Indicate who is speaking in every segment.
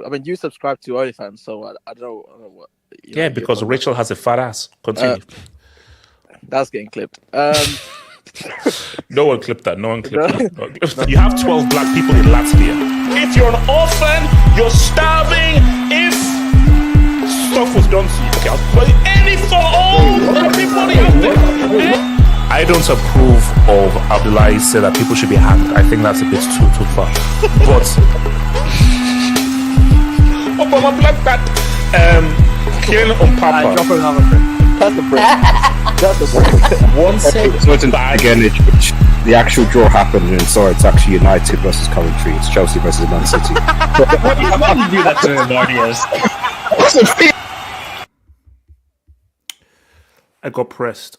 Speaker 1: I mean, you subscribe to OnlyFans, so I don't know what.
Speaker 2: Yeah, because Rachel has a fat ass. Continue.
Speaker 1: That's getting clipped.
Speaker 2: No one clipped that. No one clipped that. You have 12 black people in Latvia. If you're an orphan, you're starving. If stuff was done to you, okay, I'll play any for all everybody out there. I don't approve of Abdullahi said that people should be hanged. I think that's a bit too far. But Obama black that killing on Papa.
Speaker 1: Drop another brick. That's the brick. That's the brick.
Speaker 3: One second. So it's again, the actual draw happened, and so it's actually United versus Coventry. It's Chelsea versus Man City.
Speaker 4: Why did you do that to him, Mardias?
Speaker 2: I got pressed.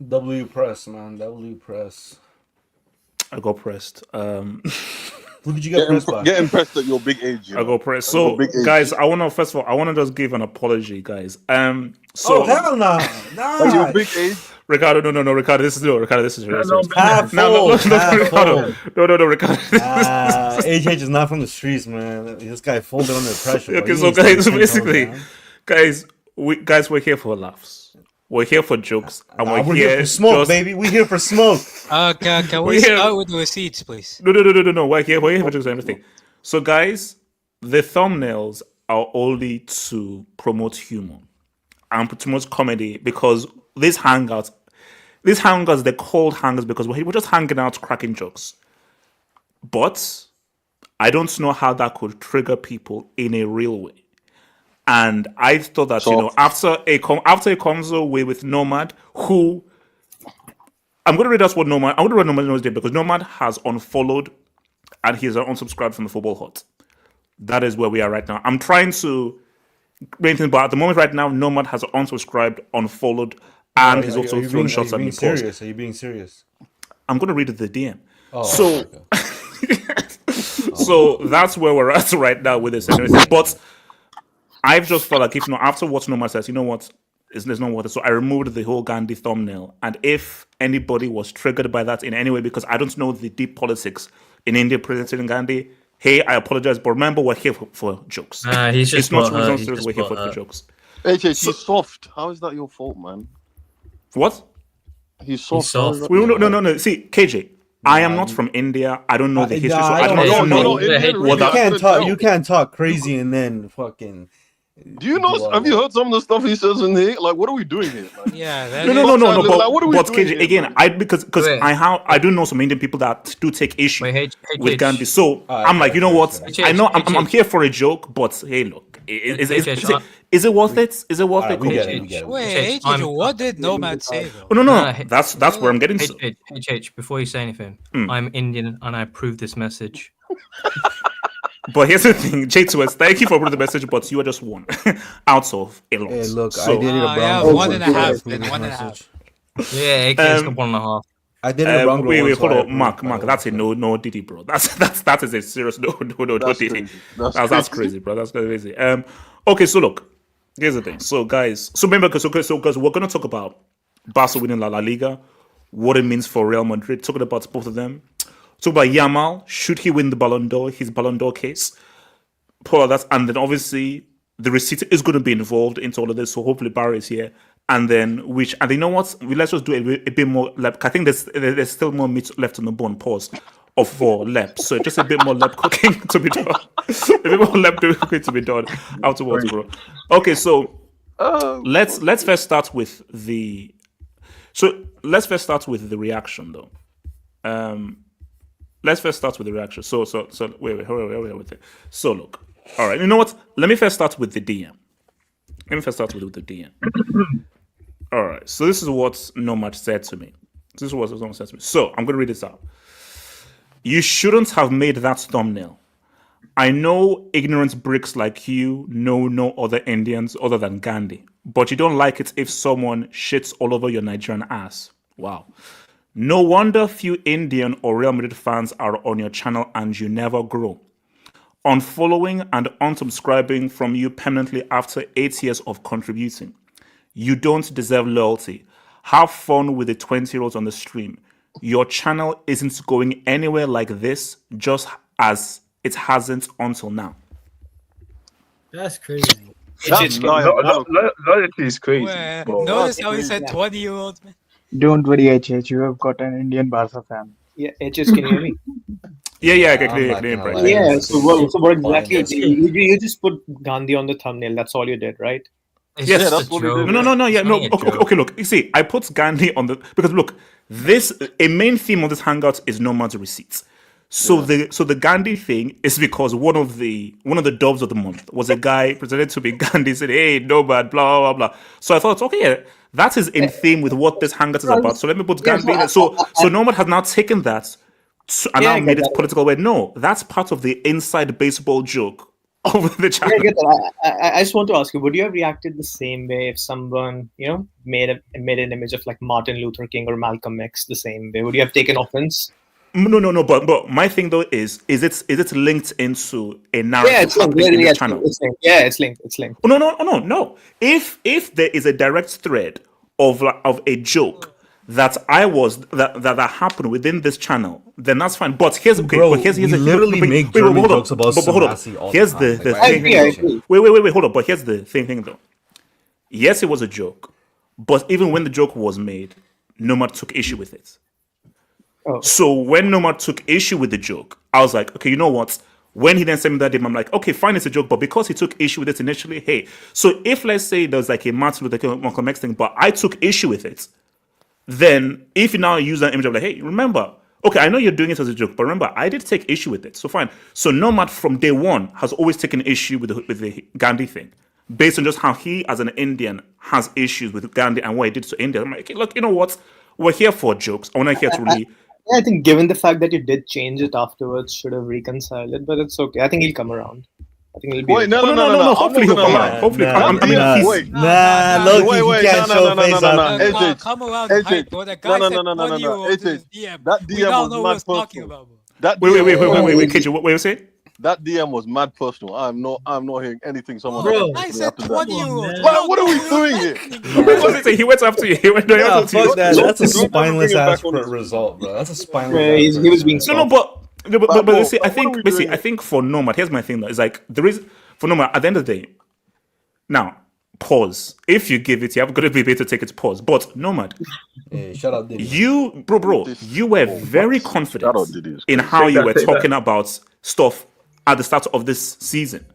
Speaker 5: W press, man. W press.
Speaker 2: I got pressed.
Speaker 5: Who did you get pressed by?
Speaker 6: Get impressed at your big age. You know?
Speaker 2: I got pressed. So, guys, I want to first of all, I want to just give an apology, guys. So
Speaker 5: hell no,
Speaker 6: At your big age.
Speaker 2: Ricardo, no, Ricardo, this is Ricardo, this is serious.
Speaker 5: half
Speaker 2: No,
Speaker 5: Ricardo.
Speaker 2: No, Ricardo.
Speaker 5: HH is not from the streets, man. This guy folded under pressure.
Speaker 2: Okay, so guys, basically, we're here for laughs. We're here for jokes, and we're here
Speaker 5: for smoke, baby. We're here for smoke.
Speaker 7: Can we start with the receipts, please?
Speaker 2: No. We're here for jokes and everything. So, guys, the thumbnails are only to promote humor and to promote comedy, because these hangouts, they're called hangouts because we're just hanging out, cracking jokes. But I don't know how that could trigger people in a real way. And I thought that, after a convo with Nomad, who I'm going to read us what Nomad. I'm going to read Nomad did, because Nomad has unfollowed and he's unsubscribed from the Football Hut. That is where we are right now. I'm trying to bring things, but at the moment right now, Nomad has unsubscribed, unfollowed, and he's also thrown shots at me.
Speaker 5: Are you being serious?
Speaker 2: I'm going to read the DM. So that's where we're at right now with this and everything. But I've just felt like, after what Nomad says, you know what? There's no water. So I removed the whole Gandhi thumbnail. And if anybody was triggered by that in any way, because I don't know the deep politics in India presenting Gandhi, hey, I apologize. But remember, we're here for jokes.
Speaker 4: He's just
Speaker 2: we're here for jokes.
Speaker 6: He's soft. How is that your fault, man?
Speaker 2: What?
Speaker 6: He's soft.
Speaker 2: No. See, KJ, I am not from India. I don't know the history. So I don't know.
Speaker 5: You can't talk crazy and then fucking.
Speaker 6: Do you know? Have you heard some of the stuff he says in here? Like, what are we doing here? Like,
Speaker 2: yeah. No. But KJ, again, because I do know some Indian people that do take issue with Gandhi. So I'm like, you know what? I know I'm here for a joke, but hey, look, is it worth it? Is it worth it?
Speaker 7: Wait, what did Nomad say?
Speaker 2: No. That's where I'm getting to.
Speaker 4: HH, before you say anything, I'm Indian and I approve this message.
Speaker 2: But here's the thing, J2S, thank you for the message, but you are just one out of a lot.
Speaker 5: Hey, look,
Speaker 2: so,
Speaker 5: I did it
Speaker 7: wrong. 1.5. Then 1.5.
Speaker 4: Yeah, AK's 1.5.
Speaker 5: I did it wrong.
Speaker 2: Wait, hold on, Mark, that's a no Diddy, bro. That is a serious no Diddy. That's crazy, bro. That's crazy. Okay, so look, here's the thing. So guys, remember, because we're gonna talk about Barca winning La Liga, what it means for Real Madrid, talking about both of them. Talk about Yamal, should he win the Ballon d'Or, his Ballon d'Or case. And then obviously the receipt is going to be involved into all of this, so hopefully Barry is here and then and you know what? Let's just do a bit more. Like, I think there's still more meat left on the bone. Pause. Of for lep, so just a bit more lep cooking to be done. A bit more lep cooking to be done afterwards, bro. Okay, so let's first start with the. So let's first start with the reaction, though. Let's first start with the reaction. So wait, with it. So look, all right. You know what? Let me first start with the DM. All right. So this is what Nomad said to me. So I'm gonna read this out. You shouldn't have made that thumbnail. I know ignorant bricks like you know no other Indians other than Gandhi, but you don't like it if someone shits all over your Nigerian ass. Wow. No wonder few Indian or Real Madrid fans are on your channel and you never grow. Unfollowing and unsubscribing from you permanently after 8 years of contributing. You don't deserve loyalty. Have fun with the 20-year-olds on the stream. Your channel isn't going anywhere like this, just as it hasn't until now.
Speaker 8: That's crazy.
Speaker 6: Loyalty is crazy.
Speaker 7: Notice how he said 20-year-olds, man.
Speaker 9: Don't worry, HH. You have got an Indian Barca fan.
Speaker 10: Yeah, HH, can you hear me?
Speaker 2: Yeah, I can hear you.
Speaker 10: Yeah, so what exactly? You just put Gandhi on the thumbnail. That's all you did, right?
Speaker 2: Yes, that's what we did. No. Okay, look. You see, I put Gandhi on because look, a main theme of this hangout is Nomad's receipts. So the Gandhi thing is because one of the doves of the month was a guy presented to be Gandhi, said, "Hey, Nomad, blah blah blah." So I thought, okay, yeah, that is in theme with what this hangout is about. So let me put Gandhi. So Nomad has now taken that and now made it political way. No, that's part of the inside baseball joke of the channel.
Speaker 10: I just want to ask you: would you have reacted the same way if someone, made an image of like Martin Luther King or Malcolm X the same way? Would you have taken offense?
Speaker 2: No. But my thing though is it linked into a narrative happening in the channel?
Speaker 10: It's linked.
Speaker 2: No. If there is a direct thread of a joke that happened within this channel, then that's fine. But here's
Speaker 5: literally make German jokes about Somasi all
Speaker 2: here's
Speaker 5: the time.
Speaker 2: I agree. Wait, hold up. But here's the thing though. Yes, it was a joke, but even when the joke was made, Nomad took issue with it.
Speaker 10: Oh.
Speaker 2: So when Nomad took issue with the joke, I was like, okay, you know what? When he then sent me that DM, I'm like, okay, fine, it's a joke, but because he took issue with it initially, hey. So if let's say there's like a Martin Luther King Malcolm X thing, but I took issue with it, then if you now use that image of like, hey, remember, okay, I know you're doing it as a joke, but remember, I did take issue with it, so fine. So Nomad from day one has always taken issue with the Gandhi thing, based on just how he, as an Indian, has issues with Gandhi and what he did to India. I'm like, okay, look, you know what? We're here for jokes. I'm not here to really.
Speaker 10: I think given the fact that you did change it afterwards, should have reconciled it, but it's okay. I think he'll come around. I think he'll be.
Speaker 6: Wait, no.
Speaker 2: Hopefully he'll come around. Hopefully,
Speaker 6: wait.
Speaker 5: Loki, can't show face up.
Speaker 7: Come around hype, bro. That guy said 20-year-olds in his DM.
Speaker 6: That
Speaker 7: We
Speaker 6: DM
Speaker 7: now
Speaker 6: was
Speaker 7: know what
Speaker 6: mad
Speaker 7: he's talking
Speaker 6: personal.
Speaker 7: about, bro.
Speaker 2: Wait, KJ, what were you saying?
Speaker 6: That DM was mad personal. I'm not hearing anything someone
Speaker 7: Bro,
Speaker 6: said
Speaker 7: I
Speaker 6: after
Speaker 7: said
Speaker 6: that.
Speaker 7: 20-years.
Speaker 6: What are we doing here?
Speaker 2: He went after you. He went after you.
Speaker 5: That's a spineless ass result, bro. That's a spineless.
Speaker 10: He was being
Speaker 2: No, but see, I think for Nomad, here's my thing though. It's like there is for Nomad at the end of the day. Now, pause. If you give it, you have got to be able to take it. Pause. But Nomad,
Speaker 5: Hey, shut up, Diddy.
Speaker 2: you, bro, you were very confident in how you were talking about stuff at the start of this season.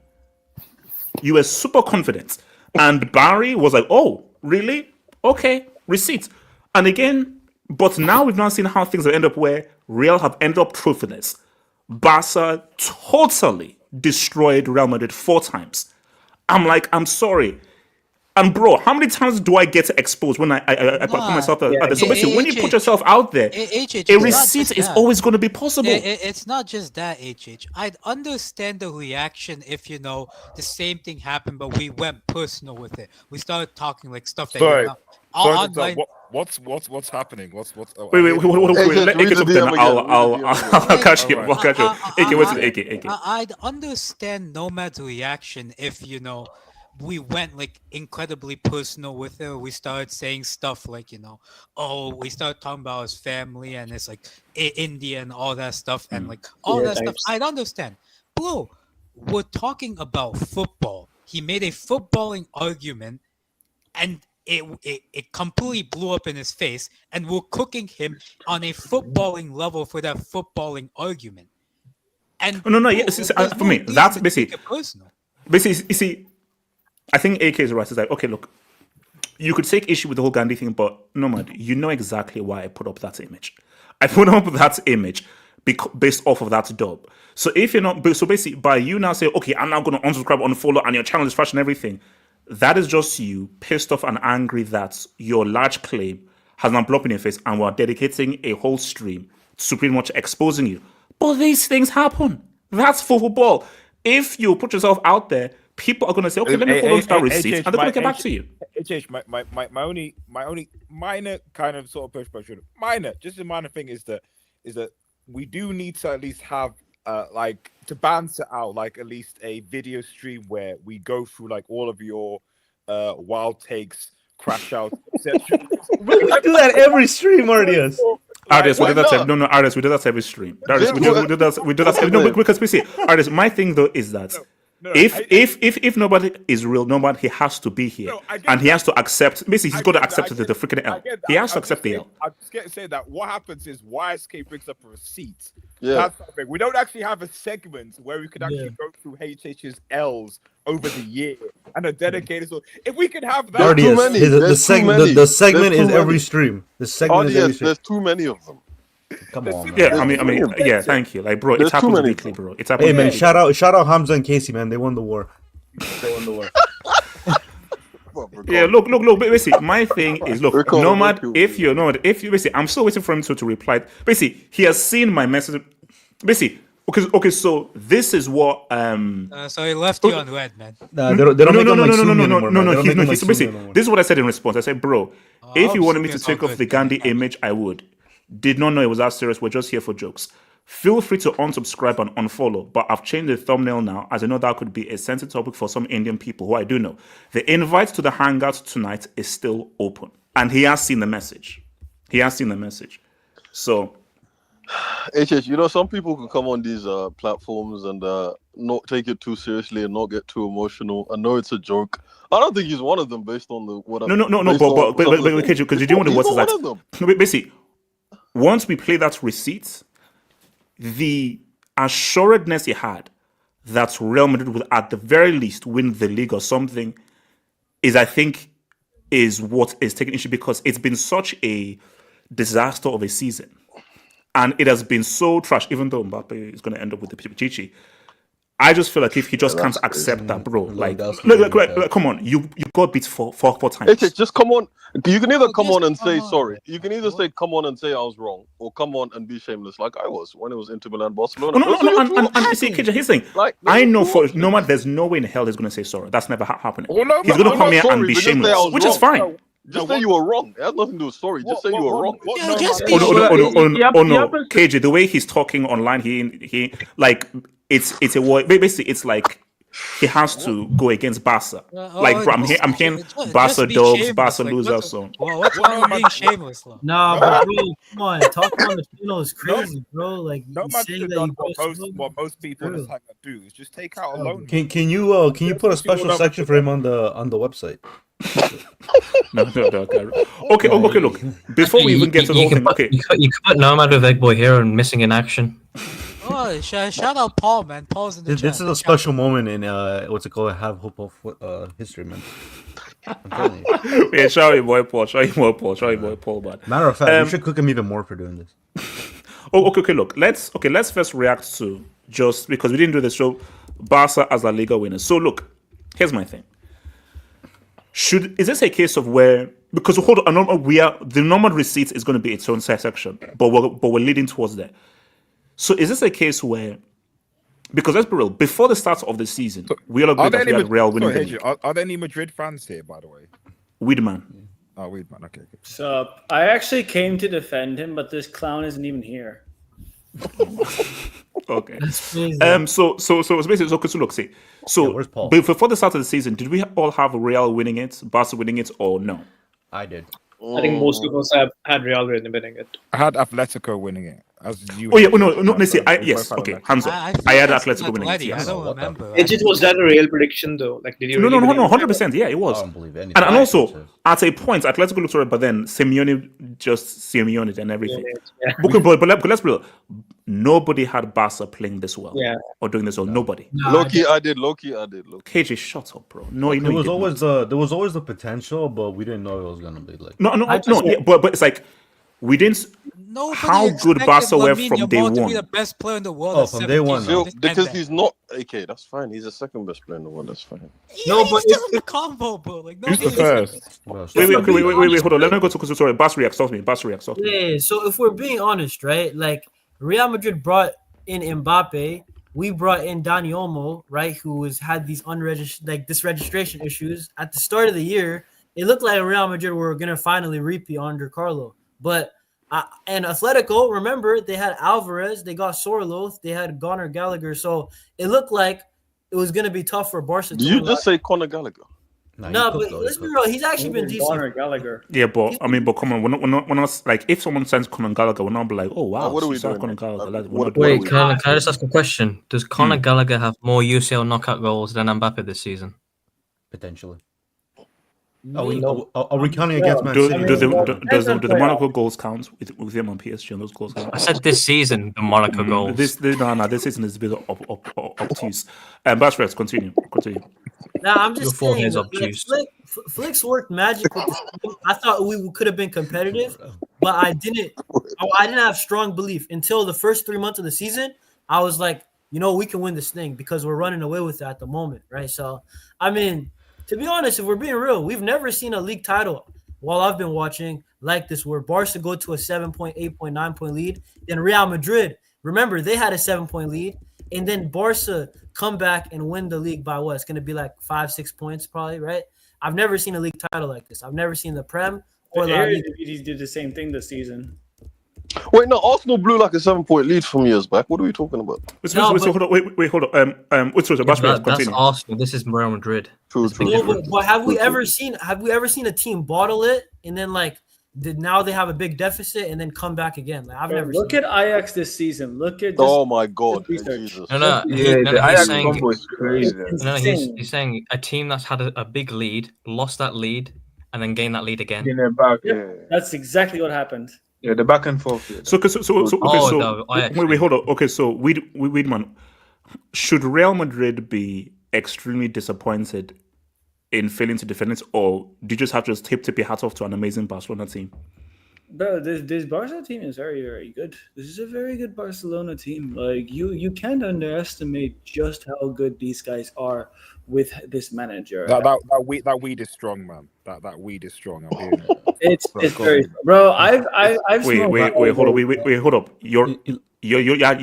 Speaker 2: You were super confident, and Barry was like, "Oh, really? Okay, receipts." And again, but now we've now seen how things have ended up where Real have ended up truthfulness. Barca totally destroyed Real Madrid 4 times. I'm like, I'm sorry. And bro, how many times do I get exposed when I put myself out there? So basically, when you put yourself out there, a receipt is always going to be possible.
Speaker 7: It's not just that, HH. I'd understand the reaction if, the same thing happened, but we went personal with it. We started talking like stuff that
Speaker 11: Sorry.
Speaker 7: online.
Speaker 11: What's happening? Wait.
Speaker 2: I'll catch you.
Speaker 7: I'd understand Nomad's reaction if, we went like incredibly personal with it. We started saying stuff like, we started talking about his family and it's like India and all that stuff and like all that stuff. I'd understand. Bro, we're talking about football. He made a footballing argument and it completely blew up in his face, and we're cooking him on a footballing level for that footballing argument. And
Speaker 2: no. Yes, for me, that's basically
Speaker 7: personal.
Speaker 2: Basically, you see, I think AK is right. It's like, okay, look, you could take issue with the whole Gandhi thing, but Nomad, you know exactly why I put up that image. I put up that image based off of that dub. So if you're not, so basically, by you now saying, okay, I'm now going to unsubscribe, unfollow, and your channel is trashing everything, that is just you pissed off and angry that your large claim has now blown up in your face, and we're dedicating a whole stream to pretty much exposing you. But these things happen. That's football. If you put yourself out there, people are going to say, okay, let me follow that receipt, and they're going to get back to you.
Speaker 11: My only minor kind of sort of pushback, just a minor thing is that we do need to at least have like to balance it out, like at least a video stream where we go through like all of your wild takes, crash out, etc.
Speaker 5: We do that every stream, Ardias.
Speaker 2: Artists, we do that. Artists, we do that every stream. Artists, we do that. No, because we see, artists. My thing though is that if nobody is real, nobody, he has to be here, and he has to accept. Basically, he's got to accept the freaking L. He has to accept the L.
Speaker 11: I'm just going to say that what happens is YSK brings up a receipt.
Speaker 6: Yeah.
Speaker 11: That's something. We don't actually have a segment where we could actually go through HH's L's over the year and a dedicated. So if we could have that,
Speaker 5: the segment is every stream. The segment is every stream.
Speaker 6: There's too many of them.
Speaker 5: Come on, man.
Speaker 2: Yeah, I mean, yeah. Thank you, like, bro. It's happened weekly, bro. It's happened.
Speaker 5: Hey, man, shout out Hamza and Casey, man. They won the war.
Speaker 2: Yeah, look. Basically, my thing is, look, Nomad. If you basically, I'm still waiting for him to reply. Basically, he has seen my message. Basically, okay. So this is what.
Speaker 7: So he left you on red, man.
Speaker 5: Nah, they don't make them like Sumi anymore, man.
Speaker 2: No.
Speaker 5: They don't make them like
Speaker 2: So
Speaker 5: Sumi
Speaker 2: basically,
Speaker 5: anymore.
Speaker 2: this is what I said in response. I said, bro, if you wanted me to take off the Gandhi image, I would. Did not know it was that serious. We're just here for jokes. Feel free to unsubscribe and unfollow, but I've changed the thumbnail now, as I know that could be a sensitive topic for some Indian people who I do know. The invite to the Hangout tonight is still open, and he has seen the message. So,
Speaker 6: HH, you know, some people can come on these platforms and not take it too seriously and not get too emotional. I know it's a joke. I don't think he's one of them based on the what.
Speaker 2: But because you do want to watch that. Basically, once we play that receipt, the assuredness he had that Real Madrid would at the very least win the league or something is, I think, is what is taking issue, because it's been such a disaster of a season. And it has been so trash, even though Mbappe is going to end up with the Pichichi. I just feel like if he just can't accept that, bro, like, come on, you got beat four times.
Speaker 6: HH, just come on. You can either come on and say sorry. You can either say come on and say I was wrong, or come on and be shameless like I was when it was Inter Milan, Barcelona.
Speaker 2: And see, KJ, he's saying, I know for Nomad, there's no way in hell he's going to say sorry. That's never happening. He's going to come here and be shameless, which is fine.
Speaker 6: Just say you were wrong. It has nothing to do with sorry. Just say you were wrong.
Speaker 2: No. KJ, the way he's talking online, he like it's a word. Basically, it's like he has to go against Barca. Like, bro, I'm hearing Barca dogs, Barca losers. So
Speaker 7: what's wrong with being shameless?
Speaker 8: Nah, but bro, come on, talking on the channel is crazy, bro. Like,
Speaker 11: what most people in this Hangout do is just take out a loan.
Speaker 5: Can you put a special section for him on the website?
Speaker 2: No. Okay. Look, before we even get to the whole thing, okay,
Speaker 4: you could put Nomad with Egg Boy here and missing in action.
Speaker 7: Oh, shout out Paul, man. Paul's in the chat.
Speaker 5: This is a special moment in what's it called? Have hope of history, man. I'm telling you.
Speaker 2: Yeah, show your boy Paul, man.
Speaker 5: Matter of fact, we should cook him even more for doing this.
Speaker 2: Okay. Look, let's first react to, just because we didn't do the show, Barca as La Liga winners. So look, here's my thing. Is this a case of where, because the normal receipt is going to be its own section, but we're leading towards there. So is this a case where, because let's be real, before the start of the season, we all agreed that we had Real winning the league.
Speaker 11: Are there any Madrid fans here, by the way?
Speaker 2: Weedman.
Speaker 11: Oh, Weedman, okay.
Speaker 12: So I actually came to defend him, but this clown isn't even here.
Speaker 2: Okay. So basically, so look, see. So before the start of the season, did we all have Real winning it, Barca winning it, or no?
Speaker 5: I did.
Speaker 12: I think most of us have had Real winning it.
Speaker 11: I had Atletico winning it. As you
Speaker 2: Oh yeah,
Speaker 11: mentioned,
Speaker 2: no, let's say
Speaker 11: we
Speaker 2: yes.
Speaker 11: both had
Speaker 2: Okay,
Speaker 11: Alexis.
Speaker 2: hands up. I had Atletico winning it.
Speaker 7: I
Speaker 2: Yes.
Speaker 7: don't remember.
Speaker 10: Was that a real prediction though? Like, did you?
Speaker 2: No,
Speaker 10: really believe it?
Speaker 2: 100%. Yeah, it was.
Speaker 5: I don't believe anything.
Speaker 2: And also, at a point, Atletico looked alright, but then Simeone just Simeone and everything.
Speaker 10: Yeah.
Speaker 2: But let's be real. Nobody had Barca playing this well.
Speaker 10: Yeah.
Speaker 2: Or doing this well. Nobody.
Speaker 6: Low-key, I did.
Speaker 2: KJ, shut up, bro. No,
Speaker 5: There was
Speaker 2: did
Speaker 5: always
Speaker 2: not.
Speaker 5: there was always the potential, but we didn't know it was gonna be like.
Speaker 2: No. Yeah, but it's like we didn't.
Speaker 7: Nobody
Speaker 2: How good
Speaker 7: expected
Speaker 2: Barca were
Speaker 7: Lamine
Speaker 2: from day
Speaker 7: Yamal to be
Speaker 2: one.
Speaker 7: the best player in the world.
Speaker 5: Oh,
Speaker 7: at
Speaker 5: from day one,
Speaker 7: 17.
Speaker 5: no.
Speaker 7: Just end
Speaker 6: Because
Speaker 7: that.
Speaker 6: he's not AK. That's fine. He's the second best player in the world. That's fine.
Speaker 7: No, but he's still in the combo, bro. Like,
Speaker 11: Who's the
Speaker 7: nobody
Speaker 11: first?
Speaker 2: Wait, hold on. Let me go to sorry. Bass reacts off me.
Speaker 8: Yeah, so if we're being honest, right? Like Real Madrid brought in Mbappe, we brought in Dani Olmo, right? Who had these this registration issues at the start of the year. It looked like Real Madrid were gonna finally repeat under Carlo, but and Atletico, remember they had Alvarez, they got Sorloth, they had Conor Gallagher, so it looked like it was gonna be tough for Barca.
Speaker 6: Did you just say Conor Gallagher?
Speaker 8: No, but let's be real. He's actually been decent.
Speaker 12: Conor Gallagher.
Speaker 2: Yeah, but come on. We're not like if someone signs Conor Gallagher, we're not be like, oh wow,
Speaker 6: what are we
Speaker 2: she signed
Speaker 6: doing?
Speaker 2: Conor Gallagher.
Speaker 4: Wait, can I just ask a question? Does Conor Gallagher have more UCL knockout goals than Mbappe this season?
Speaker 5: Potentially. Are we counting against Man
Speaker 2: Does
Speaker 5: City?
Speaker 2: the Monaco goals count with him on PSG and those goals count?
Speaker 4: I said this season, the Monaco goals.
Speaker 2: This season is a bit obtuse. Bashford, continue.
Speaker 8: Nah, I'm just
Speaker 4: Your forehead
Speaker 8: saying.
Speaker 4: is obtuse.
Speaker 8: Flick's worked magic with this team. I thought we could have been competitive, but I didn't have strong belief until the first 3 months of the season. I was like, we can win this thing because we're running away with it at the moment, right? So, I mean, to be honest, if we're being real, we've never seen a league title while I've been watching like this, where Barca go to a 7-point, 8-point, 9-point lead. Then Real Madrid, remember, they had a 7-point lead. And then Barca come back and win the league by what? It's going to be like 5-6 points probably, right? I've never seen a league title like this. I've never seen the Prem or La Liga.
Speaker 12: He did the same thing this season.
Speaker 6: Wait, no, Arsenal blew like a 7-point lead from years back. What are we talking about?
Speaker 2: Hold on.
Speaker 4: That's Arsenal. This is Real Madrid.
Speaker 6: True.
Speaker 8: But have we ever seen a team bottle it and then now they have a big deficit and then come back again? Like, I've never
Speaker 12: look
Speaker 8: seen
Speaker 12: at Ajax this season. Look at
Speaker 6: oh my god, Jesus.
Speaker 4: No,
Speaker 1: the Ajax combo is crazy.
Speaker 4: he's saying a team that's had a big lead, lost that lead, and then gained that lead again.
Speaker 1: In their back,
Speaker 12: That's exactly what happened.
Speaker 1: Yeah, the back and forth. Yeah.
Speaker 2: Wait, hold on. Okay, so Weedman, should Real Madrid be extremely disappointed in failing to defend it, or do you just have to tip your hat off to an amazing Barcelona team?
Speaker 12: Bro, this Barca team is very, very good. This is a very good Barcelona team. Like you can't underestimate just how good these guys are with this manager.
Speaker 11: That weed is strong, man. That weed is strong. I'm hearing it.
Speaker 12: It's very, bro. I've
Speaker 2: wait, hold up. You're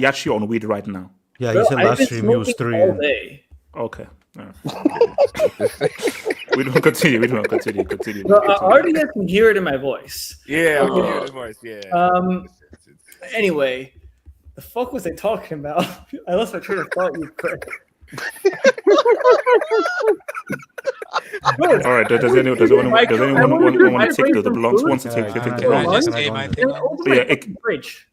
Speaker 2: actually on weed right now.
Speaker 5: Yeah, he said last stream he was 3.
Speaker 12: All day.
Speaker 2: Okay. We don't continue.
Speaker 12: Bro, I already can hear it in my voice.
Speaker 11: Yeah, I can hear it in his voice. Yeah.
Speaker 12: Anyway, the fuck was I talking about? I lost my train of thought. You prick.
Speaker 2: All right. Does anyone want to take the blunts? Wants to take the
Speaker 12: bridge.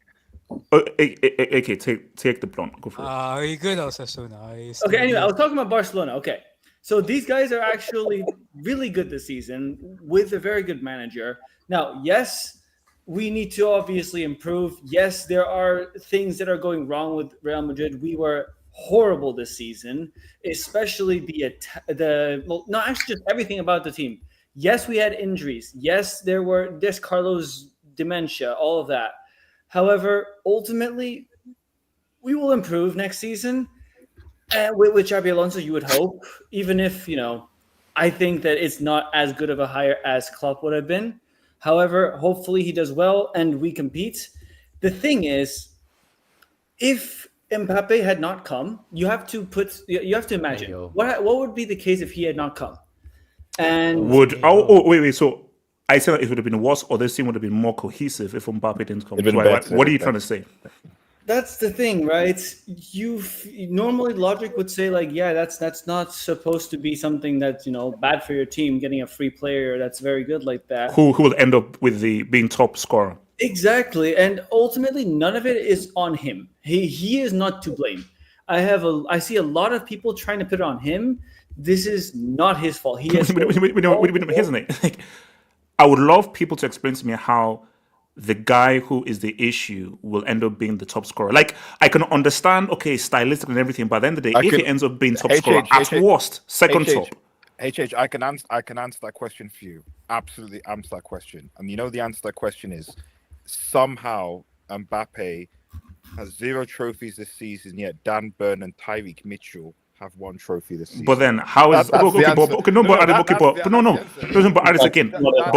Speaker 2: Okay, take the blunt. Go for it.
Speaker 7: Are you good, Osasuna?
Speaker 12: Okay. Anyway, I was talking about Barcelona. Okay, so these guys are actually really good this season with a very good manager. Now, yes, we need to obviously improve. Yes, there are things that are going wrong with Real Madrid. We were horrible this season, especially just everything about the team. Yes, we had injuries. Yes, there's Carlos dementia, all of that. However, ultimately, we will improve next season. With Xabi Alonso, you would hope, even if, I think that it's not as good of a hire as Klopp would have been. However, hopefully he does well and we compete. The thing is, if Mbappe had not come, you have to imagine what would be the case if he had not come. And
Speaker 2: wait. So I said that it would have been worse, or this team would have been more cohesive if Mbappe didn't come. What are you trying to say?
Speaker 12: That's the thing, right? Normally logic would say that's not supposed to be something that's bad for your team, getting a free player that's very good like that.
Speaker 2: Who will end up with being top scorer?
Speaker 12: Exactly, and ultimately, none of it is on him. He is not to blame. I see a lot of people trying to put it on him. This is not his fault. He has.
Speaker 2: Here's the thing. Like, I would love people to explain to me how the guy who is the issue will end up being the top scorer. Like, I can understand, okay, stylistic and everything, but at the end of the day, if he ends up being top scorer, at worst, second top.
Speaker 11: HH, I can answer that question for you. Absolutely answer that question. And you know the answer to that question is somehow Mbappe has 0 trophies this season, yet Dan Burn and Tyreek Mitchell have 1 trophy this season.
Speaker 2: But then how is but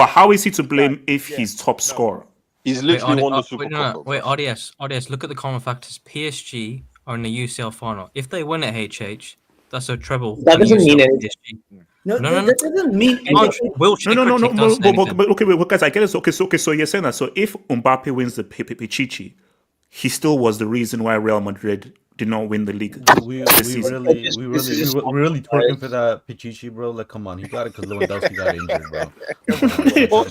Speaker 2: how is he to blame if he's top scorer?
Speaker 6: He's literally won the Super Cup.
Speaker 4: Wait, RDS, look at the common factors. PSG are in the UCL final. If they win at HH, that's a treble.
Speaker 10: That doesn't mean anything.
Speaker 12: No, that doesn't mean anything.
Speaker 2: But okay, wait, guys, I get it. Okay, so you're saying that. So if Mbappe wins the Pichichi, he still was the reason why Real Madrid did not win the league.
Speaker 5: We really twerking for that Pichichi, bro. Like, come on, he got it because Lewandowski got injured, bro.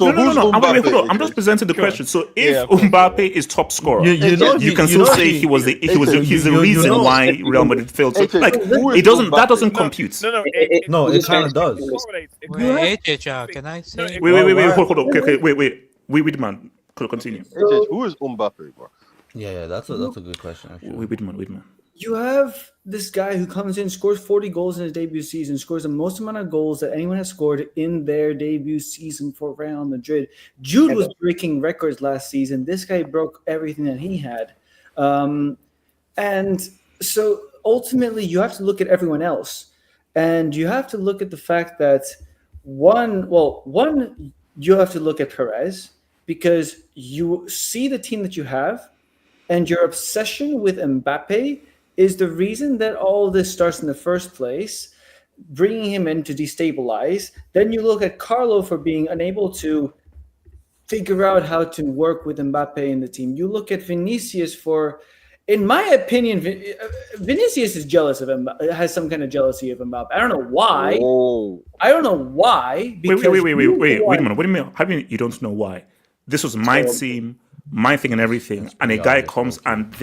Speaker 2: No. I'm just presenting the question. So if Mbappe is top scorer, you can still say he's the reason why Real Madrid failed. So, like, that doesn't compute.
Speaker 5: No, it kind of does.
Speaker 7: Wait, can I say?
Speaker 2: Wait, hold on. Okay, wait, man. Continue.
Speaker 6: Who is Mbappe, bro?
Speaker 5: Yeah, that's a good question. Actually.
Speaker 2: Wait, man.
Speaker 12: You have this guy who comes in, scores 40 goals in his debut season, scores the most amount of goals that anyone has scored in their debut season for Real Madrid. Jude was breaking records last season. This guy broke everything that he had. And so ultimately, you have to look at everyone else. And you have to look at the fact that one, you have to look at Perez because you see the team that you have, and your obsession with Mbappe is the reason that all this starts in the first place, bringing him in to destabilize. Then you look at Carlo for being unable to figure out how to work with Mbappe in the team. You look at Vinicius for, in my opinion, Vinicius is jealous of Mbappe, has some kind of jealousy of Mbappe. I don't know why. I don't know why.
Speaker 2: Wait a minute. How do you don't know why? This was my team, my thing and everything, and a guy comes and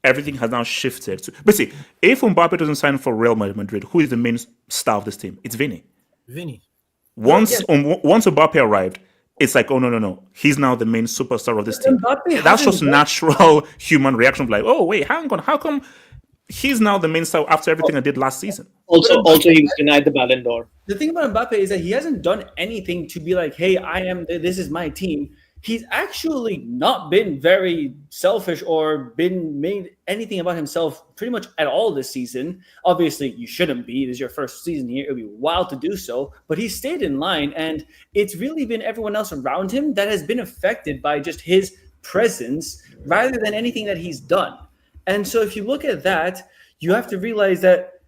Speaker 2: everything has now shifted. But see, if Mbappe doesn't sign for Real Madrid, who is the main star of this team? It's Vinny. Once Mbappe arrived, it's like, oh no, he's now the main superstar of this team. That's just natural human reaction of like, oh wait, hang on, how come he's now the main star after everything I did last season?
Speaker 10: Also, he was denied the Ballon d'Or.
Speaker 12: The thing about Mbappe is that he hasn't done anything to be like, hey, this is my team. He's actually not been very selfish or been made anything about himself pretty much at all this season. Obviously, you shouldn't be. It is your first season here. It would be wild to do so. But he stayed in line, and it's really been everyone else around him that has been affected by just his presence rather than anything that he's done. And so if you look at that, you have to realize that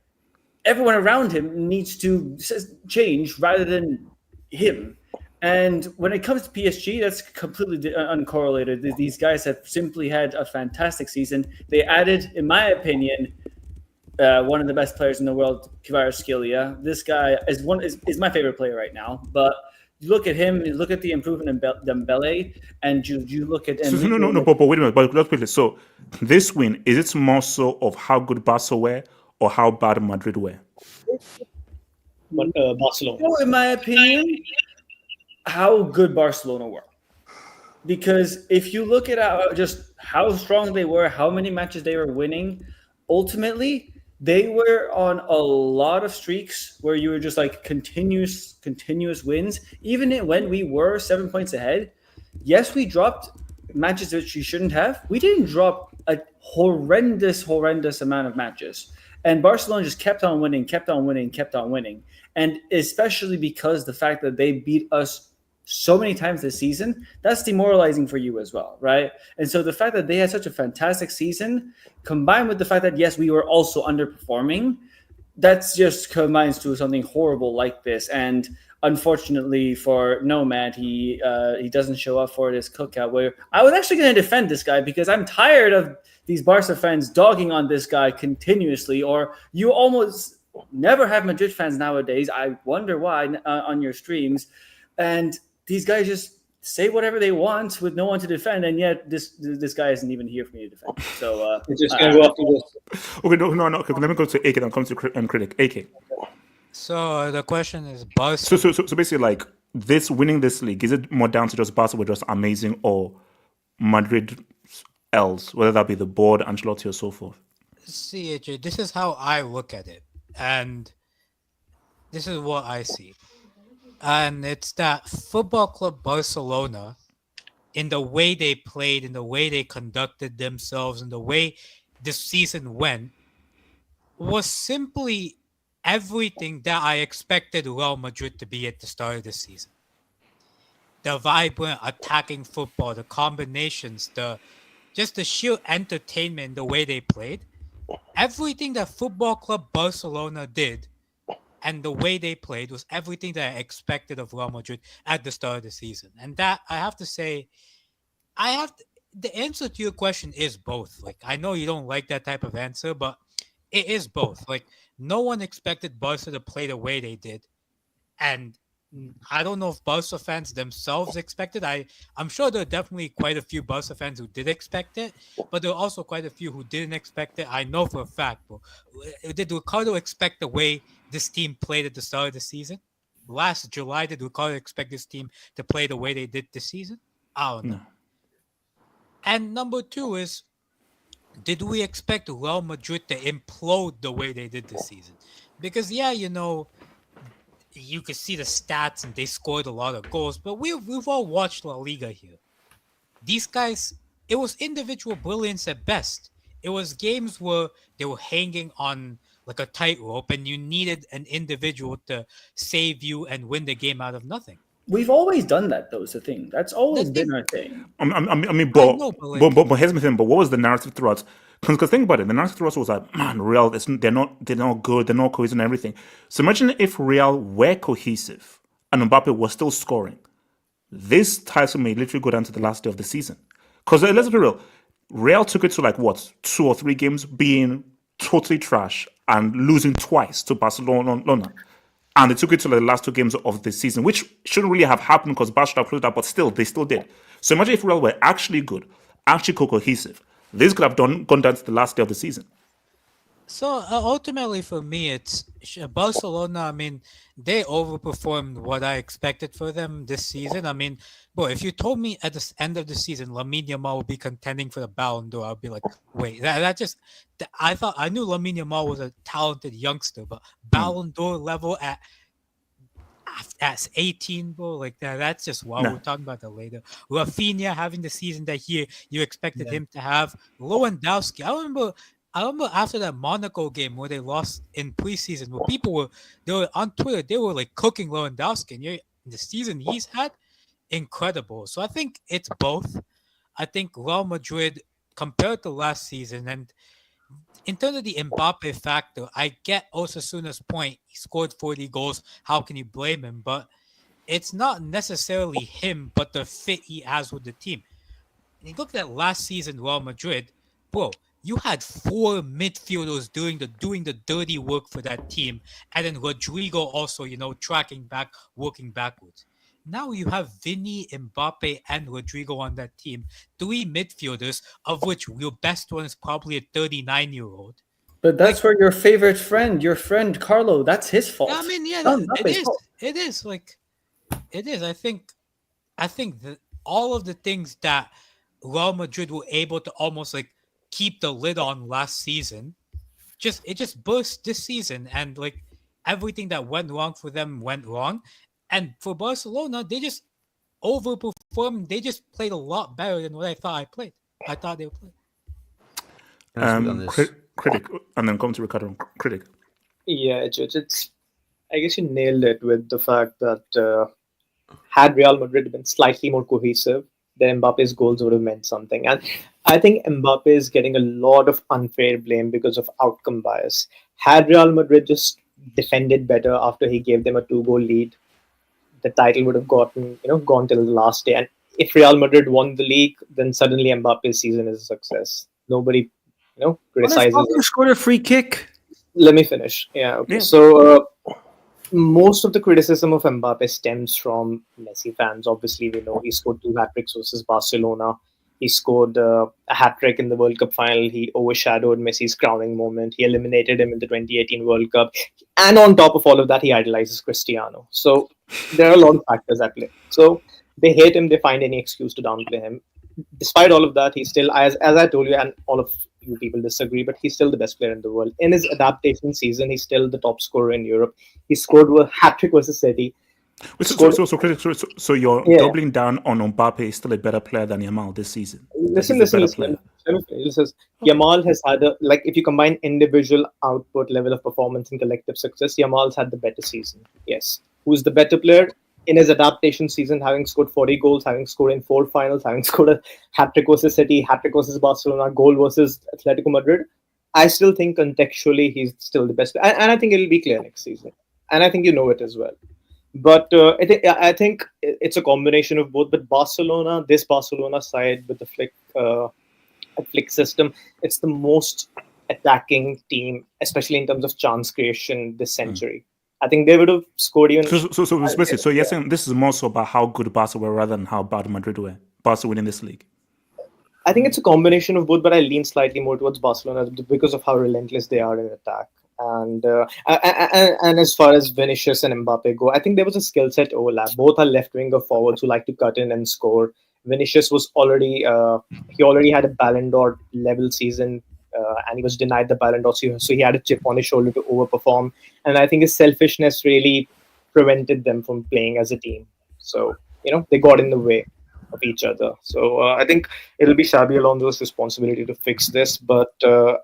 Speaker 12: everyone around him needs to change rather than him. And when it comes to PSG, that's completely uncorrelated. These guys have simply had a fantastic season. They added, in my opinion, one of the best players in the world, Kvaratskhelia. This guy is my favorite player right now. But you look at him, you look at the improvement in Dembele, and you look at...
Speaker 2: No, but wait a minute. But let's put it. So this win, is it more so of how good Barca were or how bad Madrid were?
Speaker 10: Barcelona.
Speaker 12: In my opinion... how good Barcelona were. Because if you look at just how strong they were, how many matches they were winning, ultimately, they were on a lot of streaks where you were just like continuous wins. Even when we were 7 points ahead, yes, we dropped matches that we shouldn't have. We didn't drop a horrendous amount of matches. And Barcelona just kept on winning. And especially because the fact that they beat us so many times this season, that's demoralizing for you as well, right? And so the fact that they had such a fantastic season, combined with the fact that, yes, we were also underperforming, that's just combines to something horrible like this. And unfortunately for Nomad, he doesn't show up for this cookout, where I was actually going to defend this guy because I'm tired of these Barca fans dogging on this guy continuously, or you almost never have Madrid fans nowadays. I wonder why on your streams. And these guys just say whatever they want with no one to defend, and yet this guy isn't even here for me to defend. So
Speaker 10: It's just gonna go after this.
Speaker 2: Okay, no. Okay, let me go to AK. Then come to Critic. AK.
Speaker 7: So the question is, Buzz.
Speaker 2: So basically, like winning this league, is it more down to just Barca were just amazing, or Madrid else, whether that be the board, Ancelotti, or so forth?
Speaker 7: See, AJ, this is how I look at it, and this is what I see. And it's that Football Club Barcelona, in the way they played, in the way they conducted themselves, in the way this season went, was simply everything that I expected Real Madrid to be at the start of the season. The vibrant attacking football, the combinations, just the sheer entertainment, the way they played. Everything that Football Club Barcelona did and the way they played was everything that I expected of Real Madrid at the start of the season. And that, I have to say, the answer to your question is both. Like, I know you don't like that type of answer, but it is both. Like, no one expected Barca to play the way they did. And I don't know if Barca fans themselves expected. I'm sure there are definitely quite a few Barca fans who did expect it, but there are also quite a few who didn't expect it. I know for a fact. But did Ricardo expect the way this team played at the start of the season? Last July, did Ricardo expect this team to play the way they did this season? I don't know. No. And number two is, did we expect Real Madrid to implode the way they did this season? Because, yeah, you could see the stats and they scored a lot of goals, but we've all watched La Liga here. These guys, it was individual brilliance at best. It was games where they were hanging on like a tightrope and you needed an individual to save you and win the game out of nothing.
Speaker 12: We've always done that, though, is the thing. That's always been our thing.
Speaker 2: But here's the thing, but what was the narrative throughout? Because think about it, the narrative throughout was like, man, Real, they're not good, they're not cohesive and everything. So imagine if Real were cohesive and Mbappe was still scoring. This title may literally go down to the last day of the season. Because let's be real, Real took it to like, 2 or 3 games being totally trash and losing twice to Barcelona. And they took it to the last 2 games of the season, which shouldn't really have happened because Barcelona played that, but still, they still did. So imagine if Real were actually good, actually cohesive. This could have gone down to the last day of the season.
Speaker 7: So ultimately for me, it's Barcelona. I mean, they overperformed what I expected for them this season. I mean, if you told me at the end of the season, Lamine Yamal would be contending for the Ballon d'Or, I'd be like, wait, I knew Lamine Yamal was a talented youngster, but Ballon d'Or level at 18, bro, like that's just wow. We'll talk about that later. Raphinha having the season that you expected him to have. Lewandowski, I remember after that Monaco game where they lost in preseason, where they were on Twitter, they were like cooking Lewandowski, and the season he's had, incredible. So I think it's both. I think Real Madrid compared to last season, and in terms of the Mbappe factor, I get Osasuna's point. He scored 40 goals. How can you blame him? But it's not necessarily him, but the fit he has with the team. And you look at last season Real Madrid, bro, you had 4 midfielders doing the dirty work for that team, and then Rodrigo also, tracking back, working backwards. Now you have Vinny, Mbappe, and Rodrigo on that team. 3 midfielders, of which your best one is probably a 39-year-old.
Speaker 12: But that's where your friend Carlo, that's his fault.
Speaker 7: I mean, yeah, it is. It is. It is. I think that all of the things that Real Madrid were able to almost keep the lid on last season, it just burst this season, and everything that went wrong for them went wrong. And for Barcelona, they just overperformed. They just played a lot better than what I thought they would play.
Speaker 2: Critic, and then come to Ricardo. Critic.
Speaker 10: Yeah, it's. I guess you nailed it with the fact that had Real Madrid been slightly more cohesive, then Mbappe's goals would have meant something. And I think Mbappe is getting a lot of unfair blame because of outcome bias. Had Real Madrid just defended better after he gave them a 2-goal lead, the title would have gone till the last day. And if Real Madrid won the league, then suddenly Mbappe's season is a success. Nobody, criticizes.
Speaker 3: Mbappe scored a free kick.
Speaker 10: Let me finish. Yeah. Okay. Yeah. So most of the criticism of Mbappe stems from Messi fans. Obviously, we know he scored 2 hat-tricks versus Barcelona. He scored a hat-trick in the World Cup final. He overshadowed Messi's crowning moment. He eliminated him in the 2018 World Cup. And on top of all of that, he idolizes Cristiano. So there are a lot of factors at play. So they hate him. They find any excuse to downplay him. Despite all of that, he's still, as I told you, and all of you people disagree, but he's still the best player in the world. In his adaptation season, he's still the top scorer in Europe. He scored a hat-trick versus Serie.
Speaker 2: So you're doubling down on Mbappe is still a better player than Yamal this season.
Speaker 10: Listen. Yamal has had if you combine individual output, level of performance, and collective success, Yamal's had the better season. Yes. Who's the better player? In his adaptation season, having scored 40 goals, having scored in 4 finals, having scored a hat-trick versus City, hat-trick versus Barcelona, goal versus Atletico Madrid, I still think contextually he's still the best. And I think it'll be clear next season. And I think you know it as well. But I think it's a combination of both. But this Barcelona side with the flick system, it's the most attacking team, especially in terms of chance creation this century. I think they would have scored even.
Speaker 2: So you're saying this is more so about how good Barca were rather than how bad Madrid were. Barca winning this league.
Speaker 10: I think it's a combination of both, but I lean slightly more towards Barcelona because of how relentless they are in attack. And as far as Vinicius and Mbappe go, I think there was a skill set overlap. Both are left winger forwards who like to cut in and score. Vinicius was already had a Ballon d'Or level season. And he was denied the Ballon d'Or, so he had a chip on his shoulder to overperform. And I think his selfishness really prevented them from playing as a team. So, they got in the way of each other. So I think it'll be Xabi Alonso's responsibility to fix this. But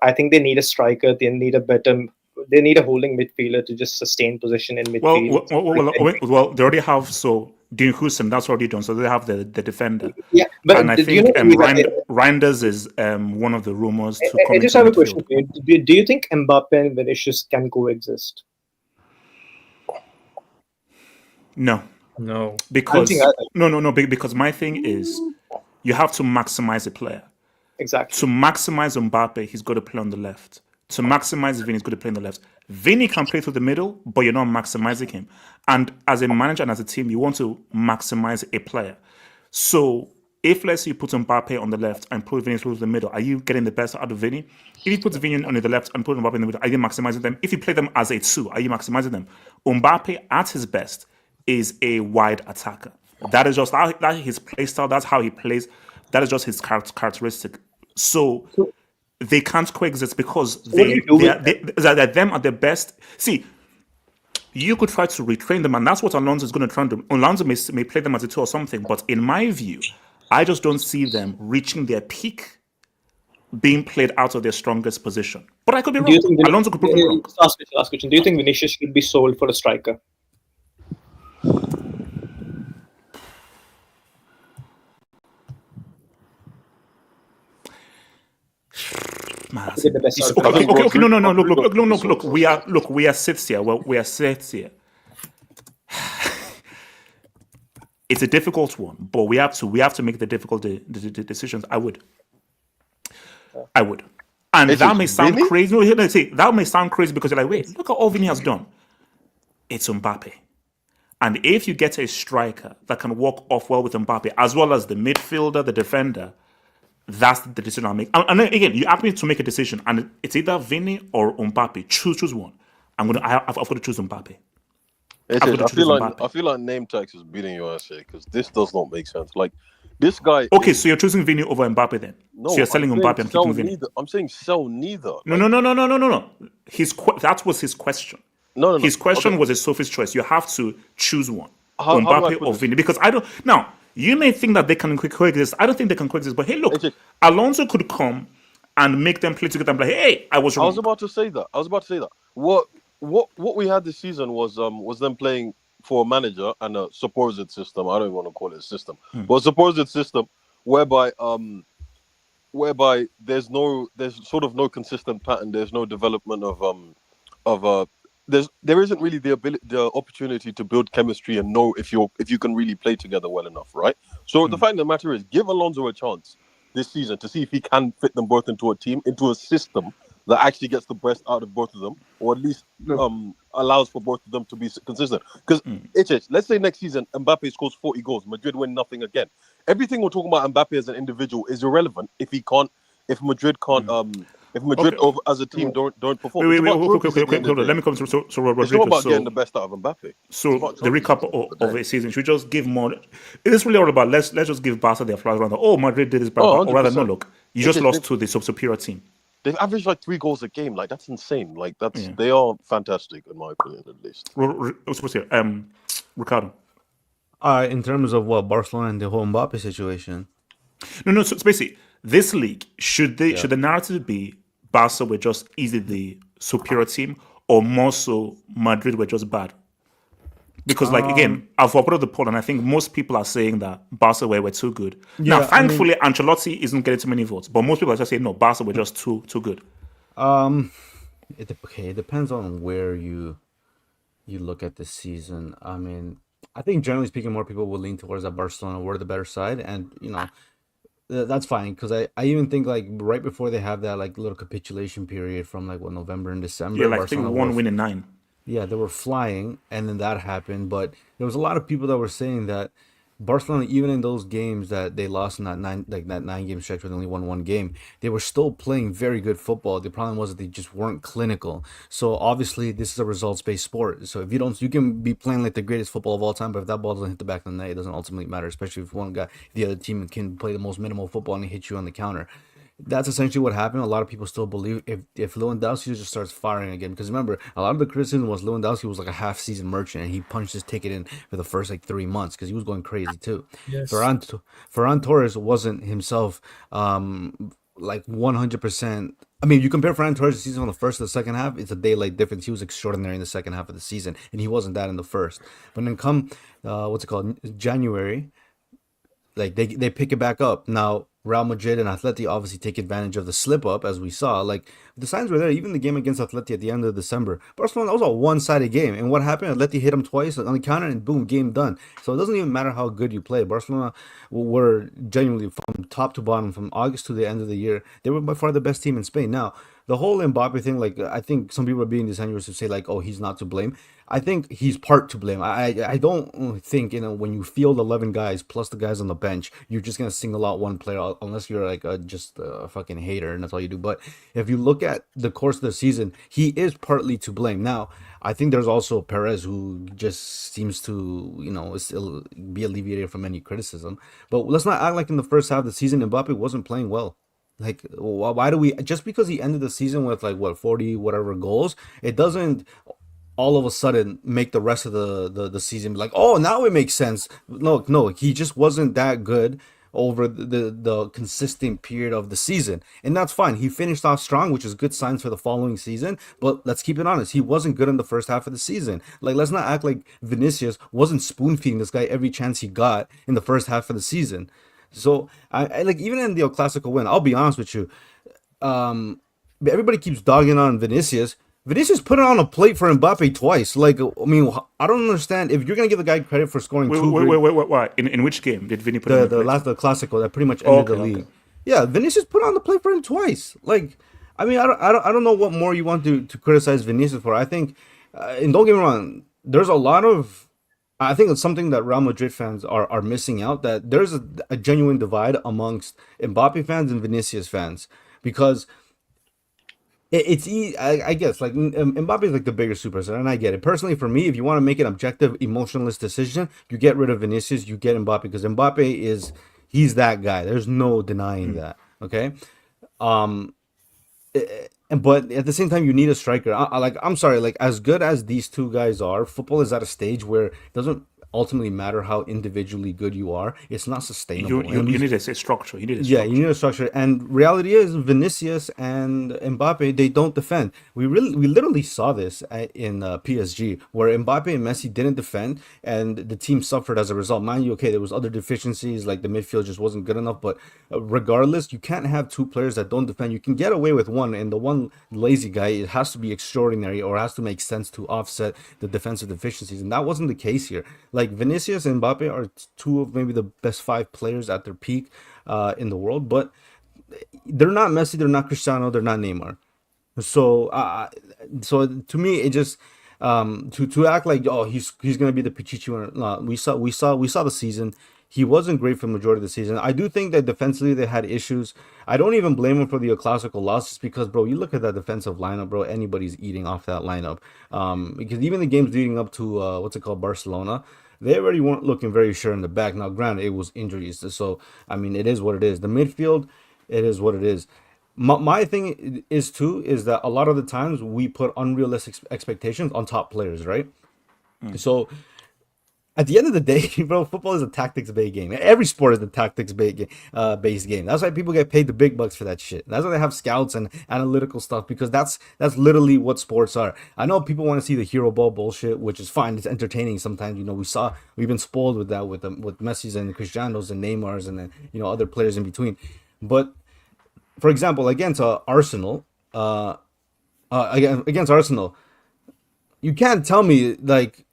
Speaker 10: I think they need a striker. They need a holding midfielder to just sustain position in midfield.
Speaker 2: Well, they already have Dean Hussein, that's already done. So they have the defender.
Speaker 10: Yeah, but
Speaker 2: and I think Reinders is one of the rumors to come.
Speaker 10: I just have a question for you. Do you think Mbappe and Vinicius can coexist?
Speaker 2: No. Because because my thing is you have to maximize a player.
Speaker 10: Exactly.
Speaker 2: To maximize Mbappe, he's got to play on the left. To maximize Vini, he's got to play on the left. Vini can play through the middle, but you're not maximizing him. And as a manager and as a team, you want to maximize a player. So if, let's say, you put Mbappe on the left and put Vini through the middle, are you getting the best out of Vini? If you put Vini on the left and put Mbappe in the middle, are you maximizing them? If you play them as a 2, are you maximizing them? Mbappe, at his best, is a wide attacker. That is just his play style. That's how he plays. That is just his characteristic. So they can't coexist because them at their best. See, you could try to retrain them, and that's what Alonso is going to try and do. Alonso may play them as a 2 or something, but in my view, I just don't see them reaching their peak, being played out of their strongest position. But I could be wrong. Alonso could prove me wrong.
Speaker 10: Last question. Do you think Vinicius should be sold for a striker?
Speaker 2: Okay. No. Look. We are sits here. Well, we are sits here. It's a difficult one, but we have to make the difficult decisions. I would, and that may sound crazy. No, let's say that may sound crazy because you're like, wait, look at all Vini has done. It's Mbappe, and if you get a striker that can walk off well with Mbappe, as well as the midfielder, the defender. That's the decision I'll make. And then again, you ask me to make a decision, and it's either Vini or Mbappe. Choose one. I've got to choose Mbappe.
Speaker 6: I feel like name tags is beating your ass here because this does not make sense. Like this guy.
Speaker 2: Okay, so you're choosing Vini over Mbappe then?
Speaker 6: No,
Speaker 2: so you're selling Mbappe and keeping Vini.
Speaker 6: I'm saying sell neither.
Speaker 2: No. That was his question.
Speaker 6: No.
Speaker 2: His question was a Sophie's choice. You have to choose one. Mbappe or Vini, because I don't now. You may think that they can coexist. I don't think they can coexist. But hey, look, Alonso could come and make them play together and be like, hey, I was wrong.
Speaker 6: I was about to say that. What we had this season was them playing for a manager and a supposed system. I don't even want to call it a system, but a supposed system whereby there's sort of no consistent pattern. There's no development there isn't really the opportunity to build chemistry and know if you can really play together well enough, right? So the fact of the matter is, give Alonso a chance this season to see if he can fit them both into a team, into a system that actually gets the best out of both of them, or at least allows for both of them to be consistent. Because let's say next season Mbappe scores 40 goals, Madrid win nothing again. Everything we're talking about Mbappe as an individual is irrelevant if Madrid can't if Madrid as a team don't perform.
Speaker 2: Wait, let me come to Rodrigo.
Speaker 6: It's not about getting the best out of Mbappe.
Speaker 2: So the recap of a season, should we just give more? It is really all about let's just give Barca their flowers around. Oh, Madrid did this, or rather, no, look, you just lost to the superior team.
Speaker 6: They've averaged like 3 goals a game. Like that's insane. Like they are fantastic in my opinion, at least.
Speaker 2: Ricardo.
Speaker 5: In terms of what Barcelona and the whole Mbappe situation.
Speaker 2: No. So it's basically this league should the narrative be Barca were just easily the superior team, or more so Madrid were just bad? Because again, I've put up the poll, and I think most people are saying that Barca were too good. Now, thankfully, Ancelotti isn't getting too many votes, but most people are just saying no, Barca were just too good.
Speaker 5: It depends on where you look at this season. I mean, I think generally speaking, more people will lean towards that Barcelona were the better side, and that's fine, because I even think like right before they have that like little capitulation period from like November and December.
Speaker 2: Yeah, like Barcelona I think 1 win in 9.
Speaker 5: Yeah, they were flying, and then that happened. But there was a lot of people that were saying that Barcelona, even in those games that they lost in that 9-game stretch where they only won 1 game, they were still playing very good football. The problem was that they just weren't clinical. So obviously, this is a results-based sport. So if you can be playing like the greatest football of all time, but if that ball doesn't hit the back of the net, it doesn't ultimately matter. Especially if the other team can play the most minimal football and hit you on the counter. That's essentially what happened. A lot of people still believe if Lewandowski just starts firing again, because remember, a lot of the criticism was Lewandowski was like a half-season merchant, and he punched his ticket in for the first 3 months because he was going crazy too.
Speaker 8: Yes.
Speaker 5: Ferran Torres wasn't himself 100%. I mean, you compare Ferran Torres' season from the first to the second half, it's a daylight difference. He was extraordinary in the second half of the season, and he wasn't that in the first. But then come January, like they pick it back up. Now Real Madrid and Atleti obviously take advantage of the slip up, as we saw. Like the signs were there. Even the game against Atleti at the end of December, Barcelona, that was a one-sided game. And what happened? Atleti hit them twice on the counter, and boom, game done. So it doesn't even matter how good you play. Barcelona were genuinely from top to bottom, from August to the end of the year, they were by far the best team in Spain. Now the whole Mbappe thing, like I think some people are being disingenuous to say like, oh, he's not to blame. I think he's part to blame. I don't think, when you field 11 guys plus the guys on the bench, you're just going to single out one player unless you're like just a fucking hater and that's all you do. But if you look at the course of the season, he is partly to blame. Now, I think there's also Perez who just seems to, be alleviated from any criticism. But let's not act like in the first half of the season, Mbappe wasn't playing well. Like, why do we, just because he ended the season with 40 whatever goals, it doesn't all of a sudden make the rest of the season be like, oh, now it makes sense. No, he just wasn't that good over the consistent period of the season, and that's fine. He finished off strong, which is good signs for the following season. But let's keep it honest, he wasn't good in the first half of the season. Like, let's not act like Vinicius wasn't spoon feeding this guy every chance he got in the first half of the season. So I like, even in the El Clasico win, I'll be honest with you, everybody keeps dogging on Vinicius. Vinicius put it on a plate for Mbappe twice. Like, I mean, I don't understand. If you're gonna give the guy credit for scoring
Speaker 2: wait. In which game did Vinny put on the
Speaker 5: last Clasico that pretty much ended the league? Okay. Yeah, Vinicius put on the plate for him twice. Like, I mean, I don't know what more you want to criticize Vinicius for. I think, and don't get me wrong, there's a lot of, I think it's something that Real Madrid fans are missing out, that there's a genuine divide amongst Mbappe fans and Vinicius fans, because it's easy, I guess, like Mbappe is like the bigger superstar, and I get it. Personally, for me, if you want to make an objective, emotionless decision, you get rid of Vinicius, you get Mbappe, because Mbappe he's that guy. There's no denying that. Okay, but at the same time, you need a striker. I'm sorry, like as good as these two guys are, football is at a stage where it doesn't ultimately matter how individually good you are. It's not sustainable.
Speaker 2: You need a structure. You need
Speaker 5: a structure. And reality is, Vinicius and Mbappe, they don't defend. We literally saw this in PSG, where Mbappe and Messi didn't defend, and the team suffered as a result. Mind you, okay, there was other deficiencies, like the midfield just wasn't good enough. But regardless, you can't have two players that don't defend. You can get away with one, and the one lazy guy, it has to be extraordinary or has to make sense to offset the defensive deficiencies, and that wasn't the case here. Like, Vinicius and Mbappe are two of maybe the best 5 players at their peak in the world, but they're not Messi, they're not Cristiano, they're not Neymar. So, so to me, it just to act like he's gonna be the Pichichi winner. No, we saw the season. He wasn't great for the majority of the season. I do think that defensively they had issues. I don't even blame him for the classical losses because, bro, you look at that defensive lineup, bro. Anybody's eating off that lineup. Because even the games leading up to what's it called, Barcelona, they already weren't looking very sure in the back. Now, granted, it was injuries, so I mean, it is what it is. The midfield, it is what it is. My thing is that a lot of the times we put unrealistic expectations on top players, right? So at the end of the day, bro, football is a tactics-based game. Every sport is a tactics-based game. That's why people get paid the big bucks for that shit. That's why they have scouts and analytical stuff, because that's literally what sports are. I know people want to see the hero ball bullshit, which is fine. It's entertaining sometimes. We've been spoiled with that with Messi's and Cristiano's and Neymar's and then other players in between. But for example, against Arsenal, against Arsenal, you can't tell me like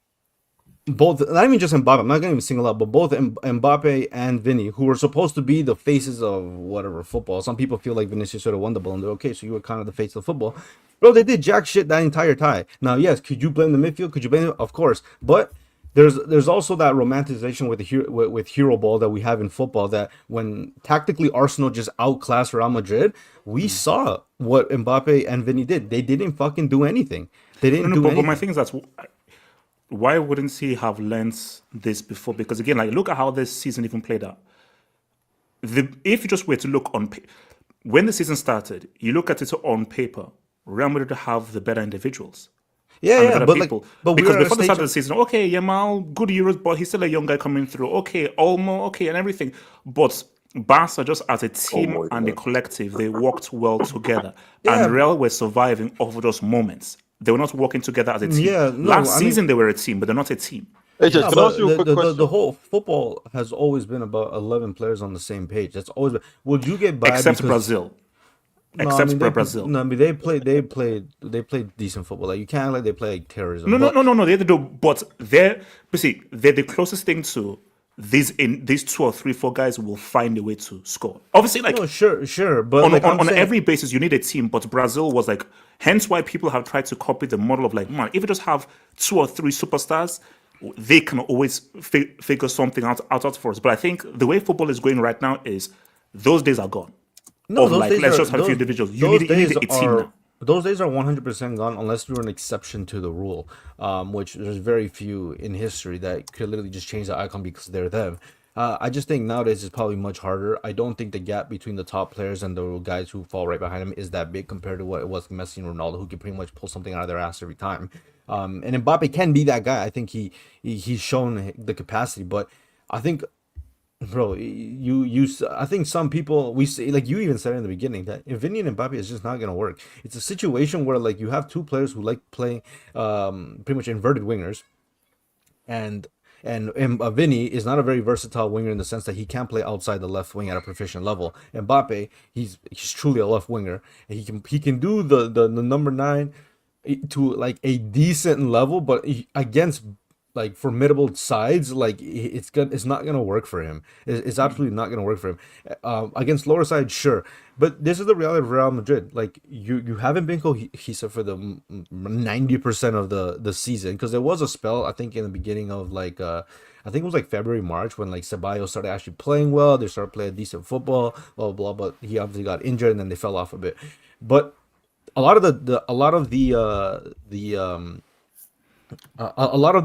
Speaker 5: both, not even just Mbappe, I'm not going to even single out, but both Mbappe and Vinny, who were supposed to be the faces of whatever football. Some people feel like Vinicius sort of won the Ballon d'Or. Okay, so you were kind of the face of football. Bro, they did jack shit that entire tie. Now, yes, could you blame the midfield? Could you blame it? Of course. But there's also that romanticization with hero ball that we have in football, that when tactically Arsenal just outclassed Real Madrid, we saw what Mbappe and Vinny did. They didn't fucking do anything. They didn't do anything.
Speaker 2: But my thing is that why wouldn't he have learned this before? Because again, like, look at how this season even played out. If you just were to look when the season started, you look at it on paper, Real Madrid have the better individuals.
Speaker 5: Yeah, but
Speaker 2: people.
Speaker 5: But
Speaker 2: because before the start of the season, okay, Yamal, good Euros, but he's still a young guy coming through. Okay, Olmo, okay, and everything. But Barca, just as a team and a collective, they worked well together. And Real were surviving off of those moments. They were not working together as a team. Last season, they were a team, but they're not a team.
Speaker 6: Can I ask you a quick question?
Speaker 5: The whole football has always been about 11 players on the same page. That's always been. Would you get by
Speaker 2: except Brazil? Brazil.
Speaker 5: No, I mean they played decent football. Like, you can't they play like terrorism.
Speaker 2: No. They do, but they're the closest thing to these 2 or 3, 4 guys will find a way to score. Obviously, like
Speaker 5: sure, but
Speaker 2: on every basis you need a team. But Brazil was like, hence why people have tried to copy the model of like, man, if you just have 2 or 3 superstars, they can always figure something out for us. But I think the way football is going right now is those days are gone.
Speaker 5: No,
Speaker 2: Let's just have a few individuals. You need a team now.
Speaker 5: Those days are 100% gone unless you're an exception to the rule, which there's very few in history that could literally just change the icon because they're them. I just think nowadays it's probably much harder. I don't think the gap between the top players and the guys who fall right behind them is that big compared to what it was Messi and Ronaldo, who can pretty much pull something out of their ass every time. And Mbappe can be that guy. I think he's shown the capacity, but I think, bro, I think some people, we say, like you even said in the beginning, that if Vinny and Mbappe is just not gonna work. It's a situation where like you have 2 players who like playing pretty much inverted wingers, and Vinny is not a very versatile winger in the sense that he can play outside the left wing at a proficient level. Mbappe, he's truly a left winger, and he can do the number 9 to like a decent level, but against like formidable sides, like it's not gonna work for him. It's absolutely not gonna work for him. Against lower sides, sure, but this is the reality of Real Madrid. Like you haven't been cohesive for the 90% of the season, because there was a spell, I think, in the beginning of like I think it was like February, March, when like Ceballos started actually playing well. They started playing decent football, blah blah blah. But he obviously got injured, and then they fell off a bit. But a lot of the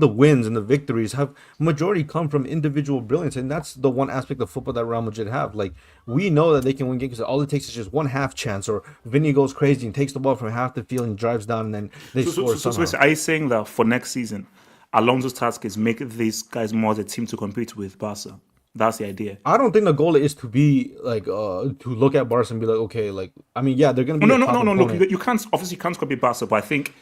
Speaker 5: wins and the victories have majority come from individual brilliance, and that's the one aspect of football that Real Madrid have. Like, we know that they can win games because all it takes is just one half chance, or Vinny goes crazy and takes the ball from half the field and drives down, and then they score somehow.
Speaker 2: So are you saying that for next season, Alonso's task is make these guys more as a team to compete with Barca? That's the idea.
Speaker 5: I don't think the goal is to be like to look at Barca and be like, okay, like, I mean, yeah, they're gonna be
Speaker 2: no. Look, you can't copy Barca, but I think,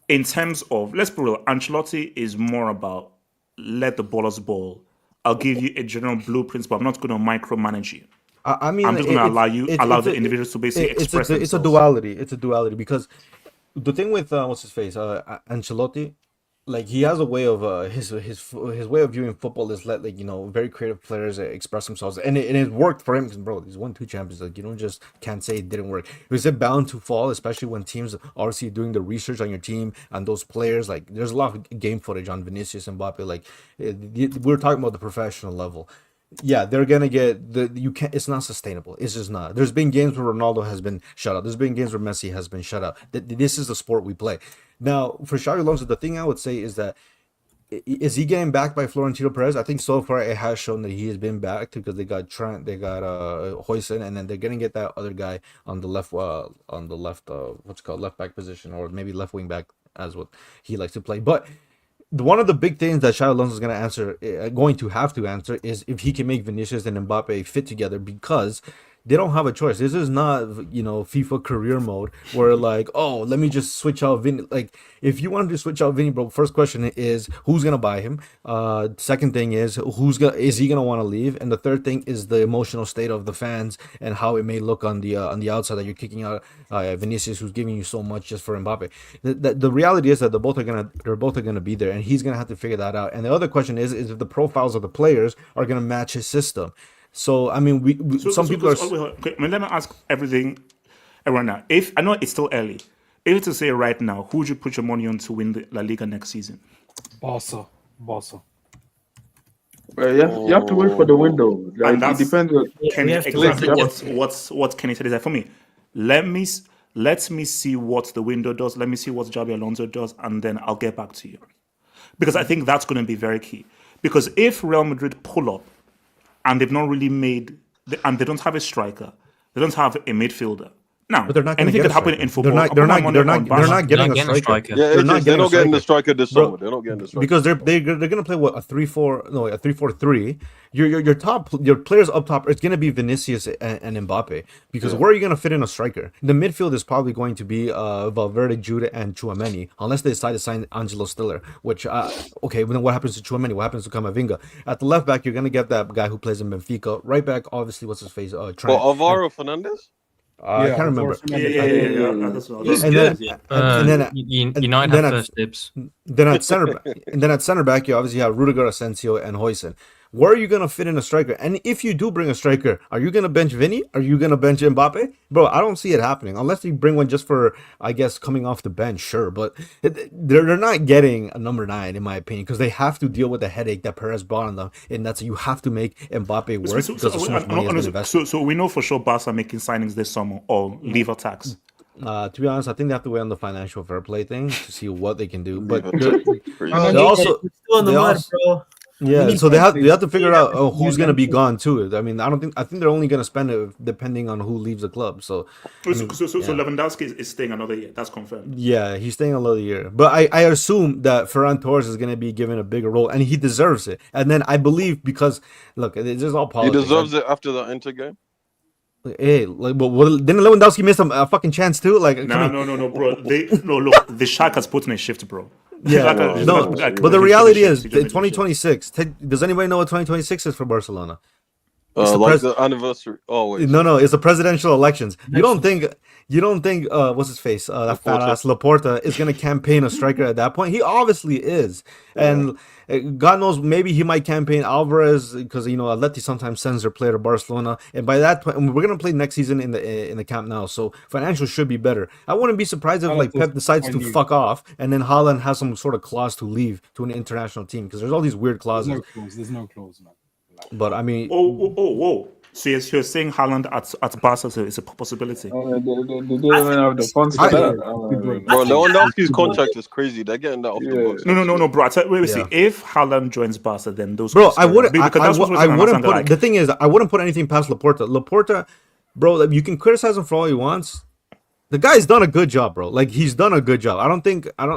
Speaker 2: in terms of, let's be real, Ancelotti is more about let the ballers ball. I'll give you a general blueprint, but I'm not going to micromanage you.
Speaker 5: I mean,
Speaker 2: I'm just going to allow the individuals to basically express themselves.
Speaker 5: It's a duality because the thing with what's his face, Ancelotti, like he has a way of his way of viewing football is let very creative players express themselves, and it worked for him because bro, he's won 2 champions. Like you don't just can't say it didn't work. Was it bound to fall, especially when teams obviously doing the research on your team and those players? Like there's a lot of game footage on Vinicius and Mbappe. Like we're talking about the professional level. Yeah, they're gonna get you can't. It's not sustainable. It's just not. There's been games where Ronaldo has been shut out. There's been games where Messi has been shut out. This is the sport we play. Now, for Xabi Alonso, the thing I would say is that is he getting backed by Florentino Perez? I think so far it has shown that he has been backed because they got Trent, they got Hoyson, and then they're gonna get that other guy on the left what's it called, left back position, or maybe left wing back as what he likes to play. But one of the big things that Xabi Alonso is going to have to answer is if he can make Vinicius and Mbappe fit together, because they don't have a choice. This is not FIFA career mode where like, oh, let me just switch out Vini. Like if you wanted to switch out Vini, bro, first question is who's gonna buy him. Second thing is is he gonna want to leave, and the third thing is the emotional state of the fans and how it may look on the outside that you're kicking out Vinicius, who's giving you so much just for Mbappe. The reality is that they're both gonna be there, and he's gonna have to figure that out. And the other question is if the profiles of the players are gonna match his system. So I mean, some people are.
Speaker 2: Okay, let me ask everything around now. If I know it's still early, if to say right now, who would you put your money on to win the La Liga next season?
Speaker 13: Barca.
Speaker 9: Well, you have to wait for the window. Like,
Speaker 2: And that's
Speaker 9: it depends on
Speaker 2: Kenny,
Speaker 8: have to
Speaker 2: exactly
Speaker 8: wait.
Speaker 2: what Kenny said is that for me. Let me see what the window does. Let me see what Xabi Alonso does, and then I'll get back to you, because I think that's going to be very key. Because if Real Madrid pull up and they've not really and they don't have a striker, they don't have a midfielder. Now,
Speaker 5: But they're not going to
Speaker 2: anything
Speaker 5: get
Speaker 2: could happen in football.
Speaker 5: They're not getting a striker.
Speaker 6: Yeah,
Speaker 5: They're not
Speaker 6: they're not getting the
Speaker 5: a striker.
Speaker 6: striker this
Speaker 5: Bro,
Speaker 6: summer. They're not getting the striker.
Speaker 5: Because they're gonna play what, a 3-4-3. Your players up top, it's gonna be Vinicius and Mbappe. Because where are you gonna fit in a striker? The midfield is probably going to be Valverde, Jude, and Tchouaméni, unless they decide to sign Angelo Stiller. Which okay, then what happens to Tchouaméni? What happens to Camavinga? At the left back, you're gonna get that guy who plays in Benfica. Right back, obviously, what's his face? Trent.
Speaker 6: Well, Alvaro Fernandez.
Speaker 5: I can't remember.
Speaker 2: Yeah. That's what I was-
Speaker 5: And then
Speaker 4: United
Speaker 5: then
Speaker 4: have
Speaker 5: at-
Speaker 4: first dibs.
Speaker 5: Then at center back, you obviously have Rudiger, Asensio, and Hoyson. Where are you gonna fit in a striker? And if you do bring a striker, are you gonna bench Vinny? Are you gonna bench Mbappe? Bro, I don't see it happening unless you bring one just for, I guess, coming off the bench. Sure, but they're not getting a number 9 in my opinion, because they have to deal with the headache that Perez brought on them, and that's you have to make Mbappe work because of so much money has been invested.
Speaker 2: So we know for sure Barca making signings this summer or leave attacks.
Speaker 5: To be honest, I think they have to wait on the financial fair play thing to see what they can do. But
Speaker 6: Crazy.
Speaker 5: they also
Speaker 8: We're still in the
Speaker 5: they
Speaker 8: mud,
Speaker 5: also-
Speaker 8: bro.
Speaker 5: yeah, so they have to figure out who's gonna be gone too. I mean, I think they're only gonna spend it depending on who leaves the club. So
Speaker 2: So Lewandowski is staying another year. That's confirmed.
Speaker 5: yeah, he's staying another year. But I assume that Ferran Torres is gonna be given a bigger role, and he deserves it. And then I believe because look, it's just all
Speaker 6: He
Speaker 5: politics.
Speaker 6: deserves it after the Inter game.
Speaker 5: Hey, like, didn't Lewandowski miss a fucking chance too? Like,
Speaker 2: No, bro. Look, the Shark has put in a shift, bro.
Speaker 5: yeah,
Speaker 2: Shaka-
Speaker 5: no.
Speaker 2: Shaka-
Speaker 5: But the
Speaker 2: Shaka-
Speaker 5: reality
Speaker 2: Shaka-
Speaker 5: is,
Speaker 2: Shaka-
Speaker 5: 2026. Does anybody know what 2026 is for Barcelona?
Speaker 6: Like the anniversary. Oh wait.
Speaker 5: No, it's the presidential elections. You don't think what's his face? That fat ass Laporta is gonna campaign a striker at that point? He obviously is. And God knows, maybe he might campaign Alvarez because Atleti sometimes sends their player to Barcelona. And by that point, we're gonna play next season in the Camp Nou, so financial should be better. I wouldn't be surprised if like Pep decides to fuck off and then Haaland has some sort of clause to leave to an international team, because there's all these weird clauses.
Speaker 13: There's no clause, man.
Speaker 5: But I mean,
Speaker 2: Whoa. So you're saying Haaland at Barca is a possibility?
Speaker 9: they don't even have the funds for that.
Speaker 6: Bro, Lewandowski's contract is crazy. They're getting that off the books.
Speaker 2: No, bro. Wait, see,
Speaker 5: Yeah.
Speaker 2: if Haaland joins Barca, then those.
Speaker 5: bro,
Speaker 2: could
Speaker 5: I wouldn't.
Speaker 2: because that's what's
Speaker 5: I wouldn't put.
Speaker 2: like.
Speaker 5: The thing is, I wouldn't put anything past Laporta, bro. Like, you can criticize him for all he wants. The guy's done a good job, bro. Like, he's done a good job.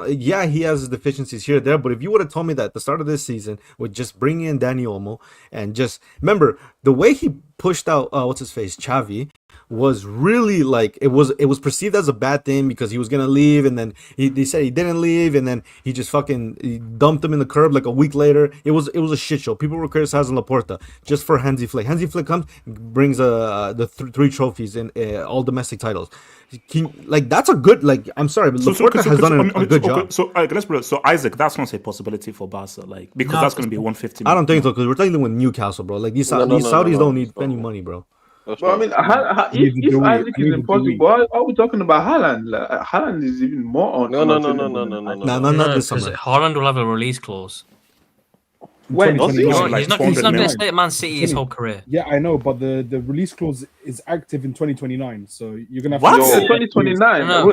Speaker 5: Yeah, he has his deficiencies here or there, but if you would have told me that at the start of this season with just bringing in Dani Olmo and just remember the way he pushed out what's his face, Xavi, was really like it was perceived as a bad thing because he was gonna leave, and then they said he didn't leave, and then he just he dumped him in the curb like a week later. It was a shit show. People were criticizing Laporta just for Hansi Flick. Hansi Flick comes, brings the 3 trophies in all domestic titles. That's a good, I'm sorry, but Laporta has done a good job.
Speaker 2: So let's put it. So Isaac, that's not a possibility for Barca, because that's going to be 150.
Speaker 5: I don't think so, because we're dealing with Newcastle, bro. Like these Saudis don't need any money, bro.
Speaker 9: Well, I mean, if Isaac is in Portugal, are we talking about Haaland? Like, Haaland is even more on.
Speaker 6: No.
Speaker 5: Not this summer.
Speaker 4: Haaland will have a release clause.
Speaker 9: When?
Speaker 4: He's not going to stay at Man City his whole career.
Speaker 13: Yeah, I know, but the release clause is active in 2029, so you're gonna have
Speaker 9: what?
Speaker 13: to
Speaker 9: 2029?
Speaker 4: No,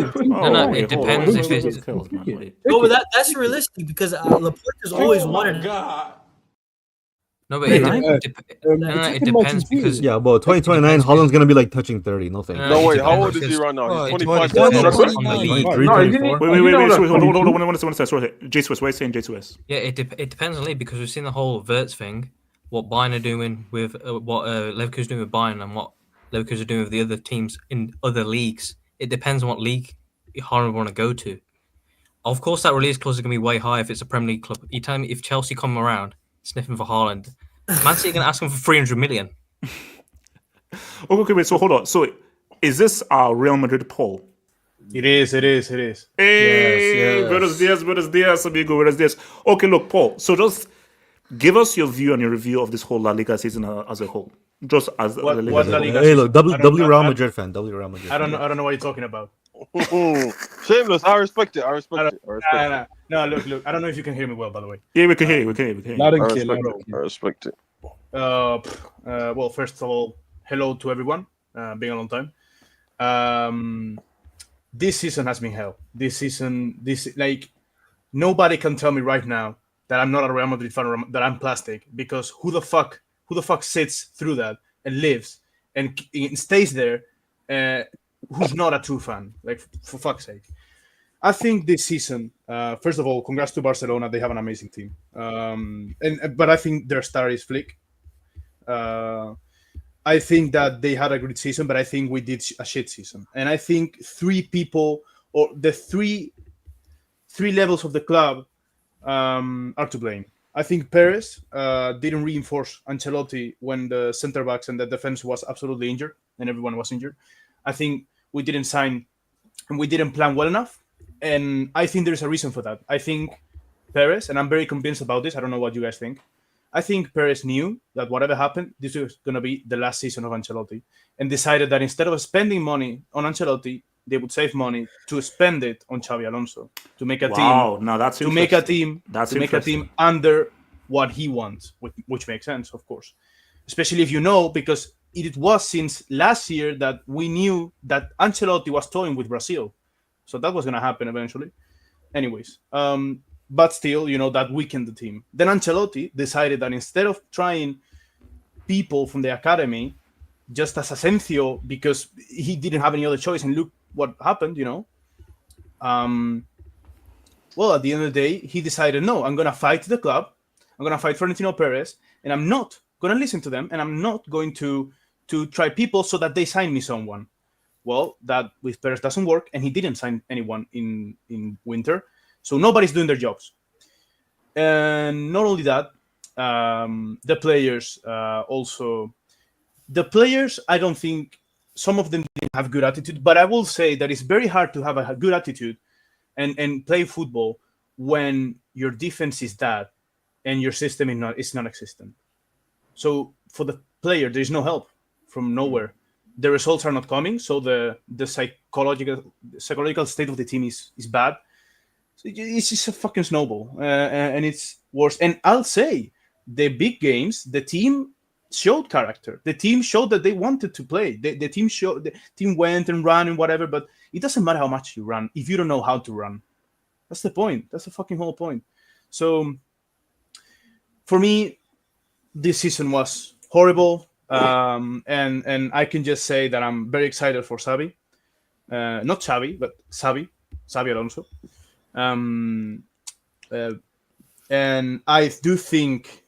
Speaker 4: it depends if it's.
Speaker 8: No, but that's realistic because Laporta's always wanted.
Speaker 4: No, but it depends because
Speaker 5: but 2029, Haaland's gonna be touching 30. No thanks.
Speaker 6: No wait, how old is he right now? He's 25.
Speaker 4: Wait,
Speaker 6: Hold
Speaker 2: on. J2S, what are you saying, J2S?
Speaker 4: Yeah, it depends on the league because we've seen the whole Wirtz thing, what Bayern are doing with what Leverkusen are doing with Bayern, and what Leverkusen are doing with the other teams in other leagues. It depends on what league Haaland want to go to. Of course, that release clause is going to be way high if it's a Premier League club. You tell me if Chelsea come around sniffing for Haaland, Man City are going to ask him for 300 million.
Speaker 2: Okay, wait. So hold on. So is this our Real Madrid poll?
Speaker 14: It is.
Speaker 2: Hey, buenos dias, amigo. Buenos dias. Okay, look, Paul. So just give us your view and your review of this whole La Liga season as a whole. Just as
Speaker 14: what
Speaker 2: La
Speaker 14: La Liga.
Speaker 5: Hey, look, W Real Madrid fan. W Real Madrid.
Speaker 14: I don't know what you're talking about.
Speaker 6: Shameless. I respect it.
Speaker 14: No, look. I don't know if you can hear me well, by the way.
Speaker 2: Yeah, we can hear you.
Speaker 14: Loud and clear.
Speaker 6: I respect it.
Speaker 14: Well, first of all, hello to everyone. Been a long time. This season has been hell. Nobody can tell me right now that I'm not a Real Madrid fan or that I'm plastic, because who the fuck sits through that and lives and stays there? Who's not a true fan? For fuck's sake. I think this season, first of all, congrats to Barcelona. They have an amazing team. But I think their star is Flick. I think that they had a great season, but I think we did a shit season. And I think 3 people, or the three levels of the club, are to blame. I think Perez didn't reinforce Ancelotti when the center backs and the defense was absolutely injured and everyone was injured. I think we didn't sign and we didn't plan well enough. And I think there's a reason for that. I think Perez, and I'm very convinced about this, I don't know what you guys think. I think Perez knew that whatever happened, this was going to be the last season of Ancelotti, and decided that instead of spending money on Ancelotti, they would save money to spend it on Xabi Alonso to make a team under what he wants, which makes sense, of course. Especially if you know, because it was since last year that we knew that Ancelotti was toying with Brazil. So that was going to happen eventually. Anyways, but still, that weakened the team. Then Ancelotti decided that instead of trying people from the academy, just as Asensio, because he didn't have any other choice, and look what happened, Well, at the end of the day, he decided, no, I'm going to fight the club. I'm going to fight Florentino Perez, and I'm not going to listen to them, and I'm not going to try people so that they sign me someone. Well, that with Perez doesn't work, and he didn't sign anyone in winter. So nobody's doing their jobs. And not only that, the players also... The players, I don't think some of them didn't have good attitude, but I will say that it's very hard to have a good attitude and play football when your defense is that and your system is non-existent. So for the player, there is no help from nowhere. The results are not coming, so the psychological state of the team is bad. It's just a fucking snowball, and it's worse. And I'll say, the big games, the team showed character. The team showed that they wanted to play. The team went and ran and whatever, but it doesn't matter how much you run if you don't know how to run. That's the point. That's the fucking whole point. So, for me, this season was horrible. And I can just say that I'm very excited for Xavi. Not Xavi, but Xavi Alonso. And I do think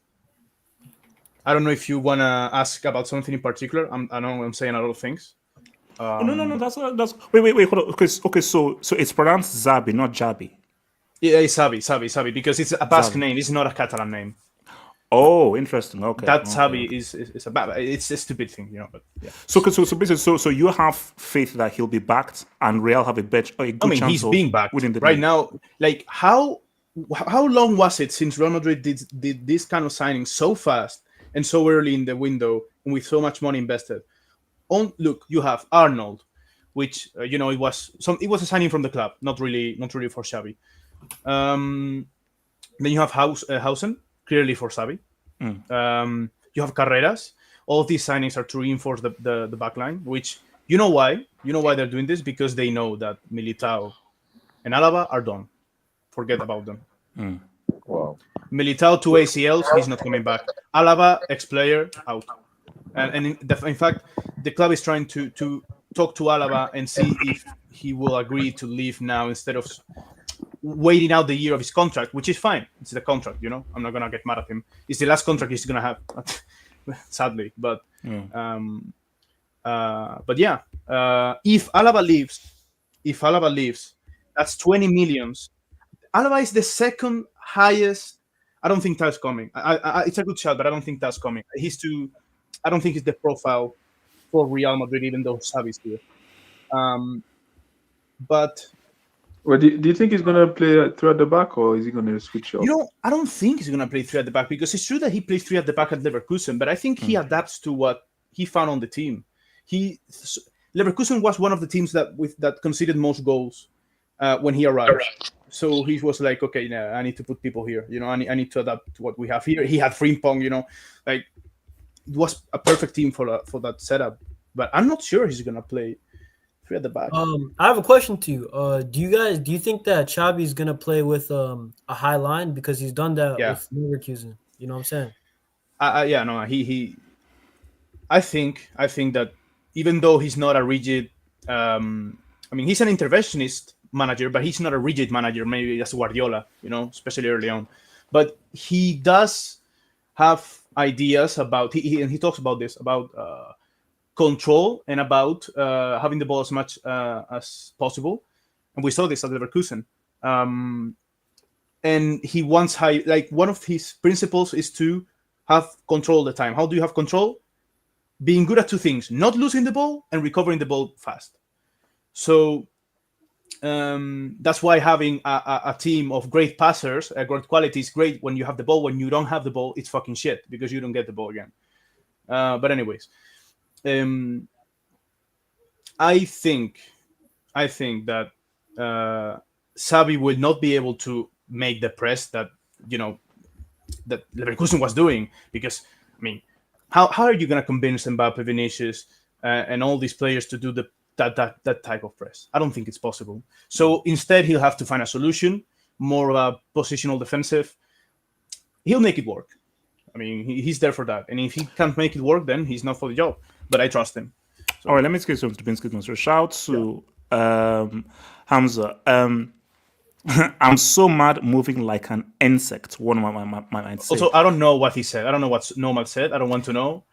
Speaker 14: I don't know if you want to ask about something in particular. I know I'm saying a lot of things.
Speaker 2: No. That's wait. Hold on. Okay. So it's pronounced Zabi, not Jabi.
Speaker 14: Yeah, it's Sabi, because it's a Basque name. It's not a Catalan name.
Speaker 2: Oh, interesting. Okay.
Speaker 14: That Sabi is a bad. It's a stupid thing, But yeah.
Speaker 2: So basically, so you have faith that he'll be backed, and Real have a good chance.
Speaker 14: He's being backed right now. Like how long was it since Real Madrid did this kind of signing so fast and so early in the window and with so much money invested? Look, you have Arnold, which it was a signing from the club, not really for Xavi. Then you have Hausen, clearly for Xavi. You have Carreras. All of these signings are to reinforce the back line, which you know why they're doing this, because they know that Militao and Alaba are done. Forget about them.
Speaker 6: Wow.
Speaker 14: Militao, 2 ACLs, he's not coming back. Alaba, ex-player, out. And in fact, the club is trying to talk to Alaba and see if he will agree to leave now instead of waiting out the year of his contract, which is fine. It's the contract, I'm not gonna get mad at him. It's the last contract he's gonna have, sadly. But yeah. If Alaba leaves, that's 20 millions. Alaba is the second highest. I don't think that's coming. It's a good shout, but I don't think that's coming. I don't think it's the profile for Real Madrid, even though Xavi's here. But
Speaker 9: well, do you think he's gonna play three at the back, or is he gonna switch up?
Speaker 14: I don't think he's gonna play three at the back, because it's true that he plays three at the back at Leverkusen, but I think he adapts to what he found on the team. Leverkusen was one of the teams that conceded most goals when he arrived. So he was like, okay, I need to put people here. I need to adapt to what we have here. He had Frimpong, like it was a perfect team for that setup. But I'm not sure he's gonna play three at the back.
Speaker 8: I have a question to you. Do you think that Xavi is gonna play with a high line, because he's done that with Leverkusen? You know what I'm saying?
Speaker 14: He. I think that even though he's not a rigid, he's an interventionist manager, but he's not a rigid manager. Maybe that's Guardiola, especially early on. But he does have ideas about he talks about this about control and about having the ball as much as possible, and we saw this at Leverkusen. And he wants one of his principles is to have control all the time. How do you have control? Being good at two things: not losing the ball and recovering the ball fast. So that's why having a team of great passers, great quality, is great when you have the ball. When you don't have the ball, it's fucking shit, because you don't get the ball again. But anyways, I think that Xavi will not be able to make the press that that Leverkusen was doing, because how are you going to convince Mbappe, Vinicius, and all these players to do that type of press? I don't think it's possible. So instead, he'll have to find a solution, more of a positional defensive. He'll make it work. He's there for that. And if he can't make it work, then he's not for the job. But I trust him.
Speaker 2: So. All right, let me get some to Binsky. So shout to Hamza. I'm so mad, moving like an insect. One of my mind say.
Speaker 14: Also, I don't know what he said. I don't know what Nomad said. I don't want to know.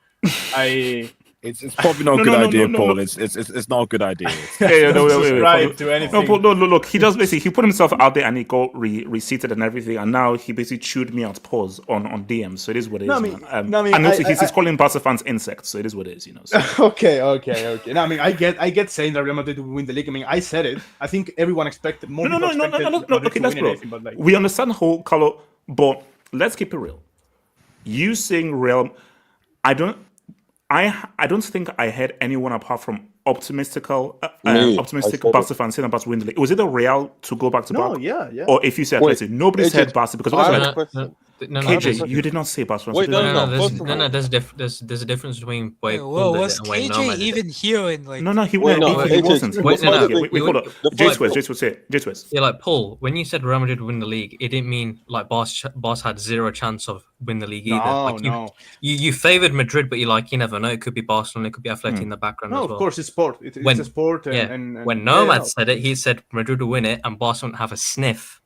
Speaker 11: It's probably not a good idea, Paul. It's not a good idea.
Speaker 14: Subscribe to anything.
Speaker 2: No, look. He just basically he put himself out there and he got reseated and everything, and now he basically chewed me out pause on DMs. So it is what it is. And also he's calling Barca fans insects. So it is what it is. So.
Speaker 14: Okay. No, I get saying that Real Madrid will win the league. I said it. I think everyone expected more.
Speaker 2: No. Okay, that's bro. We understand how Carlo, but let's keep it real. You saying Real, I don't think I heard anyone apart from optimistic Barca fans saying about winning the league. Was it a Real to go back to Barca?
Speaker 14: No, yeah.
Speaker 2: Or if you said Atleti, nobody said Barca because KJ, you did not say Barca.
Speaker 4: Wait, no. There's a difference between
Speaker 7: was KJ even here in
Speaker 2: he wasn't. Wait, hold up. J-Swiss.
Speaker 4: Yeah, like Paul, when you said Real Madrid would win the league, it didn't mean like Barca had zero chance of win the league either. You favoured Madrid, but you never know. It could be Barcelona, it could be Atleti in the background as well.
Speaker 14: No, of course it's sport. It's a sport. And
Speaker 4: when Nomad said it, he said Madrid will win it and Barcelona won't have a sniff.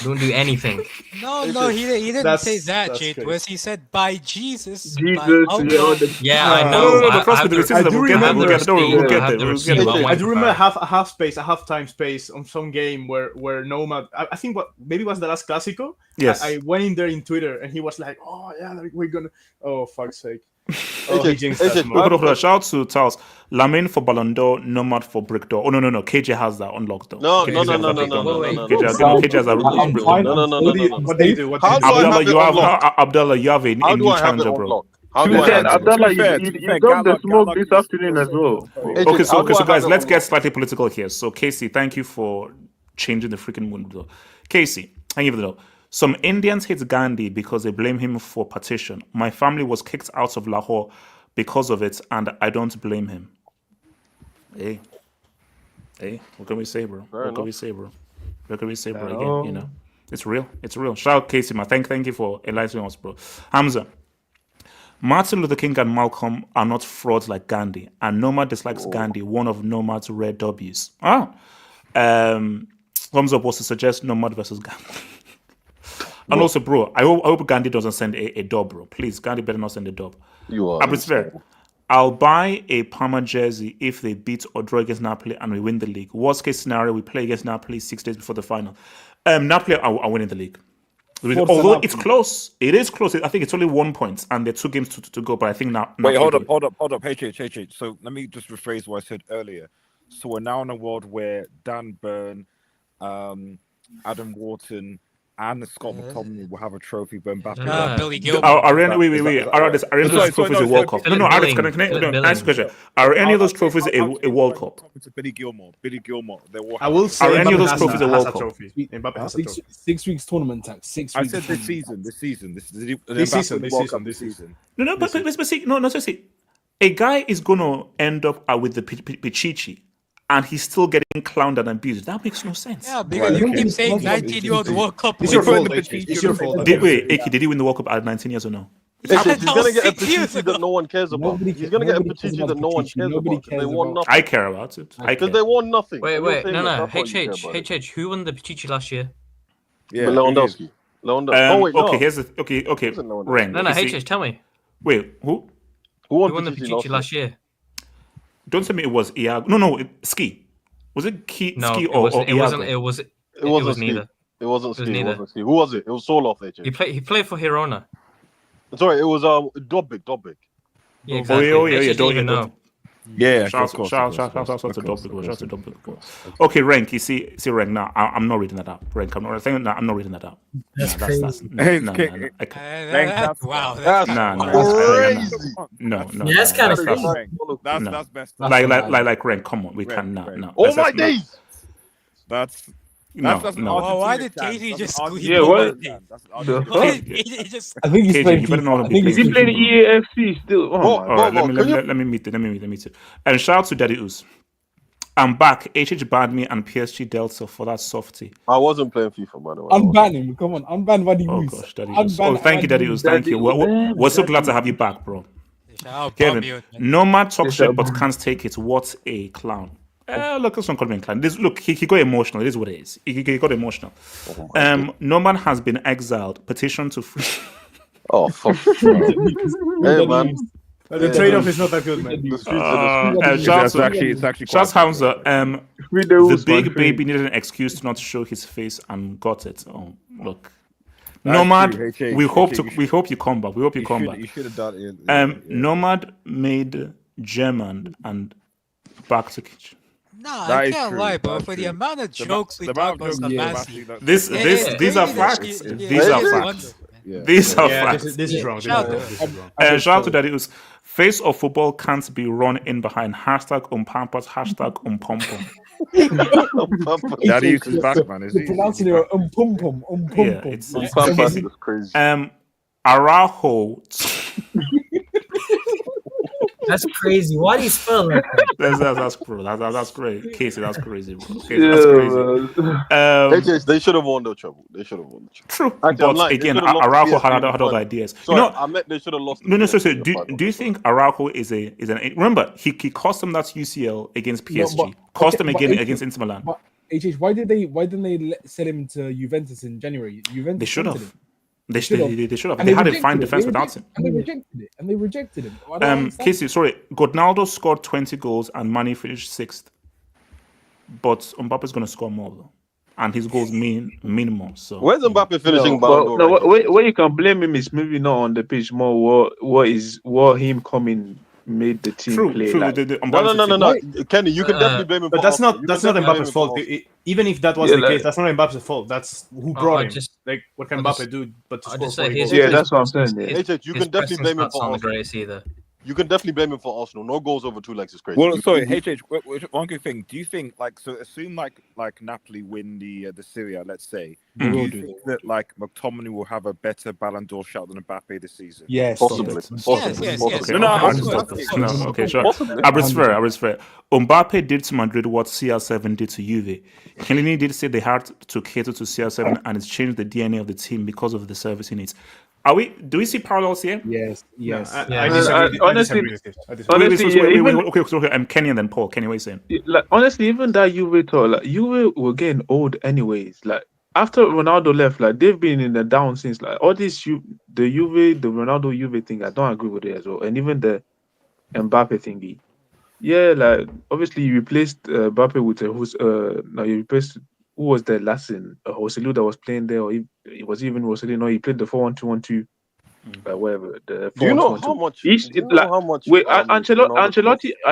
Speaker 4: Don't do anything.
Speaker 7: No, he didn't say that, Jay Twist. He said, by Jesus.
Speaker 4: Yeah, I know.
Speaker 2: No, trust me, the season we'll get there. We'll get there. We'll get there.
Speaker 14: I do remember a half time space on some game where Nomad, I think maybe it was the last Clásico.
Speaker 2: Yes.
Speaker 14: I went in there in Twitter and he was like, "Oh yeah, we're gonna." Oh fuck's sake.
Speaker 2: Shout out to Charles. Lamine for Ballon d'Or, Nomad for Brick d'Or. Oh no, KJ has that unlocked though.
Speaker 6: No.
Speaker 2: KJ has a Brick d'Or.
Speaker 6: No.
Speaker 14: What do you do?
Speaker 2: Abdullah, you have a new challenger, bro.
Speaker 9: Abdullah, you got the smoke this afternoon as well.
Speaker 2: Okay, so guys, let's get slightly political here. So Casey, thank you for changing the freaking mood, though. Casey, thank you for that. Some Indians hate Gandhi because they blame him for partition. My family was kicked out of Lahore because of it, and I don't blame him. Hey, what can we say, bro? What can we say, bro? Again, you know, it's real. Shout out Casey, man. Thank you for enlightening us, bro. Hamza, Martin Luther King and Malcolm are not frauds like Gandhi, and Nomad dislikes Gandhi, one of Nomad's rare W's. Thumbs up was to suggest Nomad versus Gandhi. And also, bro, I hope Gandhi doesn't send a dub, bro. Please, Gandhi better not send a dub.
Speaker 6: You are.
Speaker 2: It's fair. I'll buy a Parma jersey if they beat or draw against Napoli and we win the league. Worst case scenario, we play against Napoli 6 days before the final. Napoli are winning the league. Although it's close. It is close. I think it's only 1 point and there are 2 games to go. But I think now.
Speaker 11: Wait, hold up. Hey. So let me just rephrase what I said earlier. So we're now in a world where Dan Burn, Adam Wharton, and Scott McTominay will have a trophy when Mbappe.
Speaker 7: Billy Gilmore.
Speaker 2: Are any of those trophies a World Cup? No, Alex, can I ask a question? Are any of those trophies a World Cup?
Speaker 11: Billy Gilmore.
Speaker 14: I will say,
Speaker 2: are any of those trophies a World Cup?
Speaker 14: Mbappe has a trophy.
Speaker 13: 6 weeks tournament tax. 6 weeks.
Speaker 11: I said this season.
Speaker 2: No, but see, no, see. A guy is gonna end up with the Pichichi. And he's still getting clowned and abused. That makes no sense.
Speaker 7: Yeah, because you keep saying 19-year-old World Cup.
Speaker 14: It's your fault. It's your fault.
Speaker 2: Did he win the World Cup at 19 years or no?
Speaker 6: He's going to get a Pichichi that no one cares about. He's going to get a Pichichi that no one cares about. They won nothing.
Speaker 2: I care about it.
Speaker 6: Because they won nothing.
Speaker 4: Wait, no. HH, who won the Pichichi last year?
Speaker 6: Yeah, Lewandowski.
Speaker 2: Okay, here's the okay. Ren.
Speaker 4: No, HH, tell me.
Speaker 2: Wait, who?
Speaker 6: Who
Speaker 4: won the Pichichi last year?
Speaker 2: Don't tell me it was Iago. No, Ski. Was it Ski or Iago?
Speaker 4: It wasn't neither.
Speaker 6: It wasn't Ski. Who was it? It was Soloff.
Speaker 4: He played for Girona.
Speaker 6: Sorry, it was Dobbik.
Speaker 4: Yeah, exactly.
Speaker 2: Don't even know.
Speaker 11: Yeah,
Speaker 2: shout out to Dobbik. Okay, Rank. You see, Rank. Now I'm not reading that out. Rank. I'm not reading that out.
Speaker 8: That's crazy.
Speaker 7: Wow.
Speaker 2: No.
Speaker 8: Yeah, that's kind of crazy.
Speaker 11: That's best.
Speaker 2: Like Rank. Come on, we can no.
Speaker 6: Oh my days.
Speaker 11: That's
Speaker 2: no.
Speaker 7: Why did KD just squeeze?
Speaker 9: Yeah, what? I think he's playing. Is he playing EAFC still?
Speaker 2: Let me meet it. And shout out to Daddy Oos. I'm back. HH banned me and PSG Delta for that softie.
Speaker 6: I wasn't playing FIFA, by the way.
Speaker 13: Unban him. Come on, unban Daddy Oos.
Speaker 2: Oh gosh, Daddy Oos. Oh, thank you, Daddy Oos. Thank you. We're so glad to have you back, bro. Kevin, Nomad talk shit but can't take it. What a clown. Look, someone called me a clown. Look, he got emotional. It is what it is. He got emotional. Nomad has been exiled. Petition to free.
Speaker 6: Oh, fuck. Hey, man.
Speaker 14: The trade-off is not that good, man.
Speaker 11: It's actually
Speaker 2: Charles Hamza. The big baby needed an excuse to not show his face and got it. Oh, look. Nomad, we hope you come back. We hope you come back.
Speaker 11: You should have done it.
Speaker 2: Nomad made German and back to kitchen.
Speaker 7: No, I can't lie, bro. For the amount of jokes we talk about Sebastian.
Speaker 2: These are facts. These are facts. These are facts.
Speaker 14: This is wrong.
Speaker 2: Shout out to Daddy Oos. Face of football can't be run in behind. Hashtag #Pampers. Hashtag #Pompom.
Speaker 11: Daddy Oos is back, man. Is he?
Speaker 13: Pronouncing it Pompom.
Speaker 2: Yeah, it's
Speaker 6: crazy.
Speaker 2: Araujo.
Speaker 8: That's crazy. Why do you spell like that?
Speaker 2: That's bro. That's great. Casey, that's crazy, bro. Casey, that's crazy.
Speaker 6: They should have won the trouble.
Speaker 2: True. But again, Araujo had other ideas.
Speaker 6: Sorry, I meant they should have lost.
Speaker 2: No. So do you think Araujo is an remember he cost them that UCL against PSG, cost them again against Inter Milan.
Speaker 13: HH, why didn't they sell him to Juventus in January? Juventus
Speaker 2: They should
Speaker 13: wanted
Speaker 2: have.
Speaker 13: him.
Speaker 2: They should have.
Speaker 13: And
Speaker 2: They had a
Speaker 13: rejected
Speaker 2: fine
Speaker 13: it.
Speaker 2: defense without him.
Speaker 13: And they rejected him. I don't understand.
Speaker 2: Casey, sorry. Ronaldo scored 20 goals and Mane finished 6th. But Mbappe's going to score more, though. And his goals mean minimum. So
Speaker 6: where's Mbappe finishing
Speaker 9: No,
Speaker 6: Ballon
Speaker 9: but
Speaker 6: d'Or?
Speaker 9: no, where you can blame him is maybe not on the pitch, more what him coming made the team play. Like.
Speaker 6: No. Kenny, you can definitely blame him.
Speaker 14: But
Speaker 6: for
Speaker 14: that's
Speaker 6: Arsenal.
Speaker 14: not Mbappe's fault. Even if that was the case, that's not Mbappe's fault. That's who brought him. Like, what can Mbappe do but to score 40 goals?
Speaker 9: Yeah, that's what I'm saying. Yeah.
Speaker 6: You can definitely blame him for
Speaker 4: on the
Speaker 6: Arsenal.
Speaker 4: greatest either.
Speaker 6: You can definitely blame him for Arsenal. No goals over 2 legs is crazy.
Speaker 11: Well, sorry, HH. One good thing. Do you think assume like Napoli win the Serie, let's say? Do you think that like McTominay will have a better Ballon d'Or shot than Mbappe this season?
Speaker 13: Yes,
Speaker 6: possibly.
Speaker 7: Yes.
Speaker 2: No, okay, sure. I was fair. Mbappe did to Madrid what CR7 did to Juve. Chiellini did say they had to cater to CR7 and it's changed the DNA of the team because of the service he needs. Do we see parallels here?
Speaker 13: Yes.
Speaker 14: I disagree.
Speaker 9: Honestly,
Speaker 2: Okay, I'm Kenny and then Paul. Kenny, what are you saying?
Speaker 9: like honestly, even that Juve tour, like Juve were getting old anyways. Like after Ronaldo left, like they've been in the down since. Like all this, the Ronaldo Juve thing, I don't agree with it as well. And even the Mbappe thingy, yeah, like obviously you replaced Mbappe with you replaced who was the last in Joselu that was playing there, or it was even Joselu. No, he played the 4-1-2-1-2. Whatever. The
Speaker 6: Do you know how much?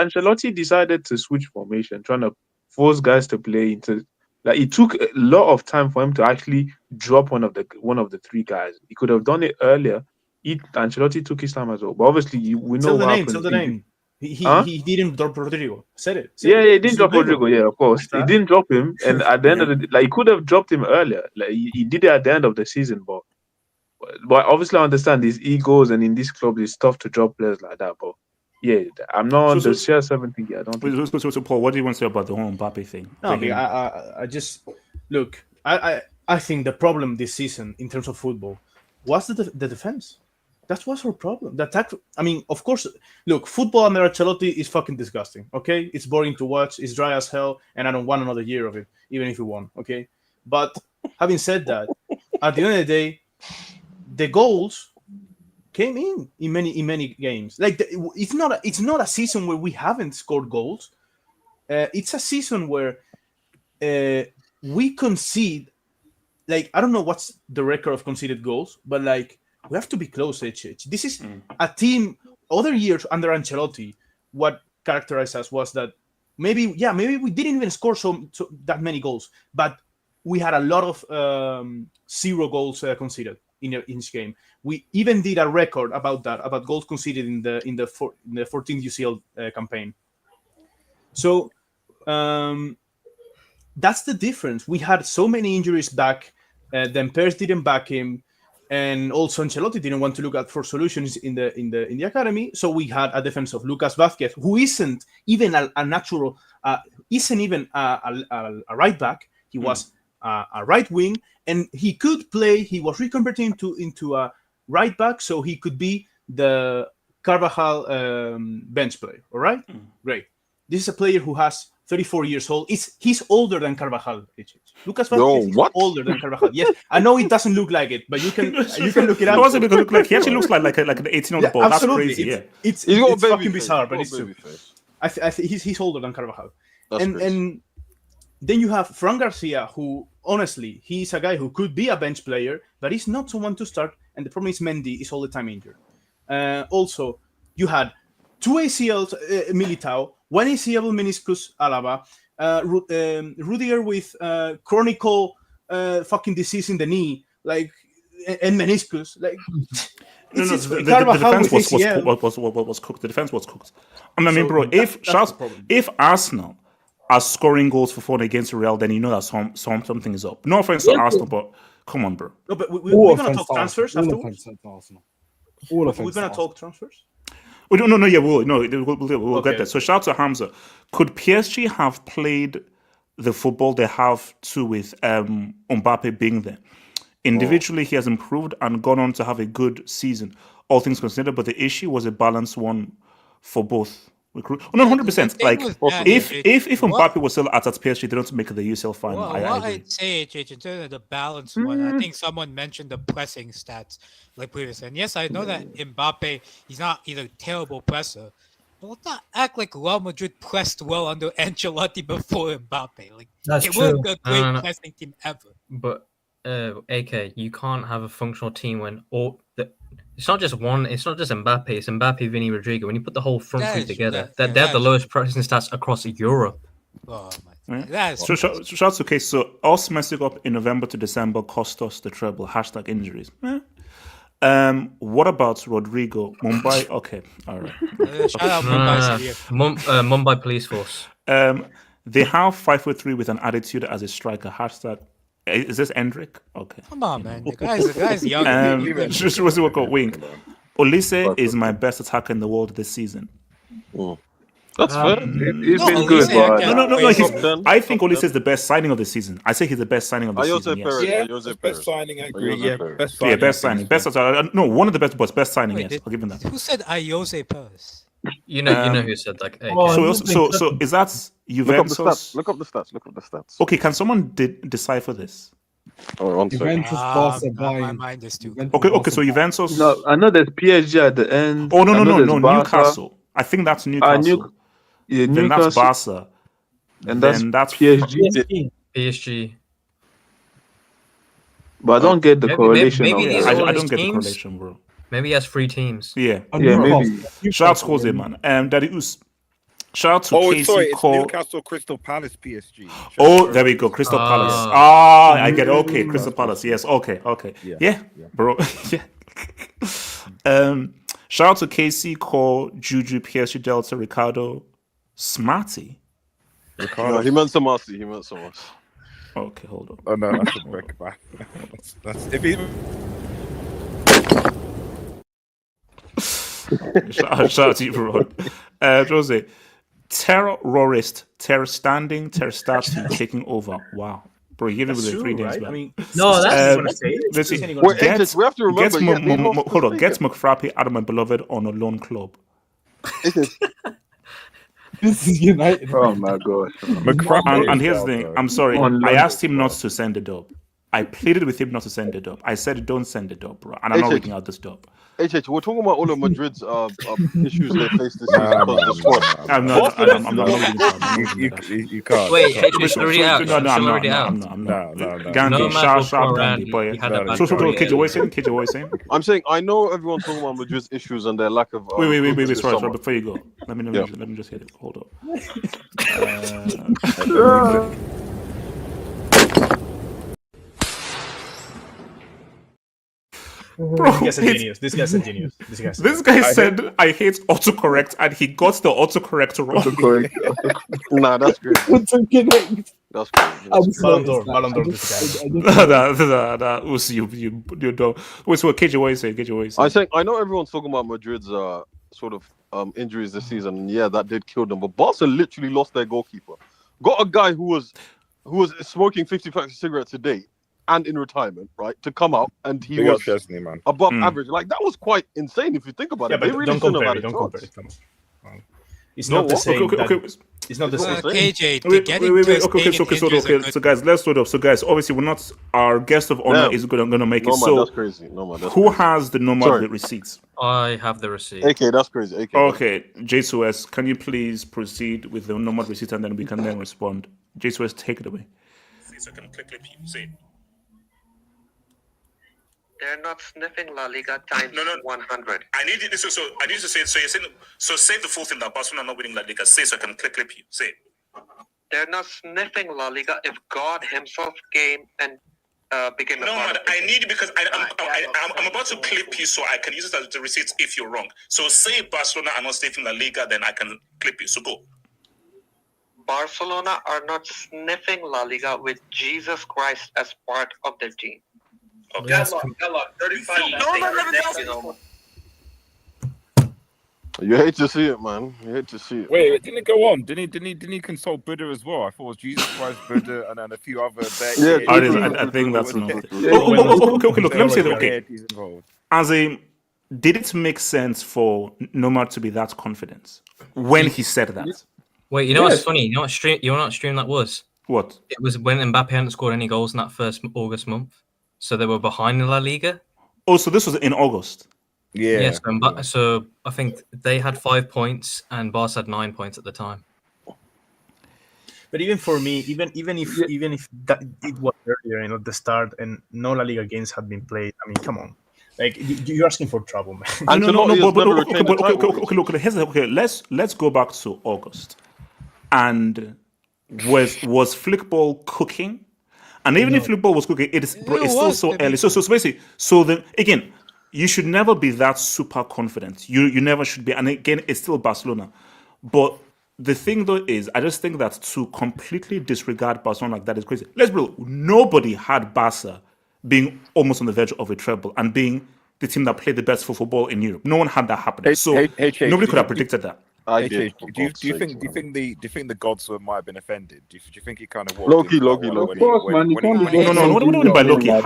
Speaker 9: Ancelotti decided to switch formation, trying to force guys to play into. Like it took a lot of time for him to actually drop one of the 3 guys. He could have done it earlier. Ancelotti took his time as well, but obviously we know what happened.
Speaker 14: Tell the name. He didn't drop Rodrigo. Said it.
Speaker 9: He didn't drop Rodrigo. Yeah, of course, he didn't drop him. And at the end of the day, like he could have dropped him earlier. Like he did it at the end of the season, but obviously I understand these egos and in this club it's tough to drop players like that. But yeah, I'm not on the CR7 thing. I don't think.
Speaker 2: So Paul, what do you want to say about the whole Mbappe thing?
Speaker 14: No, I just look. I think the problem this season in terms of football was the defense. That was our problem. The attack. I mean, of course, look, football under Ancelotti is fucking disgusting. Okay, it's boring to watch. It's dry as hell, and I don't want another year of it, even if we won. Okay, but having said that, at the end of the day, the goals came in many games. Like it's not a season where we haven't scored goals. It's a season where we concede. Like I don't know what's the record of conceded goals, but like. We have to be close, HH. This is a team. Other years under Ancelotti, what characterized us was that maybe we didn't even score so that many goals, but we had a lot of 0 goals conceded in each game. We even did a record about goals conceded in the 14th UCL campaign. So that's the difference. We had so many injuries back. Then Pers didn't back him. And also Ancelotti didn't want to look for solutions in the academy, so we had a defense of Lucas Vázquez, who isn't even a natural, isn't even a right back. He was a right wing, and he could play. He was reconverting into a right back, so he could be the Carvajal bench player. All right, great. This is a player who has 34 years old. He's older than Carvajal. Lucas Vázquez is older than Carvajal. Yes, I know it doesn't look like it, but you can look it up.
Speaker 2: It doesn't look like he actually looks like an 18-year-old ball. That's crazy.
Speaker 14: It's fucking bizarre, but it's true. I think he's older than Carvajal. And then you have Fran Garcia, who honestly he's a guy who could be a bench player, but he's not someone to start. And the problem is Mendy is all the time injured. Also, you had 2 ACLs, Militao, 1 ACL meniscus, Alaba, Rudiger with chronic fucking disease in the knee, like, and meniscus. Like,
Speaker 2: the defense was cooked. The defense was cooked. I mean, bro, if Arsenal are scoring goals for fun against Real, then you know that something is up. No offense to Arsenal, but come on, bro.
Speaker 14: No, but we're going to talk transfers afterwards.
Speaker 13: We're
Speaker 14: going to talk transfers.
Speaker 2: We'll get there. So shout out to Hamza. Could PSG have played the football they have to with Mbappe being there? Individually, he has improved and gone on to have a good season, all things considered. But the issue was a balanced one for both recruit. Oh, no, 100%. Like if
Speaker 7: What?
Speaker 2: Mbappe was still at PSG, they don't make the UCL final.
Speaker 7: Well,
Speaker 2: I
Speaker 7: what
Speaker 2: agree.
Speaker 7: I'd say, in terms of the balance one, I think someone mentioned the pressing stats like previously. And yes, I know that Mbappe, he's not a terrible presser, but let's not act like Real Madrid pressed well under Ancelotti before Mbappe. Like
Speaker 8: That's
Speaker 7: it was
Speaker 8: true.
Speaker 7: a great pressing team ever.
Speaker 4: But AK, you can't have a functional team when it's not just one. It's not just Mbappe. It's Mbappe, Vinny, Rodrigo. When you put the whole front
Speaker 7: That
Speaker 4: three
Speaker 7: is true,
Speaker 4: together,
Speaker 7: that-
Speaker 4: they have the
Speaker 7: that is
Speaker 4: lowest pressing stats across Europe.
Speaker 7: Oh my!
Speaker 2: Right?
Speaker 7: That's
Speaker 2: So shout out to case. So us messing up in November to December cost us the treble. # injuries. What about Rodrigo? Mumbai? Okay, all right.
Speaker 7: Shout out Mumbai.
Speaker 4: Mumbai Police Force.
Speaker 2: They have 5'3" with an attitude as a striker. #. Is this Endrick? Okay.
Speaker 7: Come on, man. The guy's young.
Speaker 2: Just what got wink. Olise is my best attacker in the world this season.
Speaker 6: That's fair.
Speaker 9: He's been good, but
Speaker 2: No. I think Olise is the best signing of the season. I say he's the best signing of the season. Yes.
Speaker 11: Best signing, I agree.
Speaker 2: Best signing. No, one of the best, but best signing. Yes, I'll give him that.
Speaker 7: Who said Ayose Perez?
Speaker 4: You know who said that.
Speaker 2: So is that Juventus?
Speaker 6: Look up the stats.
Speaker 2: Okay, can someone decipher this?
Speaker 13: Juventus, Barca,
Speaker 7: My
Speaker 13: Bayern.
Speaker 7: mind is too.
Speaker 2: Okay, so Juventus.
Speaker 9: no, I know there's PSG at the end.
Speaker 2: Oh no,
Speaker 9: I know there's Barca.
Speaker 2: Newcastle. I think that's Newcastle. Then
Speaker 9: Newcastle.
Speaker 2: that's Barca.
Speaker 9: And
Speaker 2: then
Speaker 9: that's
Speaker 2: PSG.
Speaker 4: PSG.
Speaker 9: But I don't get the correlation.
Speaker 2: I don't get the correlation, bro.
Speaker 4: Maybe he has 3 teams.
Speaker 2: Yeah,
Speaker 9: maybe.
Speaker 2: Shout out to Jose, man. Darius. Shout out to Casey
Speaker 11: it's
Speaker 2: Cole.
Speaker 11: Newcastle, Crystal Palace, PSG.
Speaker 2: There we go. Crystal Palace. I get it. Okay, Crystal Palace. Yes. Okay. Yeah, bro. Yeah. Shout out to KC, Cole, Juju, PSG, Delta, Ricardo, Smarty.
Speaker 6: No, he meant Samasi.
Speaker 2: Okay, hold on.
Speaker 11: Oh no, that's a break back. That's if he.
Speaker 2: Shout out to you, bro. Jose, terrorstati taking over. Wow. Bro, you give it with the 3 names,
Speaker 14: right?
Speaker 2: man.
Speaker 14: I mean,
Speaker 8: No, that's
Speaker 2: let's see.
Speaker 6: we have to remember.
Speaker 2: Hold on. Get McFrappy out of my beloved on a loan club.
Speaker 13: This is United.
Speaker 9: Oh my god.
Speaker 2: And here's the thing. I'm sorry. I asked him not to send the dub. I pleaded with him not to send the dub. I said, don't send the dub, bro. And I'm not reading out this dub.
Speaker 6: We're talking about all of Madrid's issues they face this season because of the squad.
Speaker 2: I'm not reading that.
Speaker 11: You can't.
Speaker 4: Wait, it's already out.
Speaker 2: No, I'm not. Gandhi, sharp Gandhi. Boy, so KJ, what you saying?
Speaker 6: I'm saying I know everyone's talking about Madrid's issues and their lack of.
Speaker 2: Wait. Sorry. Before you go, let me just hit it. Hold up. Bro,
Speaker 14: This guy's a genius.
Speaker 2: This guy said I hate autocorrect and he got the autocorrect wrong.
Speaker 6: Nah, that's great. That's crazy.
Speaker 14: Ballon d'Or, this guy.
Speaker 2: That was you don't. Wait, so KJ, what you say?
Speaker 6: I think I know everyone's talking about Madrid's sort of injuries this season, and yeah, that did kill them. But Barca literally lost their goalkeeper. Got a guy who was smoking 50 packs of cigarettes a day and in retirement, right? To come out and he was
Speaker 11: Chesney, man.
Speaker 6: above average. Like that was quite insane if you think about it.
Speaker 14: But
Speaker 6: they really
Speaker 14: don't
Speaker 6: shouldn't have
Speaker 14: compare
Speaker 6: had
Speaker 14: it.
Speaker 6: a chance.
Speaker 14: It's not the same.
Speaker 2: Okay.
Speaker 14: It's not the same.
Speaker 7: KJ,
Speaker 2: Wait. Okay. So guys, let's sort of. So guys, obviously we're not. Our guest of honor is gonna make it.
Speaker 6: Nomad,
Speaker 2: So
Speaker 6: that's crazy. Nomad, that's
Speaker 2: who
Speaker 6: crazy.
Speaker 2: has the Nomad receipts?
Speaker 4: I have the receipt.
Speaker 6: AK, that's crazy. AK,
Speaker 2: Okay, J2S, can you please proceed with the Nomad receipt and then we can then respond. J2S, take it away. So I can quickly say it.
Speaker 15: They're not sniffing La Liga times 100.
Speaker 2: I need you. So I need to say it. So you're saying. So say the full thing that Barcelona are not winning La Liga. Say so I can clip you. Say it.
Speaker 15: They're not sniffing La Liga if God Himself came and became.
Speaker 2: No, man, I need because I'm about to clip you so I can use it as the receipts if you're wrong. So say Barcelona are not sniffing La Liga, then I can clip you. So go.
Speaker 15: Barcelona are not sniffing La Liga with Jesus Christ as part of their team.
Speaker 2: Okay.
Speaker 15: Yes. 35
Speaker 6: You hate to see it, man. You hate to see it.
Speaker 11: Wait, didn't it go on? Didn't he consult Buddha as well? I thought it was Jesus Christ, Buddha, and then a few other.
Speaker 2: I think that's enough. Okay. Look, let me say that. Okay, did it make sense for Nomad to be that confident when he said that?
Speaker 4: Wait, you know what's funny? You know what stream that was?
Speaker 2: What?
Speaker 4: It was when Mbappe hadn't scored any goals in that first August month, so they were behind in La Liga.
Speaker 2: Oh, so this was in August.
Speaker 4: Yes, so I think they had 5 points and Barca had 9 points at the time.
Speaker 14: But even for me, even if that it was earlier, at the start, and no La Liga games had been played, I mean, come on, like you're asking for trouble, man.
Speaker 2: Okay, let's go back to August, and was Flickball cooking? And even if Flickball was cooking, it's still so early. So basically, then again, you should never be that super confident. You never should be. And again, it's still Barcelona, but. The thing though is, I just think that to completely disregard Barcelona like that is crazy. Let's be real. Nobody had Barca being almost on the verge of a treble and being the team that played the best football in Europe. No one had that happening. Nobody could have predicted that.
Speaker 11: Do you think the gods might have been offended? Do you think he kind of
Speaker 6: Loki?
Speaker 2: No, what do you mean by Loki? Are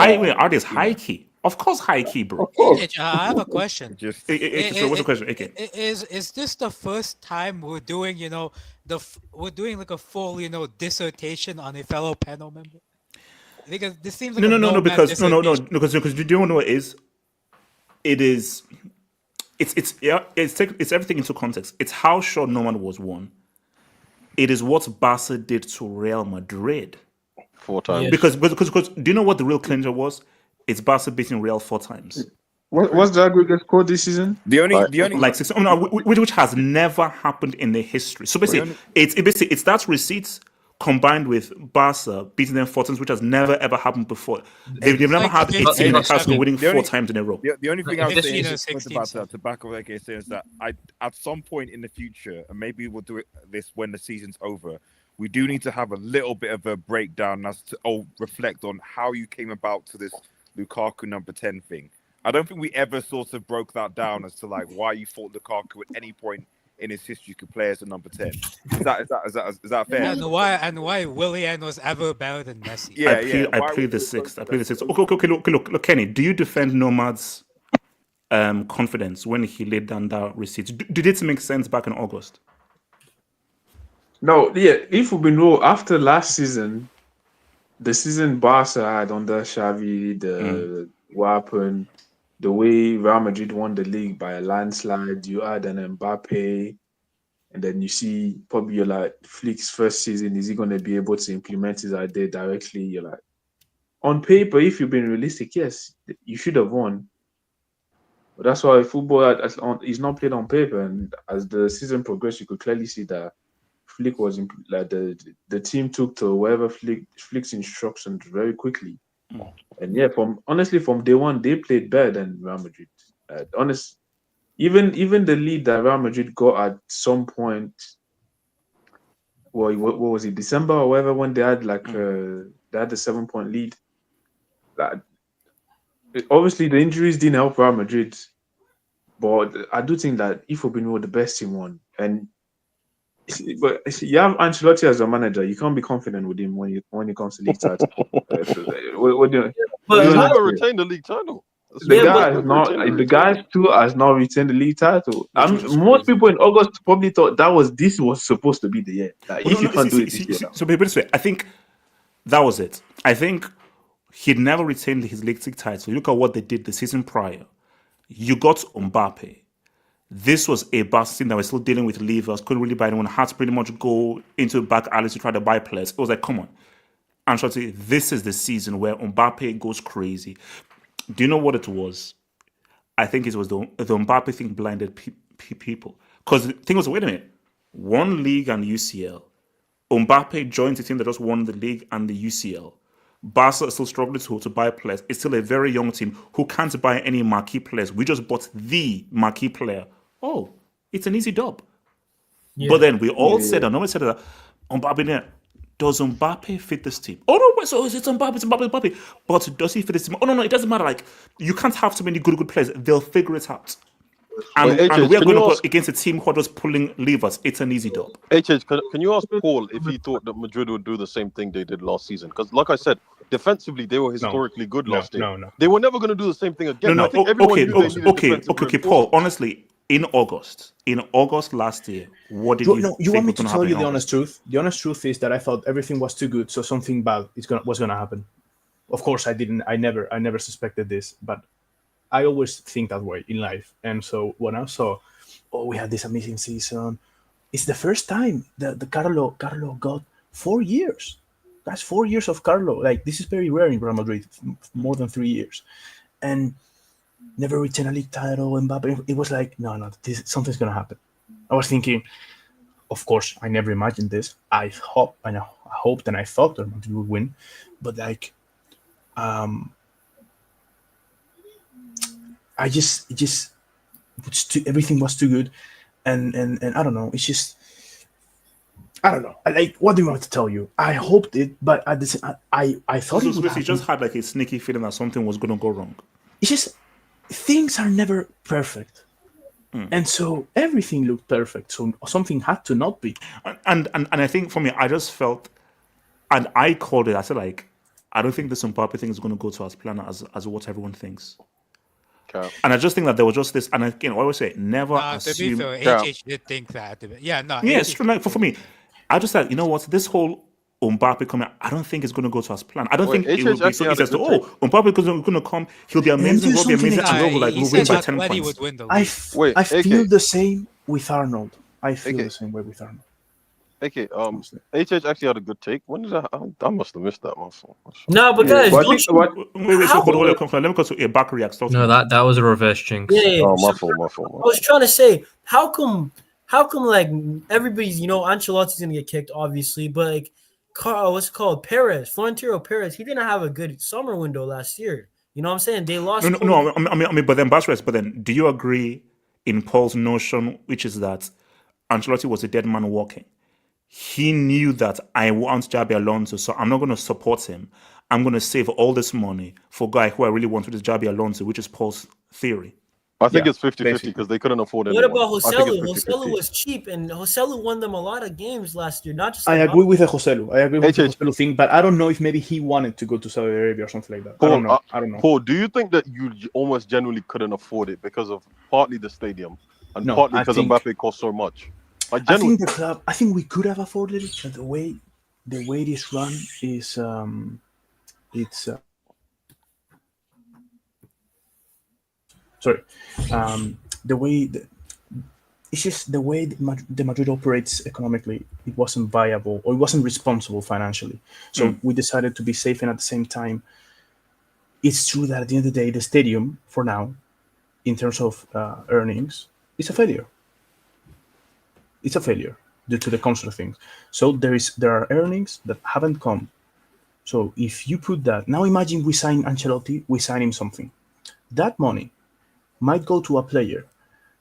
Speaker 2: high key? Of course, high key, bro.
Speaker 7: I have a question.
Speaker 2: So what's the question? Okay.
Speaker 7: Is this the first time we're doing, we're doing like a full, dissertation on a fellow panel member? Because this seems like
Speaker 2: because do you know what it is? It is. It's everything into context. It's how short Nomad was won. It is what Barca did to Real Madrid
Speaker 6: 4 times.
Speaker 2: Because do you know what the real clincher was? It's Barca beating Real 4 times.
Speaker 9: What's the aggregate score this season?
Speaker 11: The only
Speaker 2: like 6. Which has never happened in the history. So basically, it's that receipts combined with Barca beating them 4 times, which has never ever happened before. They've never had a team like Arsenal winning 4 times in a row.
Speaker 11: The only thing I would say about that, to back up what AK says, is that at some point in the future, and maybe we'll do this when the season's over, we do need to have a little bit of a breakdown as to reflect on how you came about to this Lukaku number 10 thing. I don't think we ever sort of broke that down as to like why you thought Lukaku at any point in his history could play as a number 10. Is that fair?
Speaker 7: And why Willian was ever better than Messi?
Speaker 2: I played the 6th. Okay, look, Kenny, do you defend Nomad's confidence when he laid down that receipt? Did it make sense back in August?
Speaker 9: No, if we've been real, after last season, the season Barca had under Xavi, what happened, the way Real Madrid won the league by a landslide, you add an Mbappe, and then you see probably you're like, Flick's first season, is he going to be able to implement his idea directly? You're like, on paper, if you've been realistic, yes, you should have won. But that's why football is not played on paper, and as the season progressed, you could clearly see that Flick was like the team took to wherever Flick's instructions very quickly. And from day one, they played better than Real Madrid. Even the lead that Real Madrid got at some point, what was it, December or whatever, when they had they had the 7-point lead. Obviously, the injuries didn't help Real Madrid, but I do think that if we've been the best team won, but you have Ancelotti as a manager, you can't be confident with him when it comes to league title. What do you?
Speaker 6: But he's never retained the league title.
Speaker 9: The guy too has not retained the league title. Most people in August probably thought this was supposed to be the year. If you can't do it this year.
Speaker 2: So this way, I think that was it. I think he'd never retained his league title. Look at what they did the season prior. You got Mbappe. This was a Barca team that was still dealing with levers, couldn't really buy anyone, had to pretty much go into back alleys to try to buy players. It was like, come on. Ancelotti, this is the season where Mbappe goes crazy. Do you know what it was? I think it was the Mbappe thing blinded people. Because the thing was, wait a minute, one league and UCL. Mbappe joins the team that just won the league and the UCL. Barca is still struggling to buy players. It's still a very young team who can't buy any marquee players. We just bought the marquee player. Oh, it's an easy dub. Yeah. But then we all said, and no one said that, Mbappe, does Mbappe fit this team? Oh no, so it's Mbappe. But does he fit this team? Oh no, it doesn't matter. Like, you can't have too many good players. They'll figure it out. And,
Speaker 6: Wait,
Speaker 2: and
Speaker 6: HH,
Speaker 2: we are
Speaker 6: can
Speaker 2: going
Speaker 6: you
Speaker 2: to
Speaker 6: ask-
Speaker 2: go against a team who are just pulling levers. It's an easy dub.
Speaker 6: HH, can you ask Paul if he thought that Madrid would do the same thing they did last season? Because, like I said, defensively they were historically good last year.
Speaker 14: No.
Speaker 6: They were never going to do the same thing again.
Speaker 2: No,
Speaker 6: I think everyone
Speaker 2: okay,
Speaker 6: knew they needed defensive
Speaker 2: okay, Paul.
Speaker 6: reinforcement.
Speaker 2: Honestly, in August last year, what did you think
Speaker 14: you want me
Speaker 2: was
Speaker 14: to
Speaker 2: going to
Speaker 14: tell
Speaker 2: happen
Speaker 14: you
Speaker 2: in
Speaker 14: the
Speaker 2: August?
Speaker 14: honest truth? The honest truth is that I thought everything was too good, so something bad was gonna happen. Of course, I didn't. I never suspected this, but I always think that way in life. And so when I saw, we had this amazing season, it's the first time that the Carlo got 4 years. That's 4 years of Carlo. Like, this is very rare in Real Madrid, more than 3 years, and never retain a league title. Mbappe, it was like, no, something's gonna happen. I was thinking, of course, I never imagined this. I hoped and I thought that Madrid would win, but like, everything was too good, and I don't know. It's just, I don't know. Like, what do you want me to tell you? I hoped it, but at the same, I thought it would happen.
Speaker 2: You just had like a sneaky feeling that something was going to go wrong.
Speaker 14: It's just, things are never perfect. And so everything looked perfect. So something had to not be.
Speaker 2: And I think for me, I just felt, and I called it. I said, like, I don't think this Mbappe thing is going to go to as planned as what everyone thinks.
Speaker 6: Okay.
Speaker 2: And I just think that there was just this, and again, I always say, never assume.
Speaker 7: To be fair, HH did think that. Yeah, no.
Speaker 2: Yeah,
Speaker 7: HH
Speaker 2: it's true. Like, for me, I just said, you know what, this whole Mbappe coming, I don't think it's going to go to as planned. I don't think it will be so easy as to, Mbappe is going to come, he'll be amazing, will be amazing, and we'll like, we'll win by 10 points.
Speaker 7: Would win the
Speaker 14: I feel
Speaker 6: AK.
Speaker 14: the same with Arnold. I feel the same way with Arnold.
Speaker 6: Okay, HH actually had a good take. When did I must have missed that one.
Speaker 8: No, but guys,
Speaker 2: Wait,
Speaker 8: don't
Speaker 2: let me go to a back react.
Speaker 4: No, that was a reverse jinx.
Speaker 8: Yeah.
Speaker 6: Oh, my fault.
Speaker 8: I was trying to say, how come like everybody's, Ancelotti's gonna get kicked, obviously, but like, what's it called? Florentino Perez, he didn't have a good summer window last year. You know what I'm saying? They lost.
Speaker 2: No. I mean, but then Basres. But then, do you agree in Paul's notion, which is that Ancelotti was a dead man walking? He knew that I want Xabi Alonso, so I'm not going to support him. I'm going to save all this money for a guy who I really want, which is Xabi Alonso, which is Paul's theory.
Speaker 6: I think it's 50-50 because they couldn't afford anyone.
Speaker 8: What about Joselu? Joselu was cheap, and Joselu won them a lot of games last year. Not just.
Speaker 14: I agree with the Joselu. I agree with the Joselu thing, but I don't know if maybe he wanted to go to Saudi Arabia or something like that.
Speaker 6: Paul,
Speaker 14: I don't know.
Speaker 6: Paul, do you think that you almost genuinely couldn't afford it because of partly the stadium and partly because Mbappe cost so much?
Speaker 14: I think the club. I think we could have afforded it, but the way it is run is it's the way it's just the way the Madrid operates economically. It wasn't viable, or it wasn't responsible financially. So we decided to be safe, and at the same time, it's true that at the end of the day, the stadium for now, in terms of earnings, is a failure. It's a failure due to the constant things. So there are earnings that haven't come. So if you put that, now imagine we sign Ancelotti, we sign him something. That money might go to a player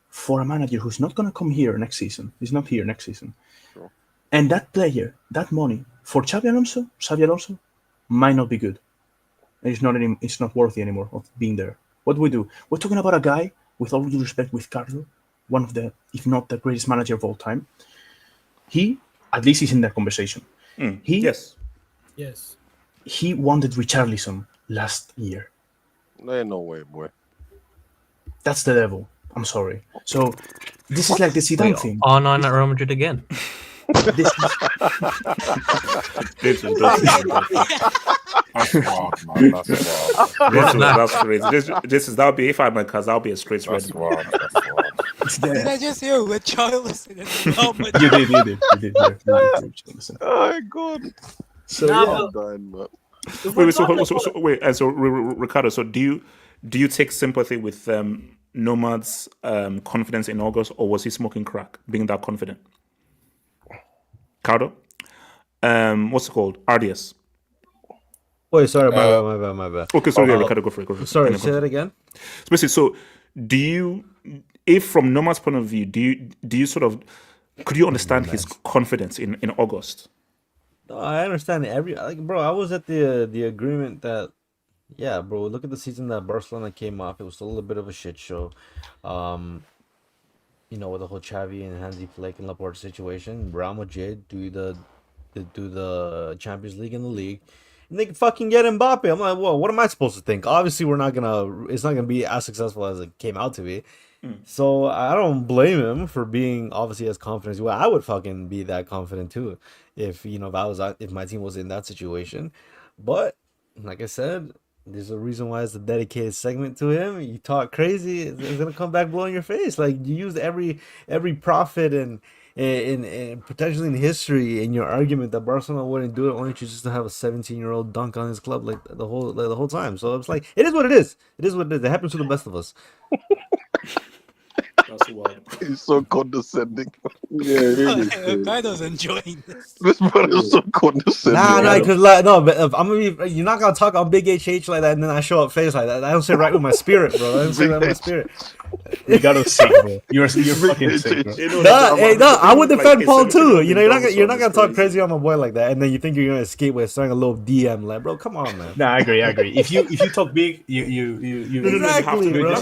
Speaker 14: for a manager who's not going to come here next season. He's not here next season.
Speaker 6: Sure.
Speaker 14: And that player, that money for Xabi Alonso might not be good. It's not worthy anymore of being there. What do we do? We're talking about a guy, with all due respect, with Carlo, one of the, if not the greatest manager of all time. He, at least, is in that conversation.
Speaker 2: Yes.
Speaker 14: He wanted Richarlison last year.
Speaker 6: There ain't no way, boy.
Speaker 14: That's the level. I'm sorry. So this is like the Zidane thing.
Speaker 4: R9 at Real Madrid again.
Speaker 14: This
Speaker 2: That's crazy. This is that'll be, if I'm a cuz, that'll be a straight red.
Speaker 7: Did I just hear Richarlison?
Speaker 14: You did.
Speaker 6: Oh my god.
Speaker 14: So
Speaker 2: so Ricardo, so do you take sympathy with Nomad's confidence in August, or was he smoking crack being that confident? Cardo? What's it called? RDS.
Speaker 5: Wait, sorry, my bad.
Speaker 2: Okay, sorry, Ricardo, go for it.
Speaker 5: Sorry, say that again.
Speaker 2: So do you, if from Nomad's point of view, do you sort of, could you understand his confidence in August?
Speaker 5: No, I understand bro. I was at the agreement that, yeah, bro. Look at the season that Barcelona came off. It was a little bit of a shit show. with the whole Xavi and Hansi Flick and Laporte situation, Real Madrid do the Champions League and the league, and they can fucking get Mbappe. I'm like, whoa, what am I supposed to think? Obviously, it's not gonna be as successful as it came out to be. So I don't blame him for being obviously as confident as well. I would fucking be that confident too, if my team was in that situation. But like I said, there's a reason why it's a dedicated segment to him. You talk crazy, it's gonna come back blowing your face. Like you used every profit and potentially in history in your argument that Barcelona wouldn't do it, only just to have a 17-year-old dunk on his club like the whole time. So it's like it is what it is. It is what it is. It happens to the best of us.
Speaker 2: That's wild.
Speaker 6: He's so condescending.
Speaker 9: Yeah, really.
Speaker 7: Guido's enjoying this.
Speaker 6: This brother is so condescending.
Speaker 5: Nah, because I'm gonna be. You're not gonna talk on Big HH like that, and then I show up face like that. I don't sit right with my spirit, bro. I don't sit right with my spirit.
Speaker 14: You gotta sick, bro. You're fucking sick, bro.
Speaker 5: No, I would defend Paul too. You're not gonna talk crazy on my boy like that, and then you think you're gonna escape with starting a little DM, like, bro, come on, man.
Speaker 14: Nah, I agree. If you talk big, you
Speaker 5: Exactly,
Speaker 14: bro.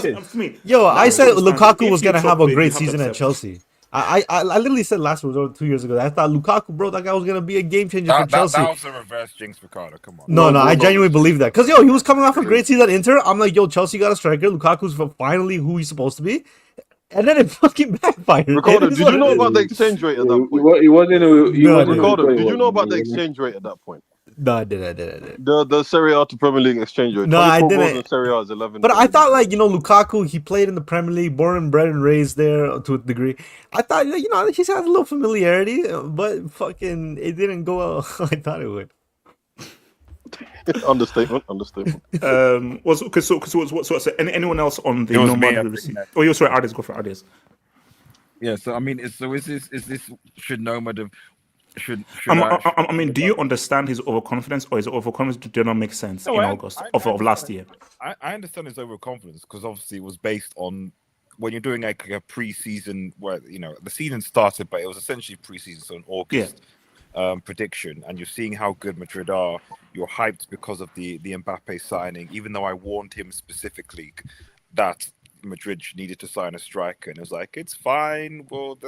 Speaker 5: Yo, I said Lukaku was gonna have a great season at Chelsea. I literally said last year, 2 years ago, I thought Lukaku, bro, that guy was gonna be a game changer for Chelsea.
Speaker 11: That was a reverse jinx, Ricardo. Come on.
Speaker 5: No, I genuinely believe that. Because, he was coming off a great season at Inter. I'm like, yo, Chelsea got a striker. Lukaku's finally who he's supposed to be. And then it fucking backfired.
Speaker 6: Ricardo, did you know about the exchange rate at that point?
Speaker 9: He wasn't.
Speaker 6: Ricardo, did you know about the exchange rate at that point?
Speaker 5: No, I did.
Speaker 6: The Serie A to Premier League exchange rate.
Speaker 5: No, I
Speaker 6: 24 goals
Speaker 5: didn't.
Speaker 6: in Serie A is 11.
Speaker 5: But I thought, Lukaku, he played in the Premier League, born and bred and raised there to a degree. I thought, he's had a little familiarity, but fucking, it didn't go how I thought it would.
Speaker 6: Understatement.
Speaker 2: So anyone else on the Nomad? Oh, you're sorry, Ades, go for Ades.
Speaker 11: Yeah, so I mean, is this should Nomad have
Speaker 2: I mean, do you understand his overconfidence, or his overconfidence did not make sense in August of last year?
Speaker 11: I understand his overconfidence because obviously it was based on when you're doing like a pre-season where the season started, but it was essentially pre-season, so in August. Prediction, and you're seeing how good Madrid are. You're hyped because of the Mbappe signing, even though I warned him specifically that Madrid needed to sign a striker, and it was like, it's fine. Well,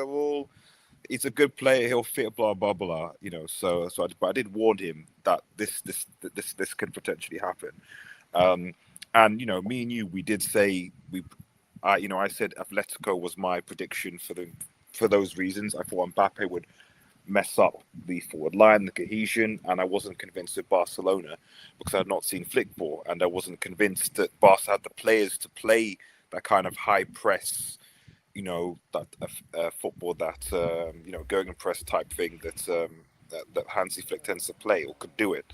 Speaker 11: it's a good player. He'll fit. Blah blah blah. But I did warn him that this can potentially happen. And me and you, we did say I said Atletico was my prediction for those reasons. I thought Mbappe would mess up the forward line, the cohesion, and I wasn't convinced with Barcelona because I had not seen flick ball, and I wasn't convinced that Barca had the players to play that kind of high press, that football, that going and press type thing that Hansi Flick tends to play or could do it,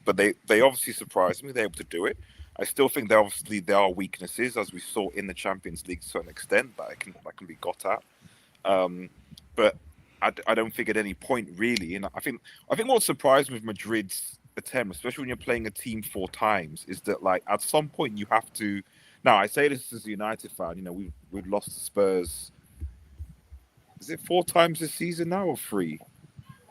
Speaker 11: But they obviously surprised me. They're able to do it. I still think there are weaknesses, as we saw in the Champions League to a certain extent, that can be got at. But I don't think at any point really, and I think what surprised me with Madrid's attempt, especially when you're playing a team 4 times, is that at some point you have to. Now I say this as a United fan, we've lost to Spurs. Is it 4 times this season now or 3?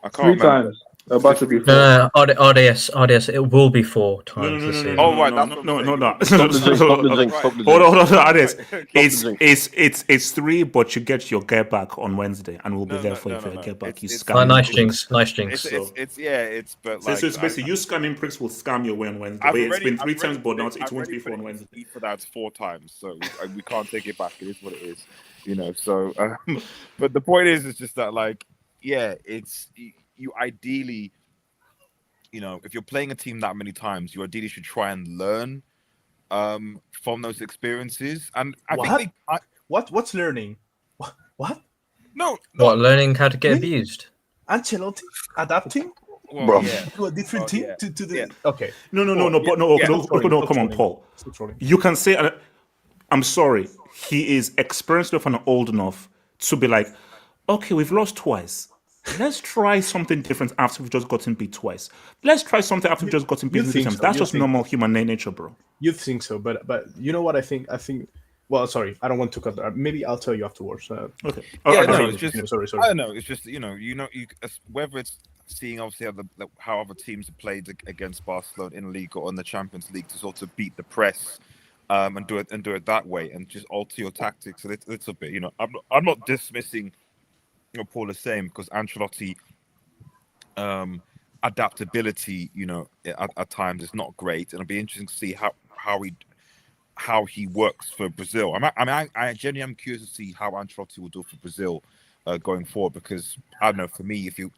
Speaker 11: I can't remember.
Speaker 9: 3 times. About to be 4.
Speaker 4: No, RDS, it will be 4 times this season.
Speaker 2: No.
Speaker 6: Stop the jinx.
Speaker 2: Hold on, Ades. It's 3, but you get your get back on Wednesday, and we'll be there for you for your get back. You scam.
Speaker 4: Nice jinx.
Speaker 11: It's but
Speaker 2: so it's basically you scamming pricks will scam your way on Wednesday. But it's been 3 times, but now it won't be 4 on Wednesday.
Speaker 11: For that, it's 4 times, so we can't take it back. It is what it is, So, but the point is just that it's. You ideally, if you're playing a team that many times, you ideally should try and learn from those experiences. And I think
Speaker 14: what's learning? What?
Speaker 11: No.
Speaker 4: Learning how to get abused?
Speaker 14: Ancelotti adapting?
Speaker 6: Bro.
Speaker 14: To a different team to the okay.
Speaker 2: No, come on, Paul. You can say, I'm sorry. He is experienced enough and old enough to be like, okay, we've lost twice. Let's try something different after we've just gotten beat twice. Let's try something after we've just gotten beat 3 times. That's just normal human nature, bro.
Speaker 14: You think so, but you know what I think? Well, sorry, I don't want to cut that. Maybe I'll tell you afterwards.
Speaker 2: Okay.
Speaker 11: It's just
Speaker 14: sorry.
Speaker 11: I don't know. It's just whether it's seeing obviously how other teams have played against Barcelona in the league or in the Champions League to sort of beat the press and do it that way, and just alter your tactics a little bit. You know, I'm not dismissing what Paul is saying, because Ancelotti, adaptability, you know, at times is not great, and it'll be interesting to see how he works for Brazil. I genuinely am curious to see how Ancelotti will do for Brazil going forward, because I don't know, for me, if you're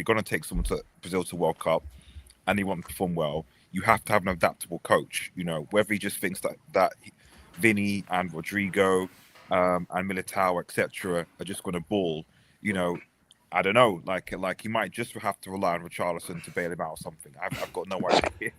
Speaker 11: going to take someone to Brazil to World Cup and they want to perform well, you have to have an adaptable coach. You know, whether he just thinks that Vinny and Rodrigo and Militao, etc., are just going to ball, you know, I don't know, like he might just have to rely on Richarlison to bail him out or something. I've got no idea.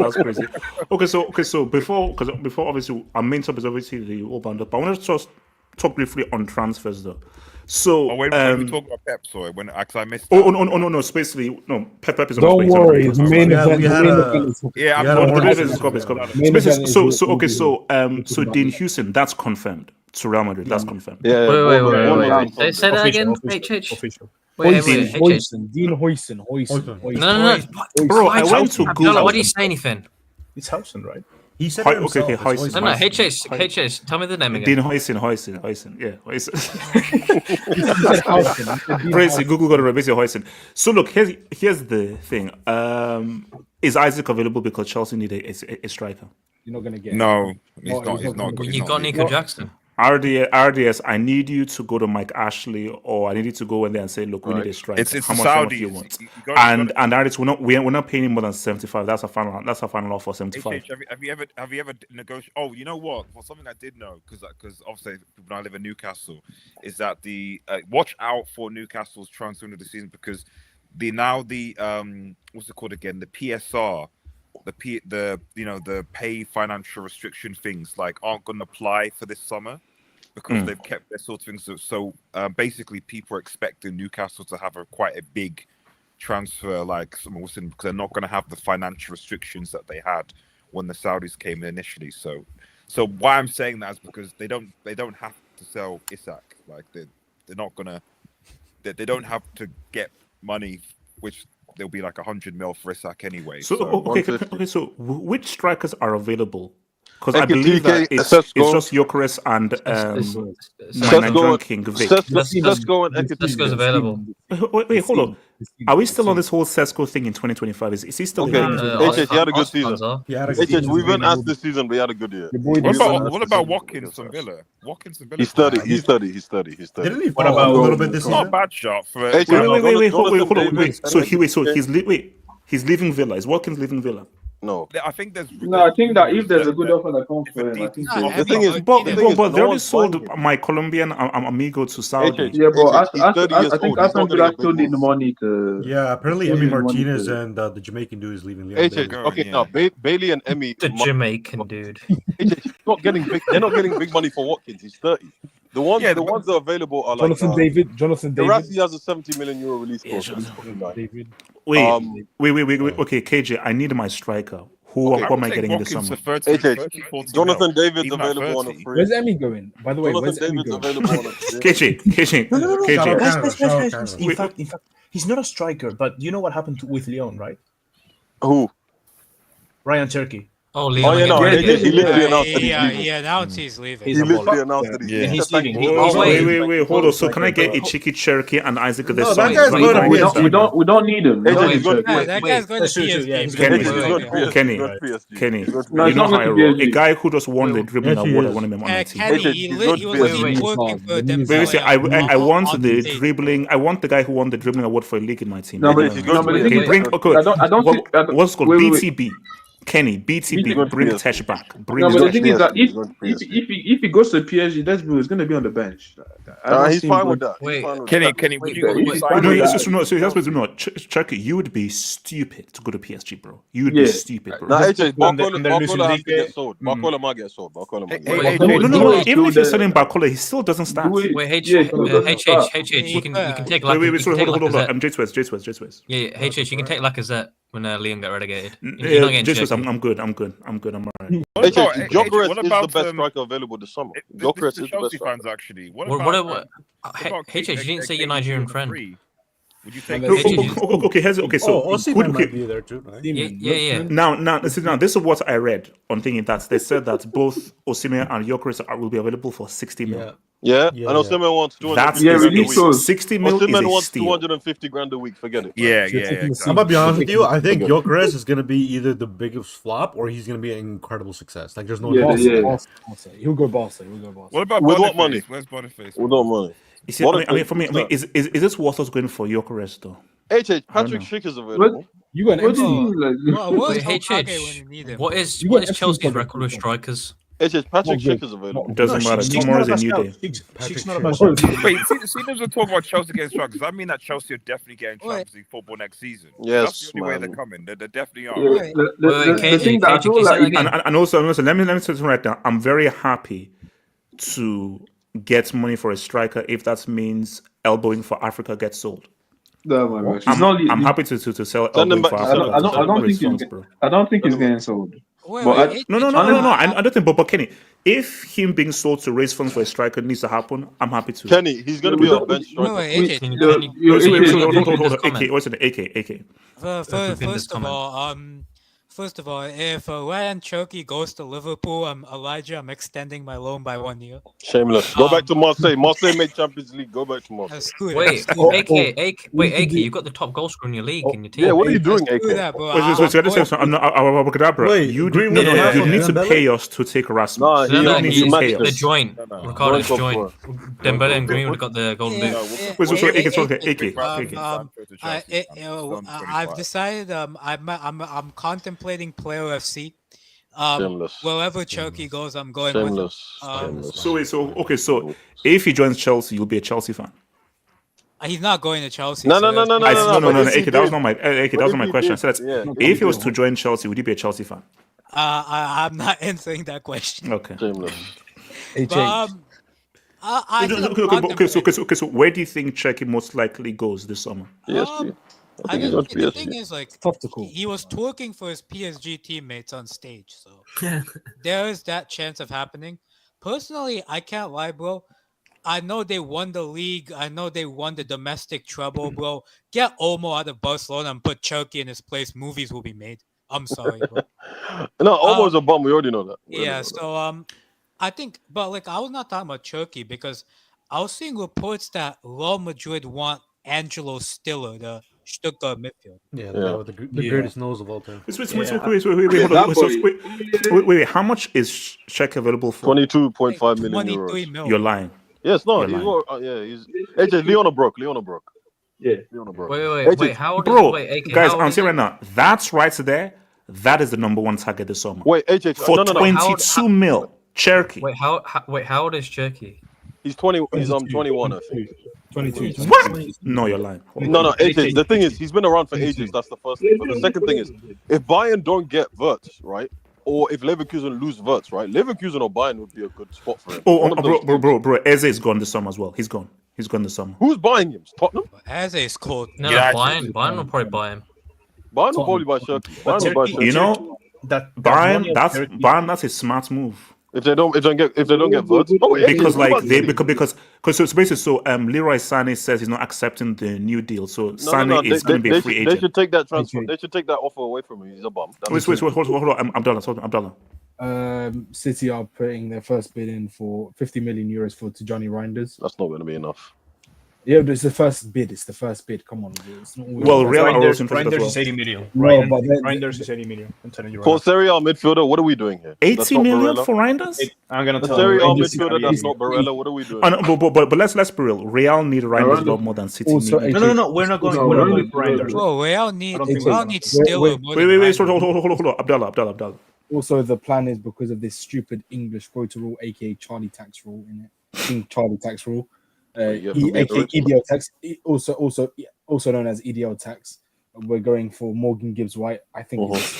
Speaker 2: That's crazy. Okay, so before obviously our main topic is obviously the All Band Up, but I want to just talk briefly on transfers though. So
Speaker 11: when we talk about Pep, sorry, because I missed.
Speaker 2: No. So basically, no. Pep is.
Speaker 13: Don't worry, the main event.
Speaker 2: So Dean Houston, that's confirmed to Real Madrid. That's confirmed.
Speaker 4: Wait. Say that again.
Speaker 13: Official.
Speaker 4: Dean
Speaker 13: Hoyson.
Speaker 4: No.
Speaker 2: Bro, I went to Google.
Speaker 4: Why do you say anything?
Speaker 14: It's Housen, right?
Speaker 13: He said
Speaker 2: okay, Hoyson.
Speaker 4: No, HH, tell me the name again.
Speaker 2: Dean Hoyson, yeah, Hoyson. Crazy, Google got it right, basically Hoyson. So look, here's the thing. Is Isaac available because Chelsea need a striker?
Speaker 13: You're not gonna get.
Speaker 11: No, he's not.
Speaker 4: You got Nico Jackson.
Speaker 2: RDS, I need you to go to Mike Ashley, or I need you to go in there and say, look, we need a striker.
Speaker 11: It's
Speaker 2: how much
Speaker 11: Saudis.
Speaker 2: Do you want? And RDS, we're not paying him more than 75. That's a final offer, 75.
Speaker 11: Have you ever negotiated? Oh, you know what? Well, something I did know, because obviously when I live in Newcastle, is that the watch out for Newcastle's transfer into the season, because the what's it called again? The PSR. The pay financial restriction things aren't going to apply for this summer, because they've kept their sort of things. So basically, people are expecting Newcastle to have quite a big transfer, because they're not going to have the financial restrictions that they had when the Saudis came in initially. So why I'm saying that is because they don't have to sell Isak. They're not gonna. They don't have to get money, which there'll be 100 mil for Isak anyway.
Speaker 2: So which strikers are available? Because I believe that it's just Gyökeres and Nigerian King Vic.
Speaker 8: Sesko's
Speaker 4: available.
Speaker 2: Wait, hold on. Are we still on this whole Sesko thing in 2025? Is he still
Speaker 6: okay? He had a good season. We weren't asked this season, but he had a good year.
Speaker 11: What about Watkins from Villa?
Speaker 6: He's 30. He's 30.
Speaker 13: Didn't he fall a little bit this season?
Speaker 11: Not a bad shot for.
Speaker 2: Wait, hold on. He's leaving Villa. Is Watkins leaving Villa?
Speaker 6: No,
Speaker 11: I think there's.
Speaker 9: No, I think that if there's a good offer that comes for him,
Speaker 6: the thing is,
Speaker 2: but they already sold my Colombian amigo to Saudi.
Speaker 9: Yeah, but I think Aston Villa still need the money to.
Speaker 5: Yeah, apparently Emi Martinez and the Jamaican dude is leaving.
Speaker 6: Now Bailey and Emi,
Speaker 4: the Jamaican dude.
Speaker 6: not getting big. They're not getting big money for Watkins. He's 30. The ones that are available are
Speaker 13: Jonathan David.
Speaker 6: Rassi has a 70 million euro release clause.
Speaker 2: Wait. Okay, KJ, I need my striker. Who am I getting in the summer?
Speaker 6: Jonathan David's available on a free.
Speaker 13: Where's Emmy going? By the way,
Speaker 6: Jonathan David's available on a free.
Speaker 2: KJ.
Speaker 14: In fact, he's not a striker, but you know what happened with Lyon, right?
Speaker 6: Who?
Speaker 14: Ryan Cherky.
Speaker 6: Oh, Leon. He literally announced that
Speaker 7: he's leaving.
Speaker 6: He literally announced that
Speaker 14: he's leaving.
Speaker 2: Wait, hold on. So can I get a cheeky Cherokee and Isaac this
Speaker 9: summer? We don't need him.
Speaker 7: That guy's going to PSG.
Speaker 2: Kenny, you know how I roll. A guy who just won the dribbling award. I want him on my team.
Speaker 7: He was working for Dembele.
Speaker 2: I want the dribbling. I want the guy who won the dribbling award for a league in my team.
Speaker 9: What's it
Speaker 2: called? BTB. Kenny, BTB, bring Tesh back.
Speaker 9: But the thing is that if he goes to PSG, Desbro is going to be on the bench.
Speaker 6: He's fine with that.
Speaker 11: Kenny, would you
Speaker 2: No, Chucky, you would be stupid to go to PSG, bro. You would be stupid, bro.
Speaker 6: Barcola has to get sold. Barcola might get sold.
Speaker 2: No. Even if you're selling Barcola, he still doesn't start.
Speaker 4: Wait, HH, you can take like.
Speaker 2: Wait, hold on. J-Twist.
Speaker 4: Yeah, HH, you can take Lacazette when Leon got relegated.
Speaker 2: J-Twist, I'm good. I'm alright.
Speaker 6: Gyökeres is the best striker available this summer. Gyökeres is the best
Speaker 11: fans actually.
Speaker 4: What HH, you didn't say your Nigerian friend.
Speaker 11: Would you take?
Speaker 2: No, okay. So
Speaker 5: Osimhen might be there too, right?
Speaker 4: Yeah.
Speaker 2: Now, this is what I read on thinking that they said that both Osimhen and Gyökeres will be available for 60 mil.
Speaker 6: Yeah, and Osimhen wants 250
Speaker 2: That's
Speaker 6: grand a week.
Speaker 2: 60 mil is
Speaker 6: Osimhen
Speaker 2: a
Speaker 6: wants
Speaker 2: steal.
Speaker 6: 250 grand a week. Forget it.
Speaker 11: Yeah.
Speaker 5: I'm gonna be honest with you. I think Gyökeres is gonna be either the biggest flop or he's gonna be an incredible success. Like there's no
Speaker 13: Barca. He'll go Barca.
Speaker 11: What about
Speaker 6: With
Speaker 11: Boniface?
Speaker 6: what money?
Speaker 11: Where's Boniface?
Speaker 6: With what money?
Speaker 2: You see, I mean, for me, is this worth us going for Gyökeres though?
Speaker 6: HH, Patrick Schick is available.
Speaker 13: You got an
Speaker 4: Wait,
Speaker 13: empty.
Speaker 4: what is Chelsea's record with strikers?
Speaker 6: HH, Patrick Schick is available.
Speaker 2: Doesn't matter. Tomorrow's a new day.
Speaker 14: Schick's not a bad shout.
Speaker 11: Wait, see, those are talking about Chelsea getting strikers. Does that mean that Chelsea are definitely getting Champions League football next season?
Speaker 6: Yes,
Speaker 11: that's the only way they're coming. They definitely are.
Speaker 2: And also, let me say something right now. I'm very happy to get money for a striker if that means elbowing for Africa gets sold.
Speaker 9: No, my gosh.
Speaker 2: I'm happy to sell elbowing for Africa.
Speaker 9: I don't think he's getting sold.
Speaker 2: No. I don't think. But Kenny, if him being sold to raise funds for a striker needs to happen, I'm happy to.
Speaker 6: Kenny, he's going to be a bench striker.
Speaker 2: What's it? AK.
Speaker 7: First of all, if Ryan Cherky goes to Liverpool, Elijah, I'm extending my loan by 1 year.
Speaker 6: Shameless. Go back to Marseille. Marseille made Champions League. Go back to Marseille.
Speaker 4: Wait, AK, you got the top goal scorer in your league in your team.
Speaker 6: Yeah, what are you doing, AK?
Speaker 2: You need to pay us to take Rasmus.
Speaker 4: The joint. Ricardo's joint. Dembele and Greenwood got the golden boot.
Speaker 7: I've decided I'm contemplating Player FC. Wherever Cherky goes, I'm going with him.
Speaker 2: So if he joins Chelsea, you'll be a Chelsea fan.
Speaker 7: He's not going to Chelsea.
Speaker 2: No. AK, that was not my question. I said, if he was to join Chelsea, would you be a Chelsea fan?
Speaker 7: I'm not answering that question.
Speaker 2: Okay. So where do you think Cherky most likely goes this summer?
Speaker 7: I mean, the thing is, like, he was twerking for his PSG teammates on stage, so there is that chance of happening. Personally, I can't lie, bro. I know they won the league. I know they won the domestic treble, bro. Get Olmo out of Barcelona and put Cherky in his place. Movies will be made. I'm sorry, bro.
Speaker 6: No, Olmo's a bum. We already know that.
Speaker 7: I think, but like, I was not talking about Cherky because I was seeing reports that Real Madrid want Angelo Stiller, the Stuttgart midfield.
Speaker 5: The guy with the greatest nose of all time.
Speaker 2: Wait. How much is Sheck available for?
Speaker 6: 22.5 million euros.
Speaker 2: You're lying.
Speaker 6: Yes, no. He's Leona broke.
Speaker 4: Yeah.
Speaker 6: Leona broke.
Speaker 4: Wait. How old
Speaker 2: bro,
Speaker 4: is AK?
Speaker 2: guys, I'm saying right now, that's right there. That is the number one target this summer.
Speaker 6: Wait, AJ,
Speaker 2: for 22 mil, Cherky.
Speaker 4: Wait, how old is Cherky?
Speaker 6: He's 20. He's 21, I think.
Speaker 13: 22.
Speaker 2: What? No, you're lying.
Speaker 6: No, AJ. The thing is, he's been around for ages. That's the first thing. But the second thing is, if Bayern don't get Wirtz, right, or if Leverkusen lose Wirtz, right, Leverkusen or Bayern would be a good spot for him.
Speaker 2: Bro, Eze is gone this summer as well. He's gone this summer.
Speaker 6: Who's buying him? Tottenham?
Speaker 7: Eze is cold.
Speaker 4: No, Bayern will probably buy him.
Speaker 6: Bayern will probably buy Cherky.
Speaker 2: You know that Bayern, that's a smart move.
Speaker 6: If they don't get Wirtz, because Leroy Sané says he's not accepting the new deal, so Sané is going to be a free agent. They should take that transfer. They should take that offer away from him. He's a bum.
Speaker 2: Wait, hold on. Abdallah.
Speaker 13: City are putting their first bid in for 50 million euros for Tijani Reinders.
Speaker 6: That's not going to be enough.
Speaker 13: Yeah, but it's the first bid. Come on.
Speaker 2: Real
Speaker 14: Reinders is 80 million. Reinders is 80 million. I'm telling you.
Speaker 6: For Serie A midfielder, what are we doing here?
Speaker 2: 80 million for Reinders?
Speaker 14: I'm gonna tell
Speaker 6: Serie A midfielder, that's not Barella. What are we doing?
Speaker 2: But let's be real. Real need Reinders a lot more than City.
Speaker 14: No. We're not going with Reinders.
Speaker 7: Bro, Real need Stiller.
Speaker 2: Wait. Hold on. Abdallah.
Speaker 13: Also, the plan is because of this stupid English quota rule, aka Charlie tax rule in it. Charlie tax rule. aka EDL tax, also known as EDL tax, we're going for Morgan Gibbs White. I think we have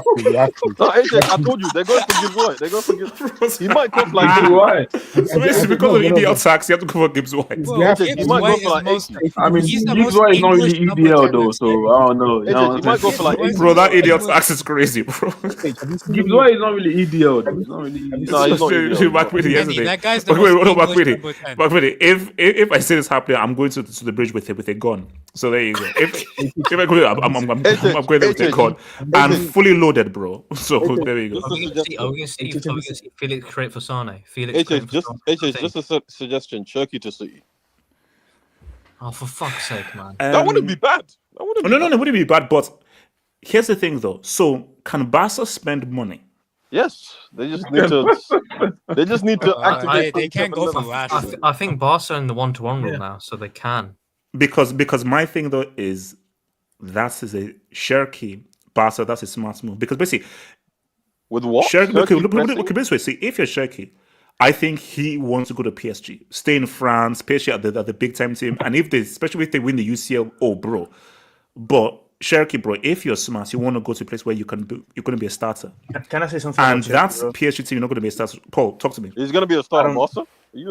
Speaker 13: to. We have to.
Speaker 6: No, AJ, I told you they're going for Gibbs White. They're going for Gibbs. He might cost like
Speaker 9: Gibbs White.
Speaker 2: So it's because of EDL tax, you have to cover Gibbs White.
Speaker 9: He might go for like 80. I mean, Gibbs White is not really EDL though, so I don't know.
Speaker 6: He might go for like 80.
Speaker 2: Bro, that EDL tax is crazy, bro.
Speaker 9: Gibbs White is not really EDL though. He's not really EDL.
Speaker 6: No, he's not EDL.
Speaker 2: Back with it yesterday.
Speaker 7: That guy's the
Speaker 2: Back with it. If I see this happening, I'm going to the bridge with a gun. So there you go. If I go, I'm going there with a gun and fully loaded, bro. So there you go.
Speaker 4: Are we going to see Felix create for Sane?
Speaker 6: Just a suggestion. Cherky to City.
Speaker 4: Oh, for fuck's sake, man!
Speaker 6: That wouldn't be bad.
Speaker 2: No, it wouldn't be bad. But here's the thing, though. So can Barca spend money?
Speaker 6: Yes, they just need to. They just need to activate.
Speaker 7: They can't go for last.
Speaker 4: I think Barca in the 1-to-1 rule now, so they can.
Speaker 2: Because my thing though is that is a Cherky Barca. That's a smart move because basically
Speaker 6: with what?
Speaker 2: Cherky, look this way. See, if you're Cherky, I think he wants to go to PSG, stay in France, PSG at the big time team, and especially if they win the UCL, oh bro. But Cherky, bro, if you're smart, you want to go to a place where you're going to be a starter.
Speaker 14: Can I say something?
Speaker 2: And that's PSG team. You're not going to be a starter. Paul, talk to me.
Speaker 6: He's going to be a starter, Barca.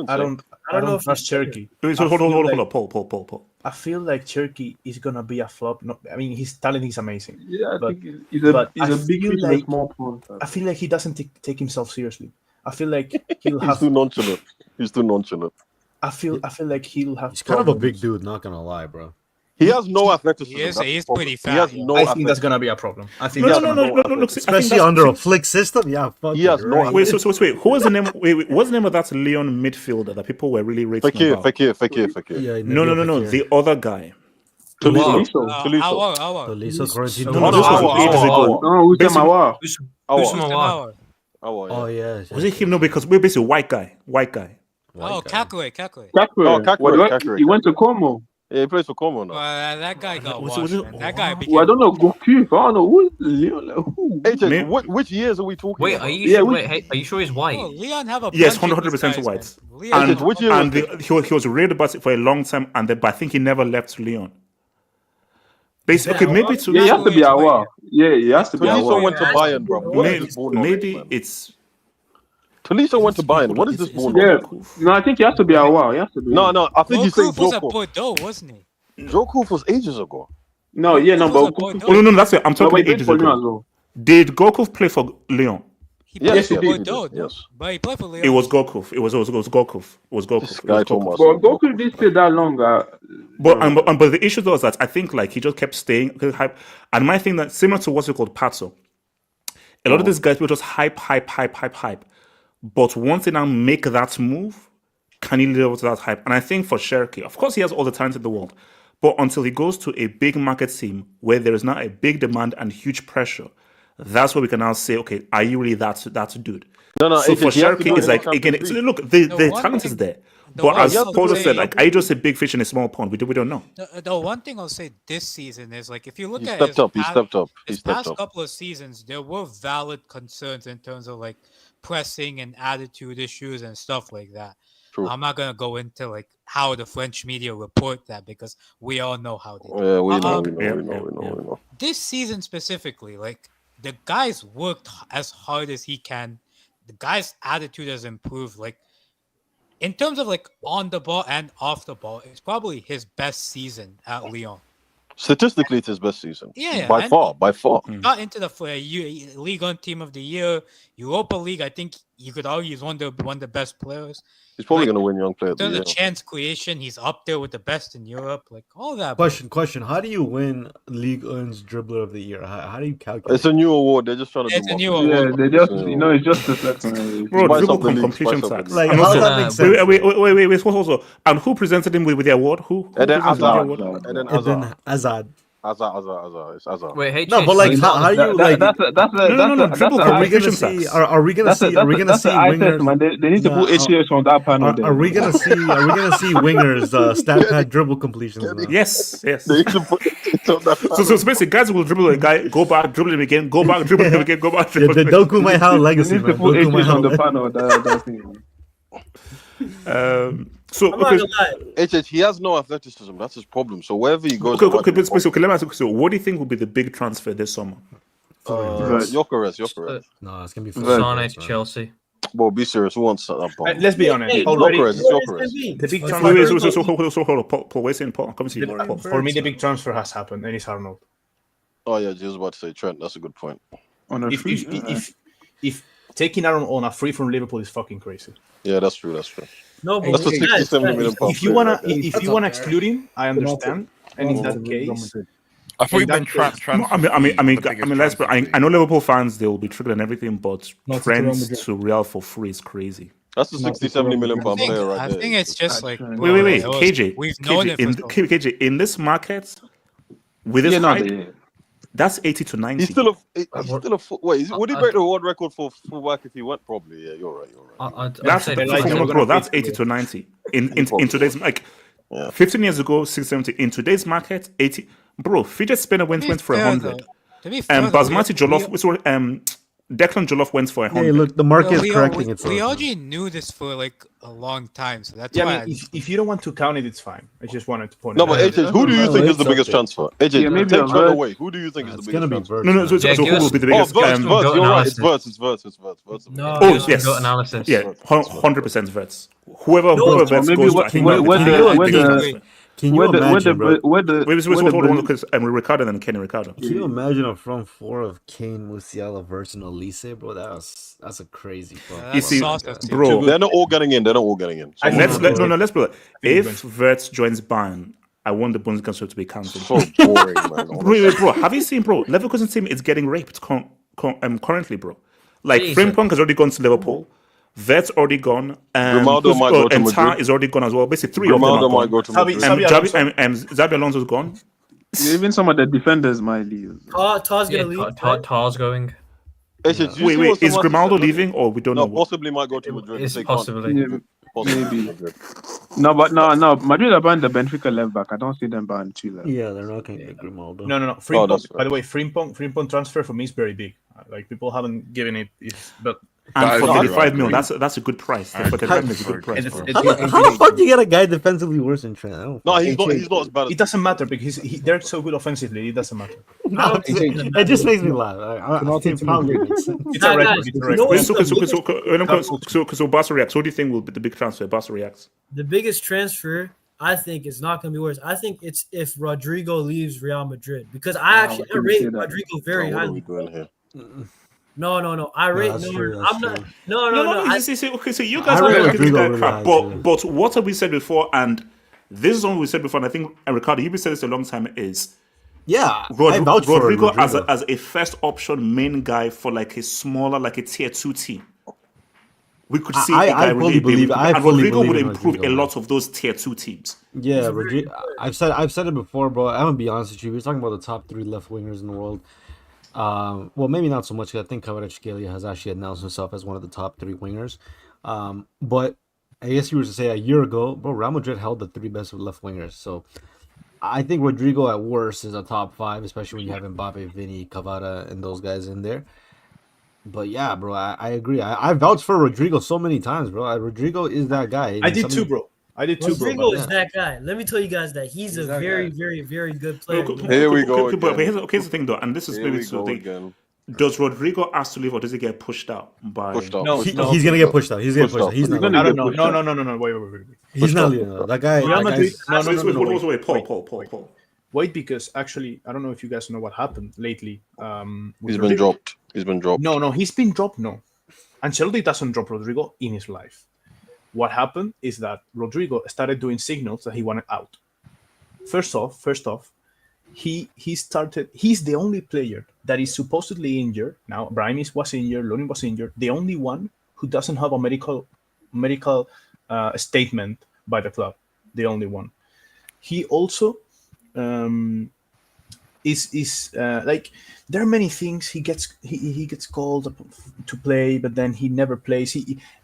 Speaker 14: I don't know if that's Cherky.
Speaker 2: Hold on, Paul.
Speaker 14: I feel like Cherky is gonna be a flop. No, I mean, his talent is amazing.
Speaker 9: Yeah, I think he's a big fish in a small pond.
Speaker 14: I feel like he doesn't take himself seriously. I feel like he'll have.
Speaker 6: He's too nonchalant.
Speaker 14: I feel like he'll have.
Speaker 5: He's kind of a big dude. Not gonna lie, bro.
Speaker 6: He has no athleticism.
Speaker 7: He's pretty fat.
Speaker 14: I think that's gonna be a problem. I think
Speaker 2: no.
Speaker 5: Especially under a flick system. Yeah, fuck.
Speaker 6: He has no.
Speaker 2: Wait, so wait. Who was the name? Wait, what's the name of that Leon midfielder that people were really rating about?
Speaker 6: Fakir.
Speaker 5: Yeah,
Speaker 2: No. The other guy.
Speaker 6: Tolisso.
Speaker 5: Quarantine.
Speaker 6: No,
Speaker 5: Oh yeah.
Speaker 2: Was it him? No, because we're basically white guy.
Speaker 7: Oh, Kakwe.
Speaker 6: Kakwe.
Speaker 9: He went to Como.
Speaker 6: Yeah, he plays for Como now.
Speaker 7: That guy got washed, man. That guy became...
Speaker 9: Well, I don't know. Goku. I don't know who is Leon. Who?
Speaker 6: AJ, which years are we talking?
Speaker 4: Wait,
Speaker 6: about?
Speaker 4: are you sure? Are you sure he's white?
Speaker 7: Oh, Leon have a
Speaker 2: yes,
Speaker 7: bunch of
Speaker 2: 100%
Speaker 7: these guys,
Speaker 2: white.
Speaker 7: man.
Speaker 2: And
Speaker 6: which year
Speaker 2: he was raved about it for a long time, but I think he never left Leon. Basically, okay, maybe to
Speaker 9: he has to be a while. Yeah, he has to be a
Speaker 6: Tolisso
Speaker 9: while.
Speaker 6: went to Bayern, bro.
Speaker 2: Maybe it's.
Speaker 6: Tolisso went to Bayern. What is this ball?
Speaker 9: Yeah, no, I think he has to be a while. He has to be.
Speaker 6: No, I think he's saying
Speaker 7: was at Bordeaux, wasn't he?
Speaker 6: Joe Koof was ages ago.
Speaker 9: No, but
Speaker 2: no, that's it. I'm talking ages ago. Did Goku play for Lyon?
Speaker 6: Yes,
Speaker 7: he
Speaker 6: did.
Speaker 7: Bordeaux,
Speaker 6: Yes.
Speaker 7: But he played for Lyon.
Speaker 2: It was Goku. It was Goku.
Speaker 6: This guy Thomas.
Speaker 9: But Goku didn't stay that long.
Speaker 2: But the issue was that I think like he just kept staying hype. And my thing that similar to what's it called Patso. A lot of these guys will just hype. But once they now make that move, can he live up to that hype? And I think for Cherky, of course he has all the talent in the world. But until he goes to a big market team where there is now a big demand and huge pressure, that's where we can now say, okay, are you really that dude?
Speaker 6: No.
Speaker 2: So for Cherky, it's like again, look, the talent is there. But as Paul said, like, are you just a big fish in a small pond? We don't know.
Speaker 7: The one thing I'll say this season is like if you look
Speaker 6: He
Speaker 7: at
Speaker 6: stepped up.
Speaker 7: his past couple of seasons, there were valid concerns in terms of like pressing and attitude issues and stuff like that.
Speaker 6: True.
Speaker 7: I'm not gonna go into like how the French media report that because we all know how they do.
Speaker 6: Yeah, we know.
Speaker 7: This season specifically, like the guy's worked as hard as he can. The guy's attitude has improved. Like in terms of like on the ball and off the ball, it's probably his best season at Lyon.
Speaker 6: Statistically, it's his best season.
Speaker 7: Yeah,
Speaker 6: by far.
Speaker 7: Got into the League on Team of the Year, Europa League. I think you could argue he's one of the best players.
Speaker 6: He's probably going to win Young Player of the
Speaker 7: In
Speaker 6: Year.
Speaker 7: terms of chance creation, he's up there with the best in Europe. Like all that.
Speaker 5: Question. How do you win League 1's Dribbler of the Year? How do you calculate?
Speaker 6: It's a new award. They're just trying to.
Speaker 7: It's
Speaker 6: do
Speaker 7: a new
Speaker 6: marketing.
Speaker 7: award.
Speaker 9: Yeah, they just it's just a second.
Speaker 2: Bro, dribble completion tax.
Speaker 5: Like, how does that make sense?
Speaker 2: Wait, hold on. And who presented him with the award? Who
Speaker 6: And then
Speaker 2: presented the award?
Speaker 6: Azar.
Speaker 5: And then Azad.
Speaker 6: Azar. It's Azar.
Speaker 4: Wait, hey,
Speaker 5: No, but like, how you like?
Speaker 2: No, dribble
Speaker 5: Are we gonna
Speaker 2: completion
Speaker 5: see?
Speaker 2: tax.
Speaker 5: Are we gonna see? Are we gonna see wingers?
Speaker 9: Man. They need to put HCS on that panel.
Speaker 5: Are we gonna see? Are we gonna see wingers stat pad dribble completions?
Speaker 2: Yes.
Speaker 6: They need to put it on that.
Speaker 2: So basically, guys will dribble a guy, go back, dribble him again, go back, dribble him again, go back.
Speaker 5: Yeah, the Doku might have a legacy,
Speaker 9: They need to
Speaker 5: man.
Speaker 9: put
Speaker 5: Doku might
Speaker 9: HCS on
Speaker 5: have
Speaker 9: the panel. That thing.
Speaker 2: So
Speaker 8: I'm not gonna lie.
Speaker 6: He has no athleticism. That's his problem. So wherever he goes,
Speaker 2: okay, let me ask you. So, what do you think will be the big transfer this summer?
Speaker 6: Yokeres.
Speaker 5: No, it's gonna be
Speaker 4: Sane to Chelsea.
Speaker 6: Well, be serious. Who wants that bomb?
Speaker 14: Let's be honest.
Speaker 8: Hey,
Speaker 14: Already,
Speaker 6: Yokeres.
Speaker 14: the big
Speaker 2: Wait,
Speaker 14: transfer.
Speaker 2: so hold on, Paul. Wait, Paul. Come see Paul.
Speaker 14: For me, the big transfer has happened, and it's Arnold.
Speaker 6: Oh yeah, I was about to say Trent. That's a good point.
Speaker 9: On a free,
Speaker 14: If taking Arnold on a free from Liverpool is fucking crazy.
Speaker 6: Yeah, that's true.
Speaker 8: No, but
Speaker 6: that's a 67 million pound.
Speaker 14: If you wanna exclude him, I understand. And in that case,
Speaker 11: I thought you meant transfer.
Speaker 2: Let's. I know Liverpool fans they will be triggered and everything, but
Speaker 13: Not to
Speaker 2: Trent
Speaker 13: Real Madrid.
Speaker 2: to Real for free is crazy.
Speaker 6: That's a 60-70 million pound player right
Speaker 7: I
Speaker 6: there.
Speaker 7: think it's just like
Speaker 2: Wait, KJ.
Speaker 7: We've known it for
Speaker 2: KJ, in this market, with this hype, that's 80 to 90.
Speaker 6: He's still a wait. Would he break the world record for fullback if he went? Probably. Yeah, you're right.
Speaker 2: That's 80 to 90 in today's 15 years ago, 670. In today's market, 80. Bro, Fidget Spinner went for 100. Basmati Jollof, Declan Jollof went for 100.
Speaker 5: Hey, look, the market is correcting itself.
Speaker 7: We already knew this for like a long time, so that's
Speaker 14: yeah,
Speaker 7: why.
Speaker 14: I mean, if you don't want to count it, it's fine. I just wanted to point
Speaker 6: No,
Speaker 14: out.
Speaker 6: but AJ, who do you think is the biggest transfer? AJ, take Trent away. Who do you think is the biggest transfer?
Speaker 2: No, so who will be the biggest?
Speaker 6: Verts, you're right. It's Verts.
Speaker 4: No,
Speaker 2: oh, yes.
Speaker 4: Analysis.
Speaker 2: Yeah, 100% Verts. Whoever Verts goes to, I think
Speaker 5: can you imagine, bro?
Speaker 2: Hold on, because Ricardo and Kenny Ricardo.
Speaker 5: Can you imagine a front four of Kane, Musiala, Verts, and Olise, bro? That's a crazy front.
Speaker 2: You see, bro,
Speaker 6: they're not all getting in.
Speaker 2: Let's put it. If Verts joins Bayern, I want the Bundesliga to be cancelled.
Speaker 6: So boring, man.
Speaker 2: Bro, have you seen, bro? Leverkusen team is getting raped currently, bro. Like Frimpong has already gone to Liverpool. Vet's already gone.
Speaker 6: Grimaldo might go to Madrid.
Speaker 2: Is already gone as well. Basically, three
Speaker 6: Grimaldo
Speaker 2: of them are
Speaker 6: might go to Madrid.
Speaker 2: Xabi Alonso's gone.
Speaker 9: Yeah, even some of the defenders might leave.
Speaker 8: Tar's gonna leave.
Speaker 4: Tar's going.
Speaker 2: Wait, is Grimaldo leaving or we don't know?
Speaker 6: Possibly might go to Madrid.
Speaker 4: It's possibly.
Speaker 9: Maybe. No. Madrid are buying the Benfica left back. I don't see them buying two left.
Speaker 5: Yeah, they're not going to get Grimaldo.
Speaker 14: No. Frimpong, by the way, Frimpong transfer for me is very big. Like people haven't given it, but.
Speaker 2: And for 35 million, that's a good price. For 35 million, is a good price.
Speaker 5: How the fuck do you get a guy defensively worse than Trent?
Speaker 6: No, he's not as bad.
Speaker 14: It doesn't matter because they're so good offensively. It doesn't matter.
Speaker 5: No, it just makes me laugh. It's
Speaker 2: a record. So Barca reacts. What do you think will be the big transfer? Barca reacts.
Speaker 8: The biggest transfer, I think, is not going to be worse. I think it's if Rodrigo leaves Real Madrid because I rate Rodrigo very highly. No. I rate. I'm not. No.
Speaker 2: So you guys are giving that crap. But what have we said before? And this is what we said before. And I think, and Ricardo, you've said this a long time. Rodrigo as a first option main guy for like a smaller, like a tier 2 team. We could see
Speaker 5: I fully believe.
Speaker 2: And Rodrigo would improve a lot of those tier 2 teams.
Speaker 5: Yeah, Rodrigo. I've said it before, bro. I'm gonna be honest with you. We're talking about the top 3 left wingers in the world. Well, maybe not so much. I think Kvaratskhelia has actually announced himself as one of the top 3 wingers. But I guess you were to say a year ago, bro, Real Madrid held the 3 best left wingers. So I think Rodrigo at worst is a top 5, especially when you have Mbappe, Vinny, Cavara, and those guys in there. But yeah, bro, I agree. I vouched for Rodrigo so many times, bro. Rodrigo is that guy.
Speaker 14: I did too, bro.
Speaker 8: Rodrigo is that guy. Let me tell you guys that he's a very, very, very good player.
Speaker 6: Here we go.
Speaker 2: But here's the thing, though, and this is maybe the thing. Does Rodrigo ask to leave, or does he get pushed out by?
Speaker 5: No, he's gonna get pushed out. He's gonna get pushed out. He's not.
Speaker 14: I don't know. No. Wait.
Speaker 5: He's not leaving. That guy.
Speaker 14: Real Madrid.
Speaker 2: Wait, Paul.
Speaker 14: Wait, because actually, I don't know if you guys know what happened lately.
Speaker 6: He's been dropped.
Speaker 14: No, he's been dropped. No, Ancelotti doesn't drop Rodrigo in his life. What happened is that Rodrigo started doing signals that he wanted out. First off, he's the only player that is supposedly injured. Now, Brahim was injured, Lunin was injured. The only one who doesn't have a medical statement by the club. The only one. He also is like there are many things he gets called to play, but then he never plays.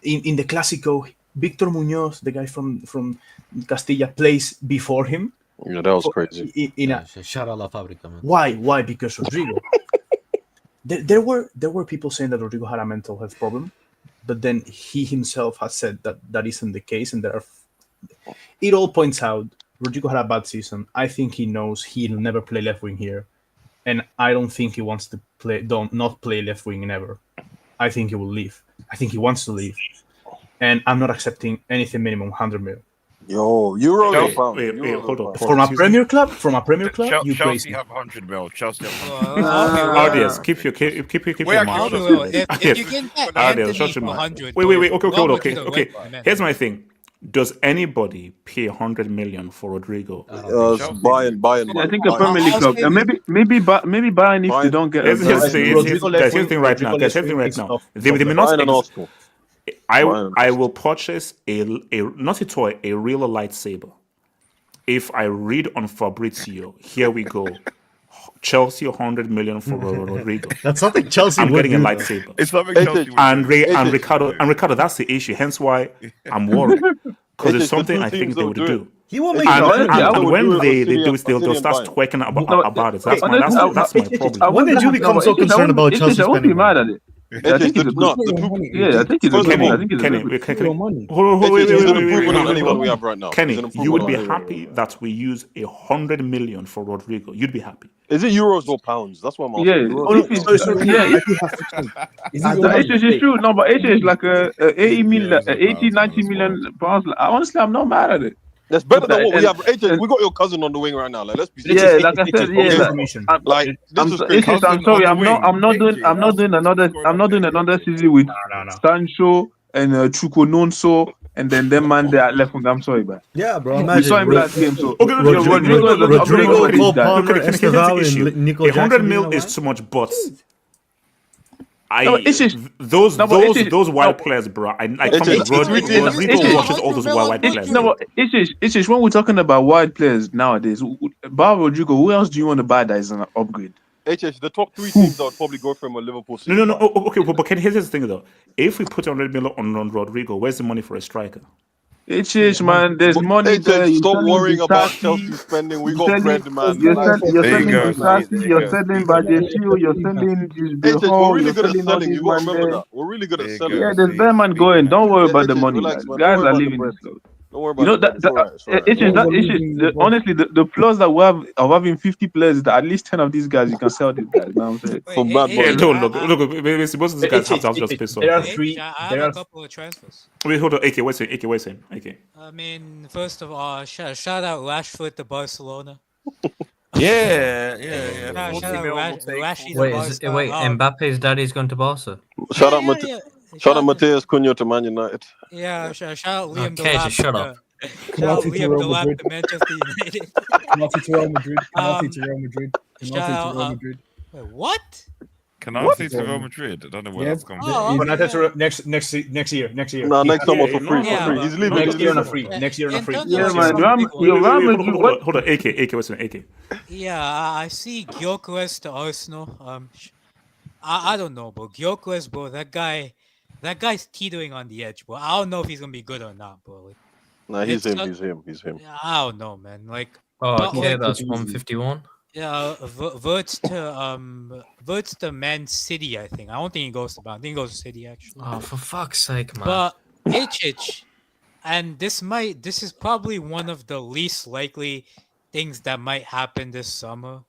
Speaker 14: In the Clásico, Victor Muñoz, the guy from Castilla, plays before him.
Speaker 6: Yeah, that was crazy.
Speaker 5: Shout out La Fábrica, man.
Speaker 14: Why? Because Rodrigo. there were people saying that Rodrigo had a mental health problem, but then he himself has said that isn't the case, and It all points out Rodrigo had a bad season. I think he knows he'll never play left wing here, and I don't think he wants to not play left wing ever. I think he will leave. I think he wants to leave, and I'm not accepting anything minimum 100 mil.
Speaker 6: Yo, Euros.
Speaker 2: Hold on.
Speaker 14: From a Premier club, you
Speaker 11: Chelsea
Speaker 14: crazy.
Speaker 11: have 100 mil. Chelsea have
Speaker 2: RDS, keep your mouth shut.
Speaker 7: If you can get
Speaker 2: RDS,
Speaker 7: Anthony
Speaker 2: shut your
Speaker 7: for
Speaker 2: mouth.
Speaker 7: 100,
Speaker 2: Wait. Okay,
Speaker 7: what
Speaker 2: hold on.
Speaker 7: would you
Speaker 2: Okay.
Speaker 7: recommend?
Speaker 2: Here's my thing. Does anybody pay 100 million for Rodrigo?
Speaker 6: Bayern.
Speaker 9: I think a Premier League club. Maybe Bayern if they don't get.
Speaker 2: Here's the thing right now. They may not. I will purchase not a toy, a real lightsaber. If I read on Fabrizio, here we go. Chelsea 100 million for Rodrigo.
Speaker 5: That's something Chelsea
Speaker 2: I'm
Speaker 5: would
Speaker 2: getting a
Speaker 5: do,
Speaker 2: lightsaber.
Speaker 11: It's something Chelsea would
Speaker 2: and
Speaker 11: do.
Speaker 2: Ricardo, that's the issue. Hence why I'm worried. Because it's something I think they would do.
Speaker 5: He won't make
Speaker 2: and when they do it, they'll start twerking about it. That's my problem.
Speaker 5: When did you become so concerned about Chelsea spending
Speaker 9: mad at it? I think it's
Speaker 2: Kenny, you would be happy that we use 100 million for Rodrigo. You'd be happy.
Speaker 6: Is it euros or pounds? That's what I'm asking.
Speaker 9: It's true. No, but it's like a 80, 90 million pounds. Honestly, I'm not mad at it.
Speaker 6: That's better than what we have. AJ, we got your cousin on the wing right now. Like, let's be
Speaker 9: like I said, I'm sorry. I'm not doing another season with Sancho and Chukwunonso and then them man there left with. I'm sorry, man.
Speaker 5: Yeah, bro.
Speaker 9: We saw him last game. So
Speaker 5: Rodrigo, Cole Palmer, Estevao, and Nico
Speaker 2: 100 mil is too much, but those wild players, bro. Rodrigo watches all those wild players.
Speaker 9: No, it's just when we're talking about wild players nowadays. Bar Rodrigo, who else do you want to buy that is an upgrade?
Speaker 6: HH, the top 3 teams that would probably go for him are Liverpool.
Speaker 2: No. Okay, but here's the thing though. If we put 100 million on Rodrigo, where's the money for a striker?
Speaker 9: It's man, there's money there.
Speaker 6: Stop worrying about Chelsea spending. We got bread, man.
Speaker 9: You're sending Sassi, you're sending Bajeshio, you're sending
Speaker 6: We're really good at selling. You got to remember that. We're really good at selling.
Speaker 9: Yeah, there's bear man going. Don't worry about the money, guys. Guys are living this life.
Speaker 6: Don't worry about
Speaker 9: honestly, the plus that we have of having 50 players is that at least 10 of these guys you can sell these guys. You know what I'm saying?
Speaker 6: For bad money.
Speaker 2: Look, most of these guys have just pissed off.
Speaker 14: There are three.
Speaker 7: I have a couple of transfers.
Speaker 2: Wait, hold on. AK, what's it? AK.
Speaker 7: I mean, first of all, shout out Rashford to Barcelona.
Speaker 11: Yeah.
Speaker 7: Shout out Rashford.
Speaker 4: Wait, Mbappe's daddy's going to Barca.
Speaker 6: Shout out Mateus Cunha to Man United.
Speaker 7: Yeah, shout out Liam
Speaker 4: Okay, just shut up.
Speaker 7: Shout out Liam Delap to Manchester United.
Speaker 13: Canate to Real Madrid. Real Madrid.
Speaker 7: Wait, what?
Speaker 11: Canate to Real Madrid. I don't know where that's coming from.
Speaker 14: Canate to next year.
Speaker 6: No, next summer for free. He's leaving.
Speaker 14: Next year on a free.
Speaker 9: Yeah, man.
Speaker 2: Hold on. AK, what's it? AK.
Speaker 7: Yeah, I see Gyökeres to Arsenal. I don't know, bro. Gyökeres, bro. That guy's teetering on the edge, bro. I don't know if he's gonna be good or not, bro. Like,
Speaker 6: nah, he's him.
Speaker 7: I don't know, man. Like,
Speaker 4: okay, that's 151.
Speaker 7: Yeah, Verts to Man City, I think. I don't think he goes to Bayern. I think he goes to City, actually.
Speaker 4: Oh, for fuck's sake, man.
Speaker 7: But Ichich, and this is probably one of the least likely things that might happen this summer.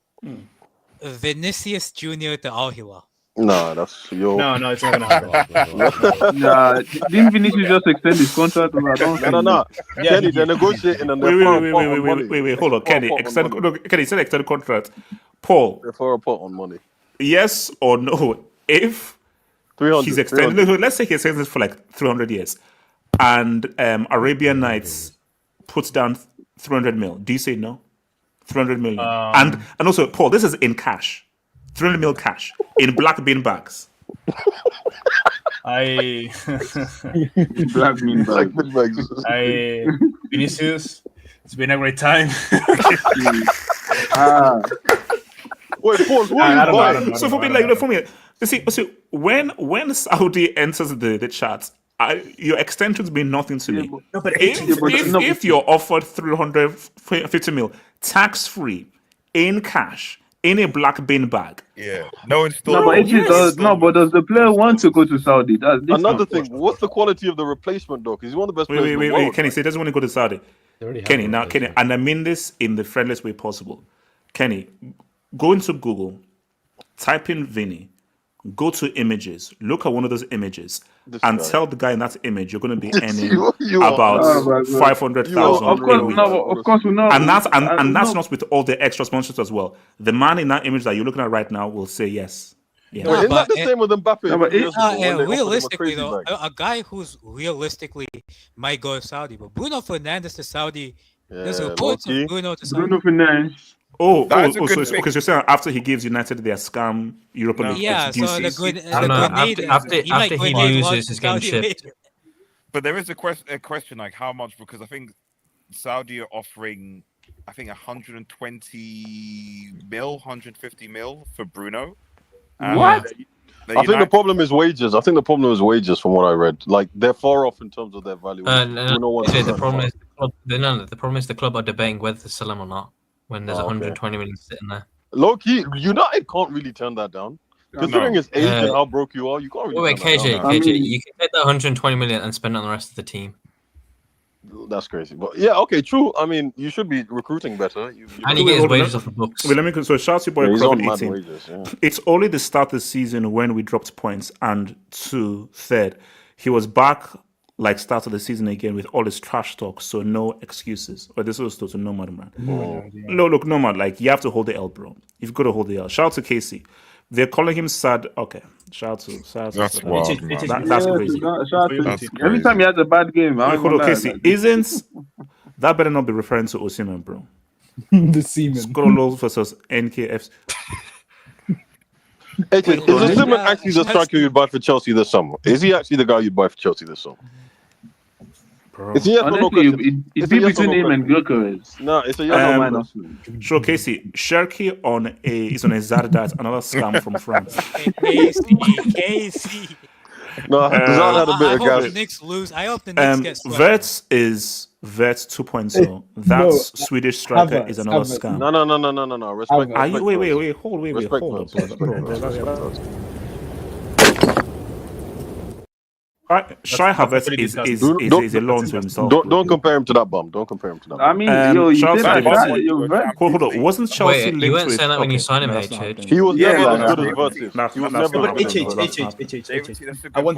Speaker 7: Vinicius Jr. to Al Hilal.
Speaker 6: No, that's yo.
Speaker 14: No, it's not gonna happen.
Speaker 9: Nah, didn't Vinicius just extend his contract?
Speaker 6: No.
Speaker 14: Yeah,
Speaker 6: Kenny, they're negotiating and they're
Speaker 2: Wait, hold on, Kenny. Kenny said extend contract. Paul,
Speaker 6: they're for a pot on money.
Speaker 2: Yes or no? If
Speaker 6: 300,
Speaker 2: he's extended, let's say he extends it for like 300 years, and Arabian Nights puts down 300 mil. Do you say no? 300 million. And also, Paul, this is in cash. 300 mil cash in black bin bags.
Speaker 9: Black bin bags.
Speaker 14: Vinicius, it's been a great time.
Speaker 6: Wait, Paul, what are you buying?
Speaker 2: So for me, you see, when Saudi enters the chat, your extensions mean nothing to me.
Speaker 14: No, but
Speaker 2: if you're offered 350 mil tax free in cash in a black bin bag,
Speaker 11: no installment.
Speaker 9: But does the player want to go to Saudi? That's
Speaker 6: another thing. What's the quality of the replacement though? Because he's one of the best players in the world.
Speaker 2: Kenny, say he doesn't want to go to Saudi.
Speaker 5: They already have
Speaker 2: Kenny,
Speaker 5: a
Speaker 2: now, Kenny,
Speaker 5: replacement.
Speaker 2: and I mean this in the friendliest way possible. Kenny, go into Google, type in Vinny, go to images, look at one of those images, and tell the guy in that image you're going to be earning about
Speaker 9: Oh my God.
Speaker 2: 500,000
Speaker 9: Of course,
Speaker 2: a week.
Speaker 9: no, of course, we know.
Speaker 2: And that's
Speaker 9: no.
Speaker 2: not with all the extra sponsors as well. The man in that image that you're looking at right now will say yes. Yeah.
Speaker 6: Wait, isn't that the same with Mbappe?
Speaker 9: No, but
Speaker 6: years ago when they offered him a
Speaker 7: realistically,
Speaker 6: crazy
Speaker 7: though,
Speaker 6: bag?
Speaker 7: a guy who's realistically might go to Saudi, but Bruno Fernandes to Saudi. There's
Speaker 6: Yeah,
Speaker 7: reports of
Speaker 6: low-key.
Speaker 7: Bruno to Saudi.
Speaker 9: Bruno Fernandes.
Speaker 11: That is a
Speaker 2: So
Speaker 11: good
Speaker 2: it's,
Speaker 11: pick.
Speaker 2: okay, so you're saying after he gives United their scam European
Speaker 7: Yeah, so the
Speaker 2: excuses.
Speaker 7: good,
Speaker 4: I don't know. After
Speaker 7: he might
Speaker 4: he
Speaker 7: grenade launch
Speaker 4: loses
Speaker 7: to
Speaker 4: his game
Speaker 7: Saudi
Speaker 4: shipped.
Speaker 7: Arabia.
Speaker 11: But there is a question like how much, because I think Saudi are offering, I think 120 mil, 150 mil for Bruno.
Speaker 9: What?
Speaker 6: I think the problem is wages. I think the problem is wages, from what I read. Like they're far off in terms of their value. Bruno wants to
Speaker 4: the
Speaker 6: earn
Speaker 4: problem
Speaker 6: more.
Speaker 4: is the problem is the club are debating whether to sell him or not when there's
Speaker 6: Oh, okay.
Speaker 4: 120 million sitting there.
Speaker 6: Low key, United can't really turn that down. Considering his age and how broke you are, you can't really
Speaker 4: Wait,
Speaker 6: turn that
Speaker 4: KJ,
Speaker 6: down.
Speaker 4: KJ, you can take that 120 million and spend it on the rest of the team.
Speaker 6: That's crazy. But yeah, okay, true. I mean, you should be recruiting better.
Speaker 4: And he gets wages off the books.
Speaker 2: Wait, let me. So shout out to your boy.
Speaker 6: Yeah, he's
Speaker 2: Crawford
Speaker 6: on mad
Speaker 2: 18.
Speaker 6: wages, yeah.
Speaker 2: It's only the start of the season when we dropped points, and third, he was back like start of the season again with all his trash talk. So no excuses. But this was to Nomad, man. No, look, Nomad. Like you have to hold the L, bro. You've got to hold the L. Shout out to Casey. They're calling him sad. Okay, shout out to.
Speaker 11: That's wild, man.
Speaker 2: That's crazy.
Speaker 9: Every time he has a bad game,
Speaker 2: Wait, hold on, Casey. Isn't that better not be referring to Osimhen, bro?
Speaker 13: The seaman.
Speaker 2: Skorolo versus NKF.
Speaker 6: Is Osimhen actually the striker you'd buy for Chelsea this summer? Is he actually the guy you'd buy for Chelsea this summer? It's a yes or no
Speaker 9: Honestly,
Speaker 6: question.
Speaker 9: it'd be between him and Gyökeres.
Speaker 6: No, it's a yes or no
Speaker 9: minus.
Speaker 6: question.
Speaker 2: Sure, Casey. Sherky is on a Zardat, another scam from France.
Speaker 7: Casey.
Speaker 6: No, Zard had a bit
Speaker 7: I
Speaker 6: of
Speaker 7: hope the
Speaker 6: gas.
Speaker 7: Knicks lose. I hope the Knicks get swept.
Speaker 2: Verts is Verts 2.0. That's Swedish striker is another scam.
Speaker 6: No. Respect.
Speaker 2: Are you?
Speaker 6: respect
Speaker 2: Wait,
Speaker 6: first.
Speaker 2: hold
Speaker 6: Respect
Speaker 2: up,
Speaker 6: first.
Speaker 2: bro.
Speaker 6: Respect first.
Speaker 2: Shai Havertz is a loan to himself.
Speaker 6: Don't compare him to that bum. Don't compare him to that.
Speaker 9: I mean, you
Speaker 2: Chelsea-
Speaker 9: said that.
Speaker 2: Hold on. Wasn't Chelsea
Speaker 4: Wait,
Speaker 2: linked
Speaker 4: you weren't
Speaker 2: with?
Speaker 4: saying that when you signed him,
Speaker 2: no, that's not
Speaker 4: HH.
Speaker 2: happening.
Speaker 6: He was
Speaker 9: Yeah,
Speaker 6: never
Speaker 9: like
Speaker 6: as good
Speaker 11: that.
Speaker 6: as Verts is. He was never as good as Verts.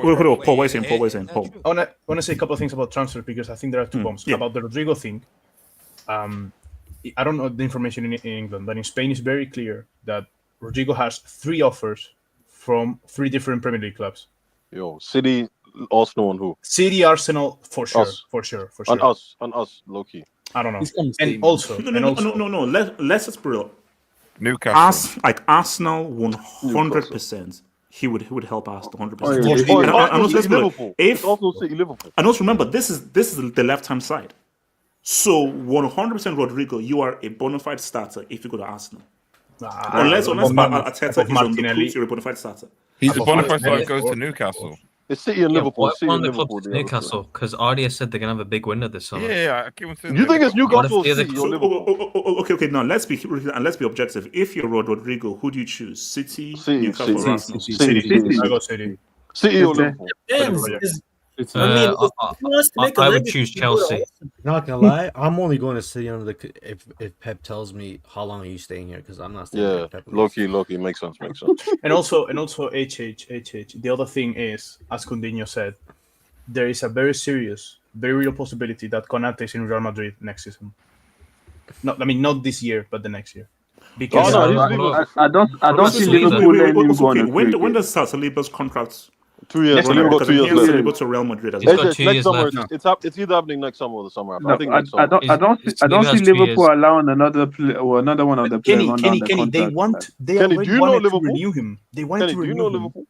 Speaker 2: Wait, hold on. Paul, what are you saying? Paul.
Speaker 14: I want to say a couple of things about transfer because I think there are two bombs.
Speaker 2: yeah.
Speaker 14: About the Rodrigo thing, I don't know the information in England, but in Spain it's very clear that Rodrigo has 3 offers from 3 different Premier League clubs.
Speaker 6: Yo, City, Arsenal, and who?
Speaker 14: City, Arsenal, for sure.
Speaker 6: Us. And us, low key.
Speaker 14: I don't know.
Speaker 13: He's come
Speaker 14: And
Speaker 13: Spain.
Speaker 14: also,
Speaker 2: No. Let's just be real.
Speaker 11: Newcastle.
Speaker 2: Like Arsenal, 100%. He would help Arsenal 100%.
Speaker 6: Oh,
Speaker 2: And
Speaker 6: Arsenal,
Speaker 2: also,
Speaker 6: City, Liverpool. It's Arsenal, City, Liverpool.
Speaker 2: And also remember, this is the left hand side. So 100% Rodrigo, you are a bona fide starter if you go to Arsenal. Unless Arteta is on the proof you're a bona fide starter.
Speaker 11: He's a bona fide starter goes to Newcastle.
Speaker 6: It's City and Liverpool.
Speaker 4: What
Speaker 6: City
Speaker 4: one
Speaker 6: and
Speaker 4: of the
Speaker 6: Liverpool.
Speaker 4: clubs is Newcastle? Because Ardia said they're gonna have a big winner this summer.
Speaker 11: Yeah, I keep on saying.
Speaker 6: You think it's Newcastle or
Speaker 4: the other
Speaker 6: City or Liverpool?
Speaker 2: Okay. Now let's be objective. If you're Rodrigo, who do you choose? City, Newcastle, or Arsenal?
Speaker 14: City. I go City.
Speaker 6: City or Liverpool?
Speaker 8: I mean, if he wants to make a
Speaker 4: I would
Speaker 8: legacy,
Speaker 4: choose
Speaker 8: he will.
Speaker 4: Chelsea.
Speaker 5: Not gonna lie, I'm only going to City under the if Pep tells me how long are you staying here, because I'm not staying here.
Speaker 6: Yeah,
Speaker 5: if Pep leaves.
Speaker 6: low key, makes sense.
Speaker 14: And also, HH. The other thing is, as Coutinho said, there is a very serious, very real possibility that Konate is in Real Madrid next season. Not this year, but the next year. Because
Speaker 9: I don't see Liverpool letting him go on a free
Speaker 2: when does Saliba's contract?
Speaker 6: 2 years.
Speaker 2: Because
Speaker 6: Saliba got 2 years
Speaker 2: he has to
Speaker 6: left.
Speaker 2: go to Real Madrid as
Speaker 4: He's
Speaker 2: well.
Speaker 4: got 2
Speaker 6: Next
Speaker 4: years
Speaker 6: summer,
Speaker 4: left.
Speaker 6: it's either happening next summer or the summer.
Speaker 9: No,
Speaker 6: I think next summer.
Speaker 9: I don't see Liverpool allowing another one of the players run down the
Speaker 14: Kenny, they
Speaker 9: contract.
Speaker 14: already
Speaker 6: do you know
Speaker 14: wanted to
Speaker 6: Liverpool?
Speaker 14: renew him. They wanted
Speaker 6: Kenny,
Speaker 14: to
Speaker 6: do you
Speaker 14: renew
Speaker 6: know
Speaker 14: him.
Speaker 6: Liverpool?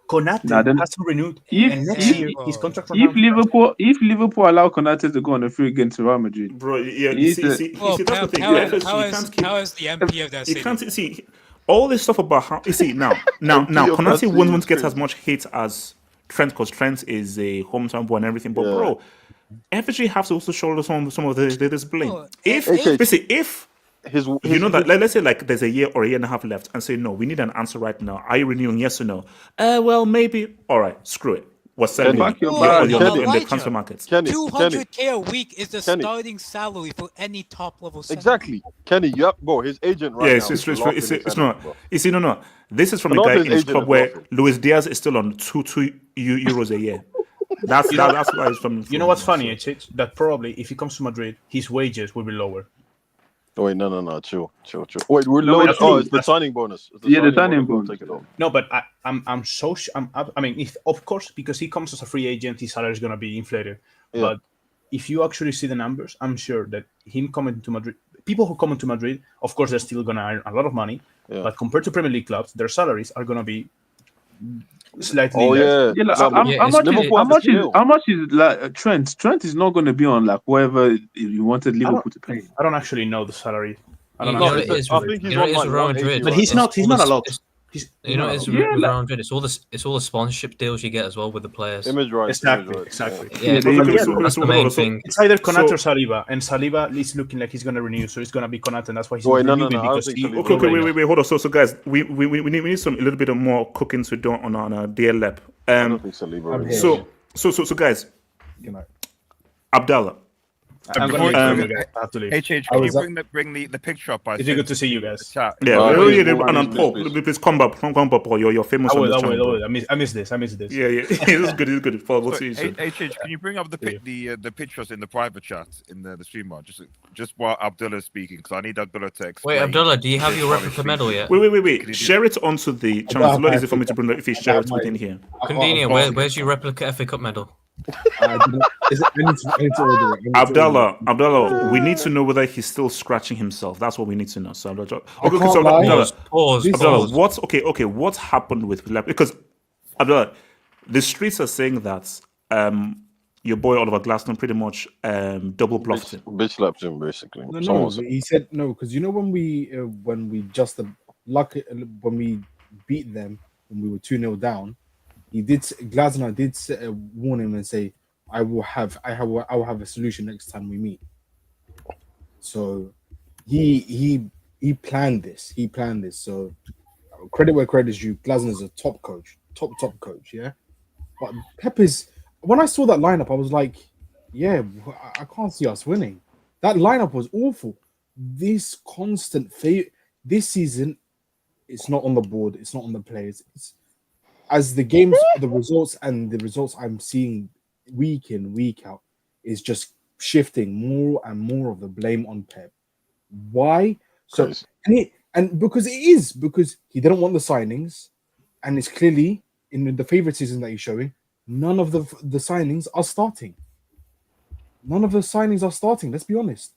Speaker 14: Konate has to renew, and next year his contract runs out.
Speaker 9: If Liverpool allow Konate to go on a free against Real Madrid,
Speaker 2: Bro, yeah,
Speaker 9: He's
Speaker 2: see,
Speaker 9: a-
Speaker 2: see,
Speaker 7: Well,
Speaker 2: see, that's the thing.
Speaker 7: how
Speaker 2: FSG, you
Speaker 7: is
Speaker 2: can't keep.
Speaker 7: how is the MP of that
Speaker 2: You
Speaker 7: city?
Speaker 2: can't see all this stuff about how. You see now,
Speaker 6: of
Speaker 2: Konate
Speaker 6: that
Speaker 2: won't
Speaker 6: city
Speaker 2: get as much hate as Trent, because Trent is a hometown boy and everything. But
Speaker 6: Yeah.
Speaker 2: bro, FSG have to also shoulder some of the blame.
Speaker 7: Oh,
Speaker 2: If
Speaker 6: okay.
Speaker 2: basically if
Speaker 6: His
Speaker 2: you know that, let's say like there's a year or a year and a half left, and say no, we need an answer right now. Are you renewing? Yes or no? Well, maybe. All right, screw it. was selling
Speaker 9: Back your
Speaker 2: in
Speaker 9: bag.
Speaker 2: the transfer markets.
Speaker 7: 200K a week is the starting salary for any top level center.
Speaker 6: Exactly, Kenny. You have, bro. His agent right now.
Speaker 2: It's not. You see, no. This is from a
Speaker 6: Bernardo's
Speaker 2: guy in his
Speaker 6: agent
Speaker 2: club
Speaker 6: is
Speaker 2: where
Speaker 6: laughing.
Speaker 2: Luis Diaz is still on €2 euros a year. That's why it's from.
Speaker 14: You know what's funny? It's that probably if he comes to Madrid, his wages will be lower.
Speaker 6: Oh, wait, no. Chill. Wait, we're
Speaker 14: No,
Speaker 6: low.
Speaker 14: that's
Speaker 6: Oh,
Speaker 14: true.
Speaker 6: it's the signing bonus. It's
Speaker 9: the signing
Speaker 6: We'll
Speaker 9: bonus.
Speaker 6: take it off.
Speaker 14: No, but I mean, if of course because he comes as a free agent, his salary is gonna be inflated.
Speaker 6: Yeah.
Speaker 14: But if you actually see the numbers, I'm sure that him coming to Madrid, people who come into Madrid, of course, they're still gonna earn a lot of money.
Speaker 6: Yeah.
Speaker 14: But compared to Premier League clubs, their salaries are gonna be slightly
Speaker 6: Oh
Speaker 14: less.
Speaker 6: yeah.
Speaker 9: Yeah, like,
Speaker 6: No, but Liverpool have the scale.
Speaker 9: how much is like Trent? Trent is not going to be on like whatever you wanted Liverpool to pay.
Speaker 14: I don't actually know the salary. I don't
Speaker 4: You
Speaker 14: know.
Speaker 4: know, it is,
Speaker 6: I think he's
Speaker 4: you know,
Speaker 6: on
Speaker 4: it is
Speaker 6: like
Speaker 4: Real
Speaker 6: 180
Speaker 4: Madrid,
Speaker 14: But he's not. He's not a lot.
Speaker 4: You know, it's
Speaker 9: Yeah,
Speaker 4: Real
Speaker 9: like-
Speaker 4: Madrid. It's all the sponsorship deals you get as well with the players.
Speaker 6: Image rights.
Speaker 14: Exactly.
Speaker 6: image rights,
Speaker 14: Exactly.
Speaker 4: Yeah, that's the main thing.
Speaker 14: It's either Konate or Saliba, and Saliba is looking like he's going to renew, so it's going to be Konate, and that's why he's
Speaker 6: Wait, no,
Speaker 14: renewing
Speaker 6: I don't
Speaker 14: because
Speaker 6: think
Speaker 14: he.
Speaker 6: Saliba
Speaker 2: Okay, wait, hold on. So guys, we need some a little bit of more cooking to do on our dear lap.
Speaker 6: I don't think Saliba. is.
Speaker 2: So guys,
Speaker 13: Good night.
Speaker 2: Abdallah.
Speaker 14: I'm going to have to leave.
Speaker 11: HH, can you bring the picture up?
Speaker 14: It's good to see you guys.
Speaker 11: Chat.
Speaker 2: Yeah, and Paul, please come up, Paul. You're famous.
Speaker 14: I
Speaker 2: on this
Speaker 14: will.
Speaker 2: channel,
Speaker 14: I miss this.
Speaker 2: Yeah, it's good. Paul, we'll see you soon.
Speaker 11: HH, can you bring up the pictures in the private chat in the streamer just while Abdullah is speaking because I need Abdullah to explain.
Speaker 4: Wait, Abdullah, do you have your replica medal yet?
Speaker 2: Wait. Share it onto the channel. It's a lot easier for me to bring if you share it within here.
Speaker 4: Coutinho, where's your replica FA Cup medal?
Speaker 13: I need to order it.
Speaker 2: Abdallah, we need to know whether he's still scratching himself. That's what we need to know. So,
Speaker 4: Pause.
Speaker 2: Abdallah, what's happened with because Abdallah, the streets are saying that your boy Oliver Glaston pretty much double bluffed him.
Speaker 6: Bitch slapped him basically.
Speaker 13: No, he said no because you know when we just when we beat them when we were 2-0 down. Glasner did warn him and say, I will have a solution next time we meet. So he planned this. So credit where credit is due. Glasner's a top coach, top coach, yeah. But Pep is. When I saw that lineup, I was like, yeah, I can't see us winning. That lineup was awful. This constant this season, it's not on the board. It's not on the players. It's as the games, the results I'm seeing week in, week out is just shifting more and more of the blame on Pep. Why? So and because he didn't want the signings, and it's clearly in the favoritism that he's showing, none of the signings are starting. Let's be honest.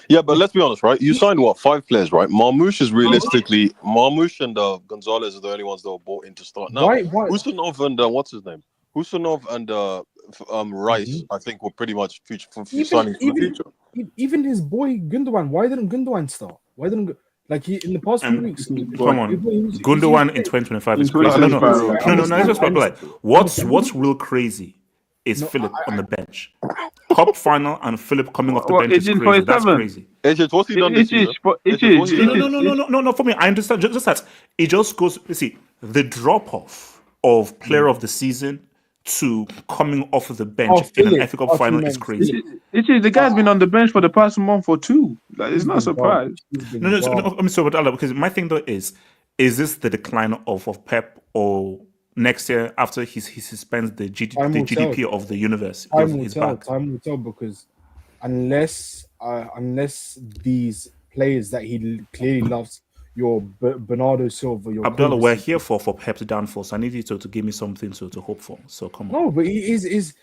Speaker 6: Yeah, but let's be honest, right? You signed 5 players, right? Marmoush is realistically Marmoush and Gonzalez are the only ones that were bought in to start. Now, Husanov and what's his name? Husanov and Rice, I think, were pretty much future signings for the future.
Speaker 13: Even his boy Gundogan, why didn't Gundogan start? Why didn't in the past few weeks?
Speaker 2: Come on, Gundogan in 2025 is crazy. No. What's real crazy is Philip on the bench. Cup final and Philip coming off the bench is crazy. That's crazy.
Speaker 6: What's he done this season?
Speaker 2: No. For me, I understand. Just that it just goes. You see, the drop off of player of the season to coming off of the bench in an FA Cup final is crazy.
Speaker 9: The guy's been on the bench for the past month or two. Like, it's not a surprise.
Speaker 2: No. I'm sorry, but because my thing though is this the decline of Pep or? Next year, after he suspends the GDP of the universe,
Speaker 13: Time will tell because unless these players that he clearly loves, your Bernardo Silva, your
Speaker 2: Abdullah, we're here for Pep's downfall. So I need you to give me something to hope for. So come on.
Speaker 13: No, but he's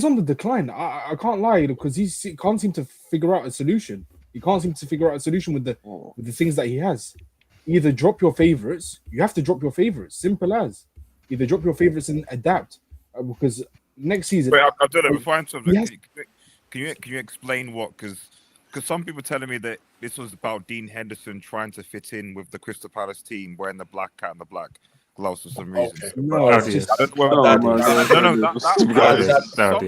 Speaker 13: on the decline. I can't lie because he can't seem to figure out a solution. He can't seem to figure out a solution with the things that he has. Either drop your favorites. You have to drop your favorites. Simple as. Either drop your favorites and adapt, because next season.
Speaker 11: Wait, Abdullah, before I answer, can you explain what? Because some people telling me that this was about Dean Henderson trying to fit in with the Crystal Palace team wearing the black hat and the black gloves for some reason.
Speaker 6: This guy is not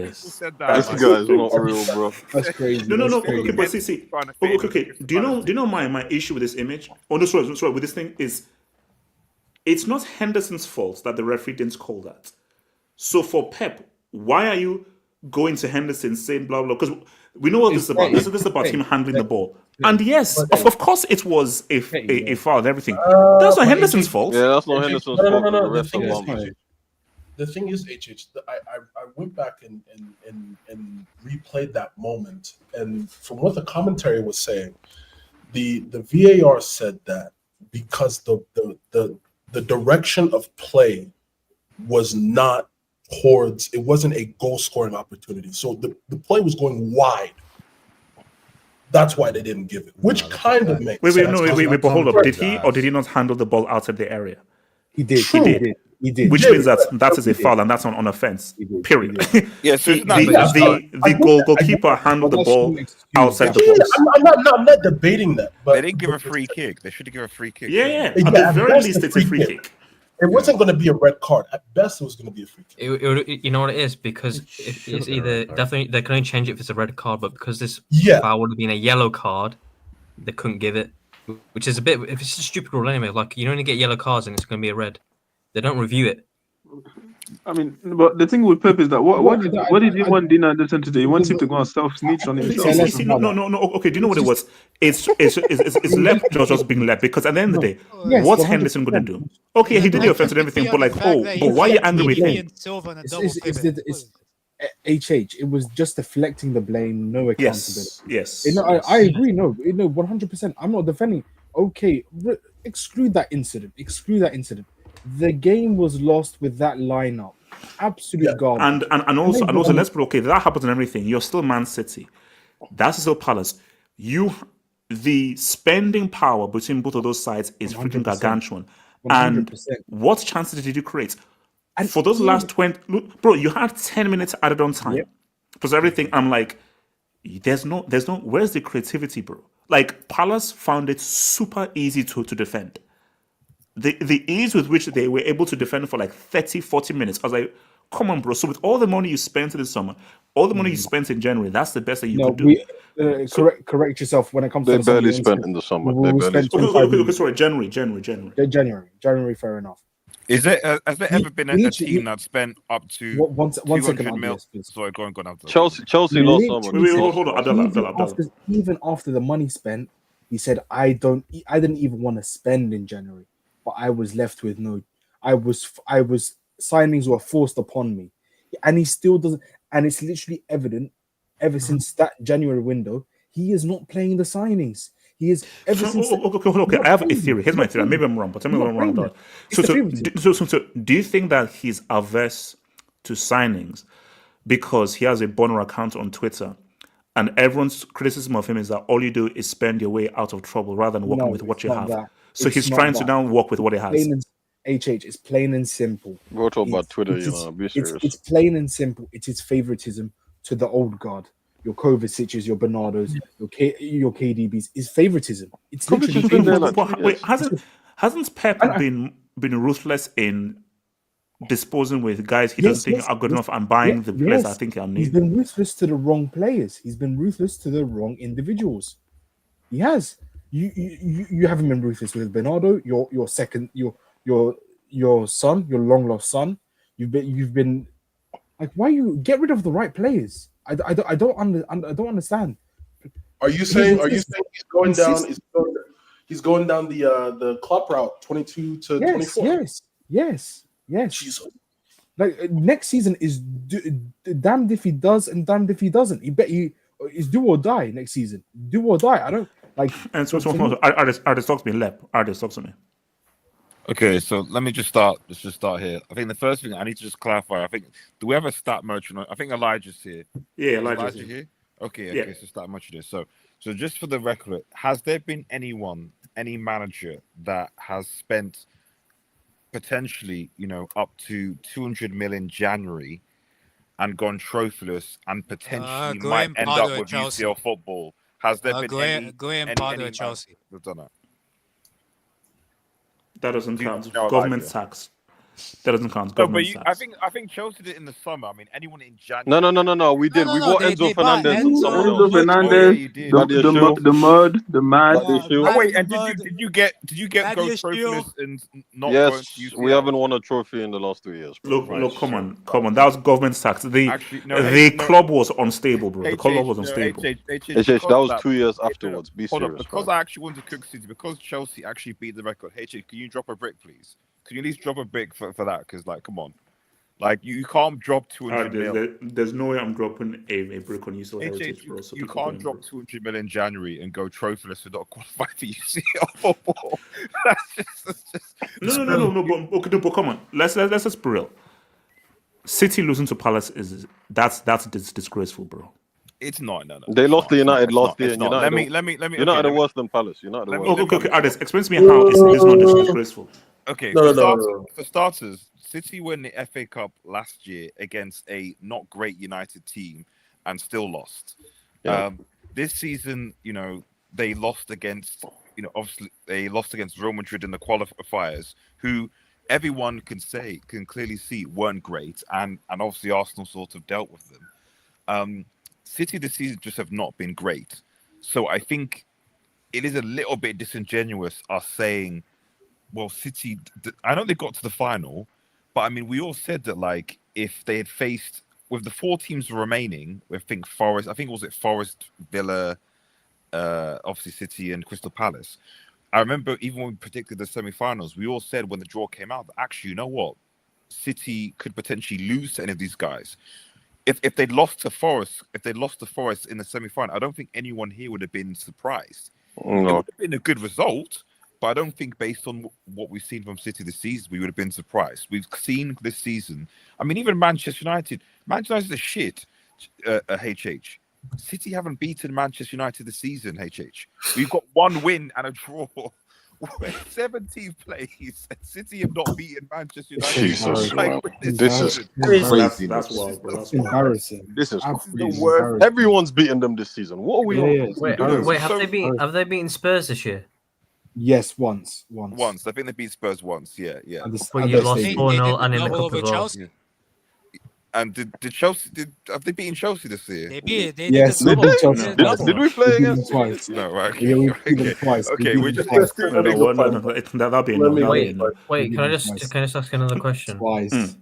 Speaker 6: real, bro.
Speaker 13: That's crazy.
Speaker 2: No. Okay, but see. Okay. Do you know my issue with this image? Oh no, sorry. With this thing is it's not Henderson's fault that the referee didn't call that. So for Pep, why are you going to Henderson saying blah blah? Because we know what this is about. This is about him handling the ball. And yes, of course, it was a foul and everything. That's not Henderson's fault.
Speaker 6: Yeah, that's not Henderson's fault.
Speaker 16: No.
Speaker 6: The refs are bum.
Speaker 16: The thing is, HH, I went back and replayed that moment, and from what the commentary was saying, the VAR said that because the direction of play was not towards, it wasn't a goal scoring opportunity, so the play was going wide. That's why they didn't give it, which kind of makes sense.
Speaker 2: Wait, but hold up. Did he or did he not handle the ball outside the area?
Speaker 5: He did. He did.
Speaker 2: Which means that is a foul and that's on offense. Period.
Speaker 11: Yes,
Speaker 2: the goalkeeper handled the ball outside the box.
Speaker 16: I'm not debating that. But
Speaker 11: they didn't give a free kick. They should have given a free kick.
Speaker 2: Yeah. At the very least, it's a free kick.
Speaker 16: It wasn't going to be a red card. At best, it was going to be a free kick.
Speaker 4: You know what it is? Because it's either definitely they can only change it if it's a red card, but because this foul would have been a yellow card, they couldn't give it, which is a bit. If it's a stupid rule anyway, like you only get yellow cards and it's going to be a red. They don't review it.
Speaker 9: I mean, but the thing with Pep is that what did he want Dean Anderson to do? He wants him to go and self-snitch on himself.
Speaker 2: No. Okay, do you know what it was? It's left just being left because at the end of the day, what's Henderson going to do? Okay, he did the offense and everything, but why are you angry with him?
Speaker 13: It's it was just deflecting the blame, no accountability.
Speaker 2: Yes.
Speaker 13: I agree. No, 100%. I'm not defending. Okay, exclude that incident. The game was lost with that lineup. Absolute garbage.
Speaker 2: And also let's put that happens and everything. You're still Man City. That's still Palace. The spending power between both of those sides is freaking gargantuan. 100%. And what chances did you create? And for those last 20, look, bro, you had 10 minutes added on time. Because everything, I'm like, there's no, where's the creativity, bro? Like, Palace found it super easy to defend. The ease with which they were able to defend for like 30, 40 minutes. I was like, come on, bro. So with all the money you spent this summer, all the money you spent in January, that's the best that you could do.
Speaker 13: Correct yourself when it comes
Speaker 6: to
Speaker 13: the
Speaker 6: barely spent in the summer.
Speaker 2: Sorry, January.
Speaker 13: January, fair enough.
Speaker 11: Has there ever been a team that spent up to
Speaker 13: one
Speaker 11: 200 mil? Sorry, go on.
Speaker 6: Chelsea lost someone.
Speaker 2: Hold on, Abdullah.
Speaker 13: Even after the money spent, he said, I didn't even want to spend in January, but I was left with no. I was signings were forced upon me, and he still doesn't. And it's literally evident ever since that January window, he is not playing the signings. He is
Speaker 2: Okay. I have a theory. Here's my theory. Maybe I'm wrong, but tell me what I'm wrong about. So, do you think that he's averse to signings because he has a burner account on Twitter, and everyone's criticism of him is that all you do is spend your way out of trouble rather than working with what you have? So he's trying to now work with what he has.
Speaker 13: It's plain and simple.
Speaker 6: We're talking about Twitter, be serious.
Speaker 13: It's plain and simple. It is favoritism to the old guard. Your Kovacic's, your Bernardo's, your KDB's is favoritism. It's literally favoritism.
Speaker 2: Wait, hasn't Pep been ruthless in disposing with guys he doesn't think are good enough and buying the players I think are needed?
Speaker 13: He's been ruthless to the wrong players. He's been ruthless to the wrong individuals. He has. You haven't been ruthless with Bernardo. Your second, your son, your long lost son. You've been like, why you get rid of the right players? I don't understand.
Speaker 16: Are you saying he's going down? He's going down the club route, 22 to 24.
Speaker 13: Yes. Jesus. Like next season is damned if he does and damned if he doesn't. He is do or die next season. Do or die. I don't like.
Speaker 2: And so Artist talks to me. Artist talks to me.
Speaker 11: Okay, so let me just start. Let's just start here. I think the first thing I need to just clarify. I think, do we have a stat merchant? I think Elijah's here.
Speaker 2: Yeah, Elijah's
Speaker 11: here. Okay, so stat merchant is. So just for the record, has there been any manager that has spent potentially, up to 200 million in January and gone trophyless and potentially might end up with UCL football? Has there been any
Speaker 7: Potter at Chelsea?
Speaker 11: We've done that.
Speaker 2: That doesn't count. Government tax. That doesn't count.
Speaker 11: No, but
Speaker 2: Government
Speaker 11: I
Speaker 2: sacks.
Speaker 11: think Chelsea did it in the summer. I mean, anyone in January.
Speaker 6: No. We did. We bought Enzo
Speaker 7: they bought
Speaker 6: Fernandez and someone
Speaker 7: Enzo,
Speaker 6: else.
Speaker 11: Oh
Speaker 9: Enzo
Speaker 11: yeah,
Speaker 9: Fernandez,
Speaker 11: you did.
Speaker 6: Badia Shield.
Speaker 9: the mud, the mad.
Speaker 6: Badia Shield.
Speaker 11: Oh wait,
Speaker 7: the
Speaker 11: and
Speaker 7: Mud,
Speaker 11: did you get go
Speaker 7: Badia Shield.
Speaker 11: trophyless and not going to
Speaker 6: Yes,
Speaker 11: UCL?
Speaker 6: we haven't won a trophy in the last 3 years, bro.
Speaker 2: Look, come on. That was government sacks.
Speaker 11: Actually, no,
Speaker 2: The club was unstable, bro. The club was unstable.
Speaker 6: HH, that was 2 years afterwards. Be
Speaker 11: Hold on,
Speaker 6: serious,
Speaker 11: because
Speaker 6: bro.
Speaker 11: I actually wanted to cook City, because Chelsea actually beat the record. HH, can you drop a brick, please? Can you at least drop a brick for that? Because, like, come on. Like, you can't drop 200 million.
Speaker 2: There's no way I'm dropping a brick on UCL
Speaker 11: HH,
Speaker 2: heritage, bro. So
Speaker 11: you
Speaker 2: people
Speaker 11: can't
Speaker 2: don't,
Speaker 11: drop
Speaker 2: bro.
Speaker 11: 200 million in January and go trophyless and not qualify for UCL football. That's just
Speaker 2: No. But come on. Let's just be real. City losing to Palace that's disgraceful, bro.
Speaker 11: It's not. No.
Speaker 6: They lost to United last year.
Speaker 11: It's not. Let me.
Speaker 6: United are worse than Palace. United are worse.
Speaker 2: Okay. Ades, explain to me how it's not disgraceful.
Speaker 11: Okay,
Speaker 1: No.
Speaker 11: for starters, City won the FA Cup last year against a not great United team and still lost.
Speaker 6: Yeah.
Speaker 11: This season, they lost against, obviously they lost against Real Madrid in the qualifiers, who everyone can clearly see weren't great, and obviously Arsenal sort of dealt with them. City this season just have not been great, so I think it is a little bit disingenuous us saying, well, City, I know they got to the final, but I mean, we all said that, like, if they had faced, with the 4 teams remaining, I think Forest, Villa, obviously City and Crystal Palace. I remember even when we predicted the semi-finals, we all said when the draw came out that actually, you know what? City could potentially lose to any of these guys. If they'd lost to Forest, in the semi-final, I don't think anyone here would have been surprised.
Speaker 6: No.
Speaker 11: It would have been a good result, but I don't think based on what we've seen from City this season, we would have been surprised. We've seen this season. I mean, even Manchester United is a shit. HH. City haven't beaten Manchester United this season. HH. We've got 1 win and a draw. We're 17th place, and City have not beaten Manchester United.
Speaker 6: Jesus,
Speaker 11: Like,
Speaker 6: this is
Speaker 11: crazy.
Speaker 2: That's wild, bro. That's
Speaker 13: embarrassing.
Speaker 6: This is
Speaker 11: the
Speaker 6: crazy.
Speaker 11: worst.
Speaker 6: Everyone's beaten them this season. What are we on?
Speaker 4: Wait, have they beaten Spurs this year?
Speaker 13: Yes, once.
Speaker 11: Once. I think they beat Spurs once. Yeah.
Speaker 4: But you lost 4-0 and in the
Speaker 7: double
Speaker 4: cup
Speaker 7: over
Speaker 4: as well.
Speaker 7: Chelsea.
Speaker 11: And did Chelsea? Have they beaten Chelsea this year?
Speaker 7: They beat.
Speaker 13: Yes,
Speaker 7: did
Speaker 13: they
Speaker 7: the
Speaker 13: beat
Speaker 7: double.
Speaker 13: Chelsea.
Speaker 7: They did the
Speaker 6: Did we play against
Speaker 13: twice?
Speaker 11: No, right.
Speaker 13: Yeah, we beat them twice.
Speaker 11: Okay, we're just
Speaker 2: No, that'll be enough.
Speaker 4: Wait, can I just ask another question?
Speaker 13: Twice.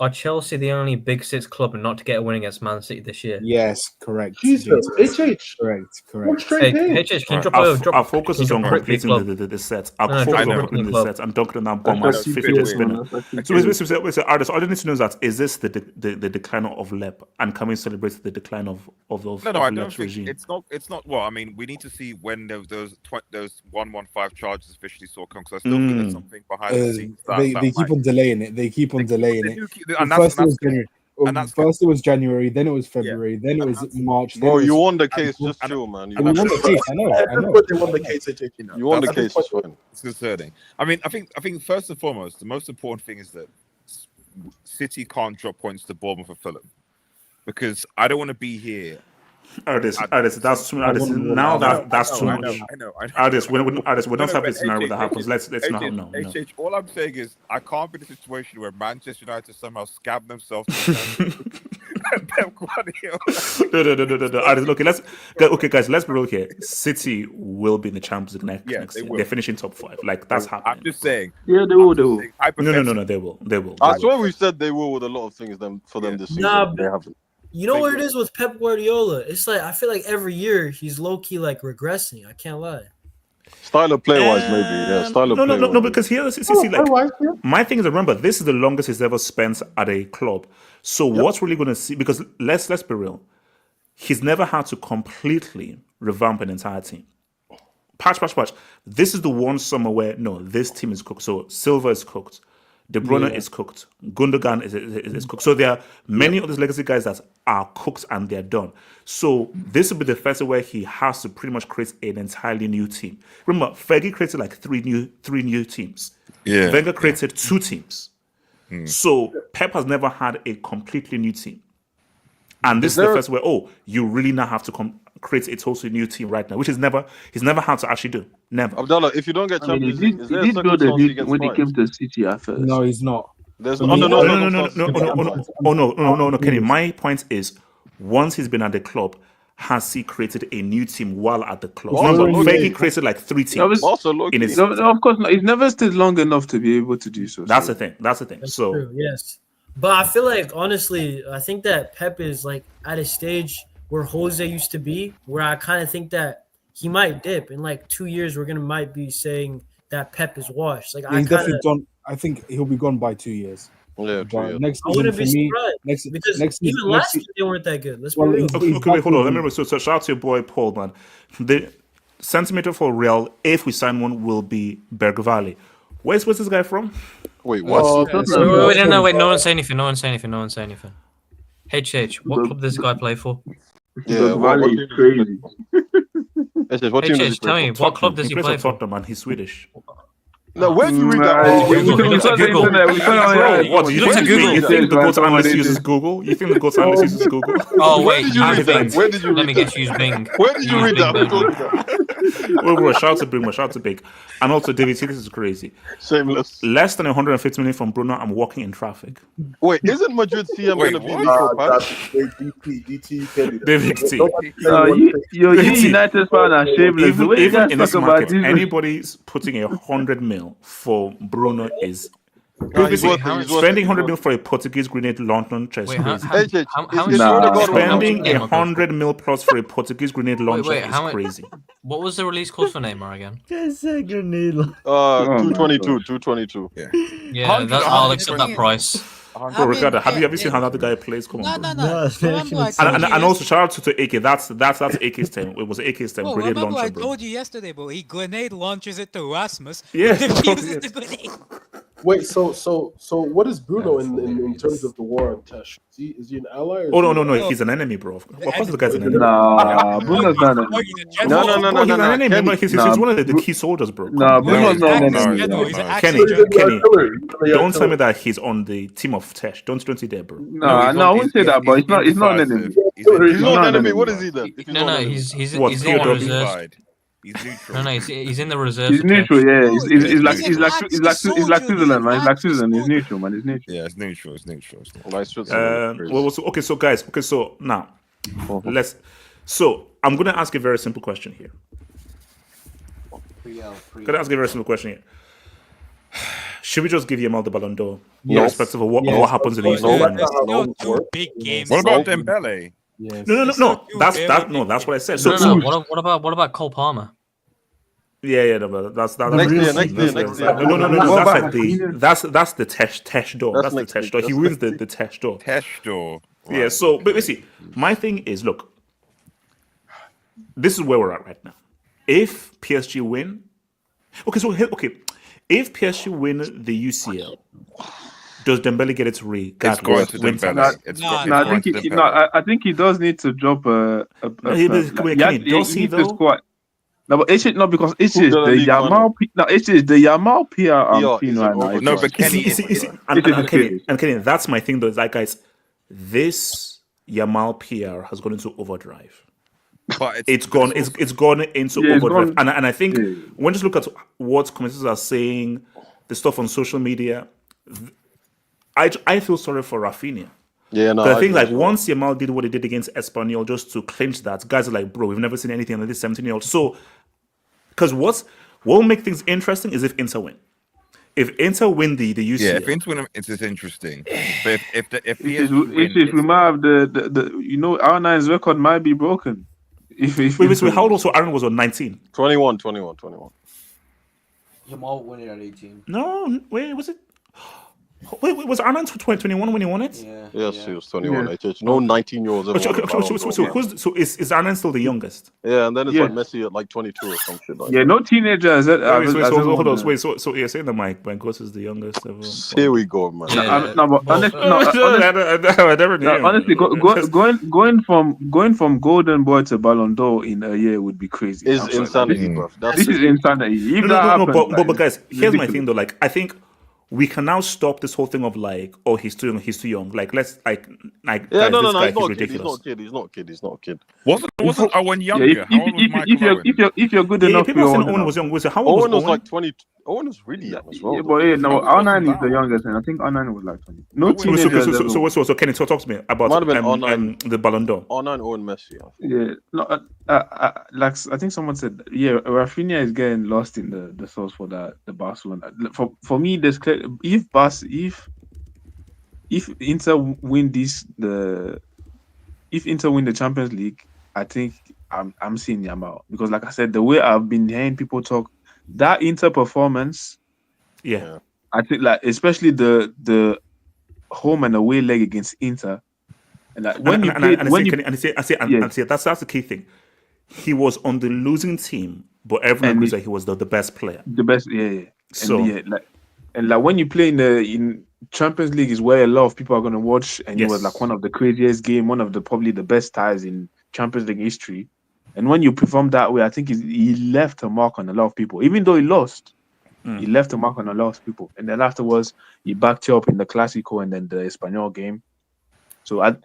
Speaker 4: Are Chelsea the only Big Six club not to get a win against Man City this year?
Speaker 13: Yes, correct.
Speaker 1: Jesus, HH.
Speaker 13: Correct.
Speaker 1: What straight
Speaker 4: Hey,
Speaker 1: game?
Speaker 4: HH, can you
Speaker 2: Our focus is on completing the sets. Our focus is on completing the sets and dunking on that bomb as 50 spinner. So Artist, all I need to know is that is this the decline of Lep, and can we celebrate the decline of
Speaker 11: No, I don't
Speaker 2: Lep's
Speaker 11: think
Speaker 2: regime?
Speaker 11: it's not. Well, I mean, we need to see when those 115 charges officially saw come. Because I still think there's something behind the scenes.
Speaker 13: They keep on delaying it. They keep on delaying it. First it was January, then it was February, then it was March.
Speaker 6: Bro, you won the case. Just chill, man. You
Speaker 13: won the case. I know.
Speaker 1: Everybody won the case, HH.
Speaker 6: You won the case. It's fine.
Speaker 11: It's concerning. I mean, I think first and foremost, the most important thing is that City can't drop points to Bournemouth or Fulham, because I don't want to be here.
Speaker 2: Artist, that's too much. Now that's too much.
Speaker 11: I know.
Speaker 2: Artist, we don't have this scenario that happens. Let's not. No.
Speaker 11: HH, all I'm saying is I can't be in a situation where Manchester United somehow scab themselves. And Pep Guardiola.
Speaker 2: No. Artist, okay, guys, let's be real here. City will be in the Champions League next year. They're finishing top 5. Like, that's happening.
Speaker 11: I'm just saying.
Speaker 9: Yeah, they will.
Speaker 2: No, they will.
Speaker 6: I swear we said they will with a lot of things for them this season.
Speaker 8: Nah,
Speaker 6: they haven't.
Speaker 8: You know what it is with Pep Guardiola? It's like I feel like every year he's low key like regressing. I can't lie.
Speaker 6: Style of play wise, maybe. Yeah, style of play.
Speaker 2: No, because here, my thing is, remember, this is the longest he's ever spent at a club. So what's really going to see? Because let's be real, he's never had to completely revamp an entire team. Patch. This is the one summer where this team is cooked. So Silva is cooked. De Bruyne is cooked. Gundogan is cooked. So there are many of these legacy guys that are cooked and they're done. So this will be the first where he has to pretty much create an entirely new team. Remember, Fergie created like three new teams.
Speaker 11: Yeah.
Speaker 2: Wenger created 2 teams. So Pep has never had a completely new team. And this is the first where, you really now have to create a totally new team right now, which he's never had to actually do. Never.
Speaker 6: Abdallah, if you don't get
Speaker 9: I mean,
Speaker 6: Champions League, is there a
Speaker 9: he did build a
Speaker 6: circumstance
Speaker 9: new
Speaker 6: he gets
Speaker 9: when he
Speaker 6: fired?
Speaker 9: came to City at first.
Speaker 13: No, he's not.
Speaker 6: There's
Speaker 13: For
Speaker 6: no,
Speaker 13: me,
Speaker 2: no, Kenny. My point is, once he's been at the club, has he created a new team while at the club? Remember, Fergie created like 3 teams. In his,
Speaker 9: no, of course not. He's never stayed long enough to be able to do so.
Speaker 2: That's the thing. That's so
Speaker 8: true, yes. But I feel like, honestly, I think that Pep is like at a stage where Jose used to be, where I kind of think that he might dip in like 2 years. We're gonna might be saying that Pep is washed. Like
Speaker 13: he's definitely gone. I think he'll be gone by 2 years.
Speaker 6: Yeah,
Speaker 13: next
Speaker 8: I wouldn't
Speaker 13: season
Speaker 8: be
Speaker 13: for me,
Speaker 8: surprised because
Speaker 13: next
Speaker 8: even
Speaker 13: season,
Speaker 8: last year they weren't that good. Let's be
Speaker 13: Well,
Speaker 8: real.
Speaker 2: okay, wait, hold on. Let me remember. So shout out to your boy Paul, man. The centimeter for Real, if we sign one, will be Bergvall. Where's this guy from?
Speaker 6: Wait,
Speaker 4: Wait, no one say anything. No one say anything. HH, what club does this guy play for?
Speaker 6: Yeah,
Speaker 9: what is crazy.
Speaker 6: What team does he
Speaker 4: tell
Speaker 6: play
Speaker 4: me,
Speaker 6: for?
Speaker 4: what club does he
Speaker 2: plays
Speaker 4: play
Speaker 2: for
Speaker 4: for?
Speaker 2: Tottenham, man. He's Swedish.
Speaker 6: No, where did you read that?
Speaker 2: What? You think the GOAT analyst uses Google? You think the GOAT analyst uses Google?
Speaker 4: Oh
Speaker 6: Where
Speaker 4: wait,
Speaker 6: did you read that? Where did you
Speaker 4: let
Speaker 6: read
Speaker 4: me
Speaker 6: that?
Speaker 4: get you use Bing.
Speaker 6: Where did you read that? Who told you that?
Speaker 2: Bro, shout out to Big. And also, David, see, this is crazy.
Speaker 6: Shameless.
Speaker 2: Less than 150 million from Bruno. I'm walking in traffic.
Speaker 6: Wait, isn't Madrid CM going to be Nico Patch?
Speaker 2: David T.
Speaker 9: You United fan are shameless. The way you
Speaker 2: Even
Speaker 9: guys
Speaker 2: in
Speaker 9: talk
Speaker 2: this
Speaker 9: about
Speaker 2: market,
Speaker 9: this-
Speaker 2: anybody's putting 100 mil for Bruno is.
Speaker 6: No, he's worth it, he's worth
Speaker 2: Spending
Speaker 6: it,
Speaker 2: 100
Speaker 6: he's
Speaker 2: mil for a Portuguese grenade launcher is
Speaker 4: Wait,
Speaker 2: crazy.
Speaker 4: how much?
Speaker 2: Spending 100 mil plus for a Portuguese grenade launcher
Speaker 4: Wait,
Speaker 2: is crazy.
Speaker 4: What was the release cost for Neymar again?
Speaker 5: Just a grenade.
Speaker 6: 222.
Speaker 4: Yeah, I'll accept that price.
Speaker 2: Bro, Ricardo, have you seen how that guy plays? Come on, bro.
Speaker 7: No. Remember I told you
Speaker 2: And also shout out to AK. That's AK's team. It was AK's team.
Speaker 7: Well,
Speaker 2: Grenade
Speaker 7: remember I
Speaker 2: launcher, bro.
Speaker 7: told you yesterday, bro. He grenade launches it to Rasmus.
Speaker 2: Yeah,
Speaker 7: Defuses the grenade.
Speaker 16: Wait, so what is Bruno in terms of the war on Tesh? Is he an ally? Or
Speaker 2: Oh no, he's an enemy, bro. Of course, the guy's an enemy.
Speaker 9: Nah, Bruno's not an
Speaker 2: No, he's an enemy. No, he's one of the key soldiers, bro.
Speaker 9: Nah, Bruno's not an enemy.
Speaker 2: Kenny, don't tell me that he's on the team of Tesh. Don't say that, bro.
Speaker 9: No, I wouldn't say that, but it's not an enemy.
Speaker 6: He's not an enemy. What is he then?
Speaker 4: No, he's in
Speaker 2: What,
Speaker 4: the
Speaker 2: TOW?
Speaker 4: reserves.
Speaker 11: He's neutral.
Speaker 4: No, he's in the reserves.
Speaker 9: He's
Speaker 4: for
Speaker 9: neutral,
Speaker 4: Tesh.
Speaker 9: yeah. He's like Switzerland, man. He's like Switzerland. He's neutral, man. He's neutral.
Speaker 11: Yeah, it's neutral. It's neutral.
Speaker 2: So now I'm gonna ask a very simple question here. Should we just give Yamal the Ballon d'Or, irrespective of what happens in the
Speaker 7: Two big games.
Speaker 11: What about Dembele?
Speaker 2: No. That's what I said.
Speaker 4: No. What about Cole Palmer?
Speaker 2: Yeah, no, that's
Speaker 6: next year.
Speaker 2: No. That's the Tesh door. That's the Tesh door. He wins the Tesh door.
Speaker 11: Tesh door.
Speaker 2: Right. Yeah. So, but see, my thing is, look, this is where we're at right now. If PSG win, if PSG win the UCL, does Dembele get it regardless?
Speaker 11: It's going to Dembele.
Speaker 9: I think he does need to drop a
Speaker 2: squad.
Speaker 9: No, but it's not because it's just the Yamal. No, it's just the Yamal PR team right now.
Speaker 11: No, but Kenny,
Speaker 2: and Kenny, that's my thing though. Is like, guys, this Yamal PR has gone into overdrive.
Speaker 11: But
Speaker 2: it's gone into overdrive, and I think when you just look at what commentators are saying, the stuff on social media, I feel sorry for Raphinha.
Speaker 6: Yeah, no.
Speaker 2: I think once Yamal did what he did against Espanyol just to clinch that, guys are like, bro, we've never seen anything like this 17-year-old. So, because what will make things interesting is if Inter win. If Inter win the UCL,
Speaker 11: yeah, if Inter win, it's interesting. But if
Speaker 9: we might have the R9's record might be broken.
Speaker 2: Wait, how old also Aaron was on 19?
Speaker 6: 21.
Speaker 5: Yamal won it at 18.
Speaker 2: No, wait, was it? Wait, was Arnold 2021 when he won it?
Speaker 6: Yeah. Yes, he was 21. Yeah. No 19-year-olds ever.
Speaker 2: So is Arnold still the youngest?
Speaker 6: Yeah, and then it's like Messi at like 22 or some shit like that.
Speaker 9: Yeah, no teenagers.
Speaker 2: Hold on. Wait, so you're saying that Mike Bankos is the youngest ever?
Speaker 6: Here we go, man.
Speaker 2: I never knew.
Speaker 9: Honestly, going from Golden Boy to Ballon d'Or in a year would be crazy.
Speaker 6: It's insanity, bro.
Speaker 9: This is insanity.
Speaker 2: No, but guys, here's my thing though. Like, I think we can now stop this whole thing of like, oh, he's too young, he's too young. Like, let's like
Speaker 6: Yeah,
Speaker 2: guys,
Speaker 6: no,
Speaker 2: this guy,
Speaker 6: he's not a kid. He's
Speaker 2: ridiculous.
Speaker 6: not a kid. He's not a kid. He's not a kid.
Speaker 11: Wasn't Owen
Speaker 9: Yeah,
Speaker 11: younger? How old was Michael Owen?
Speaker 9: if you're good
Speaker 2: Yeah,
Speaker 9: enough,
Speaker 2: people
Speaker 9: you're
Speaker 2: saying
Speaker 9: old
Speaker 2: Owen
Speaker 9: enough.
Speaker 2: was young. Was it how old
Speaker 6: Owen
Speaker 2: was
Speaker 6: was
Speaker 2: Owen?
Speaker 6: like 20. Owen was really young as well.
Speaker 9: Yeah, but yeah, no, R9 is the youngest, and I think R9 was like 20. No teenager.
Speaker 2: So Kenny, talk to me about
Speaker 6: Might have been R9.
Speaker 2: the Ballon d'Or.
Speaker 6: R9 Owen Messi. I think.
Speaker 9: Yeah, no, like I think someone said, yeah, Raphinha is getting lost in the sauce for the Barcelona. For me, there's clear, if Inter win if Inter win the Champions League, I think I'm seeing Yamal, because like I said, the way I've been hearing people talk, that Inter performance,
Speaker 2: yeah,
Speaker 9: I think like especially the home and away leg against Inter, and like when
Speaker 2: that's the key thing. He was on the losing team, but everyone agrees that he was the best player.
Speaker 9: The best, yeah.
Speaker 2: So
Speaker 9: like when you play in Champions League is where a lot of people are going to watch, and it was like one of the craziest game, one of the probably the best ties in Champions League history. And when you perform that way, I think he left a mark on a lot of people. Even though he lost, he left a mark on a lot of people. And then afterwards, he backed you up in the Clásico and then the Espanyol game. So wait,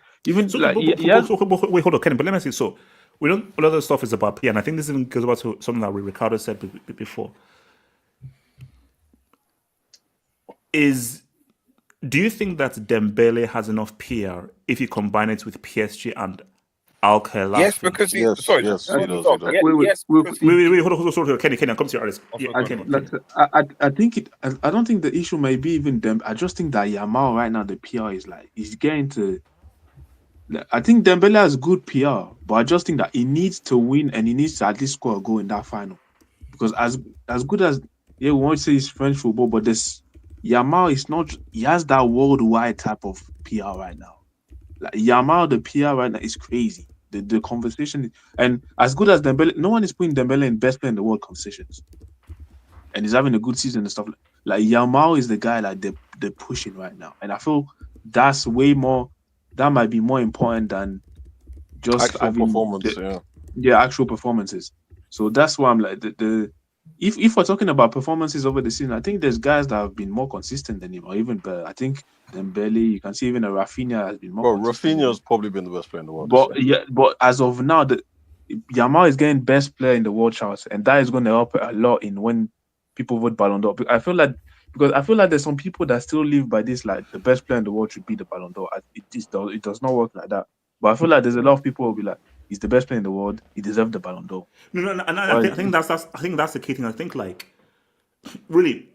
Speaker 9: hold
Speaker 2: on, Kenny, but let me see. So we don't. A lot of the stuff is about P, and I think this even goes back to something that Ricardo said before. Do you think that Dembele has enough PR if you combine it with PSG and Al Khelaifi?
Speaker 11: Yes, because he does.
Speaker 2: Wait, hold on, Kenny, come to your artist.
Speaker 9: I think I don't think the issue may be even them. I just think that Yamal right now, the PR is like he's getting to. I think Dembele has good PR, but I just think that he needs to win and he needs to at least score a goal in that final, because as good as we won't say it's French football, but this Yamal is not. He has that worldwide type of PR right now. Like Yamal, the PR right now is crazy. The conversation, and as good as Dembele, no one is putting Dembele in best player in the world conversations, and he's having a good season and stuff. Like Yamal is the guy like they're pushing right now, and I feel that's way more. That might be more important than just
Speaker 6: actual performance.
Speaker 9: Actual performances. So that's why I'm like if we're talking about performances over the season, I think there's guys that have been more consistent than him, or even better. I think Dembele, you can see even a Raphinha has been more.
Speaker 6: Raphinha has probably been the best player in the world.
Speaker 9: But as of now, Yamal is getting best player in the world charts, and that is going to help a lot in when people vote Ballon d'Or. I feel like there's some people that still live by this, like the best player in the world should be the Ballon d'Or. It does not work like that. But I feel like there's a lot of people who will be like, he's the best player in the world. He deserves the Ballon d'Or.
Speaker 2: I think that's the key thing. I think like really,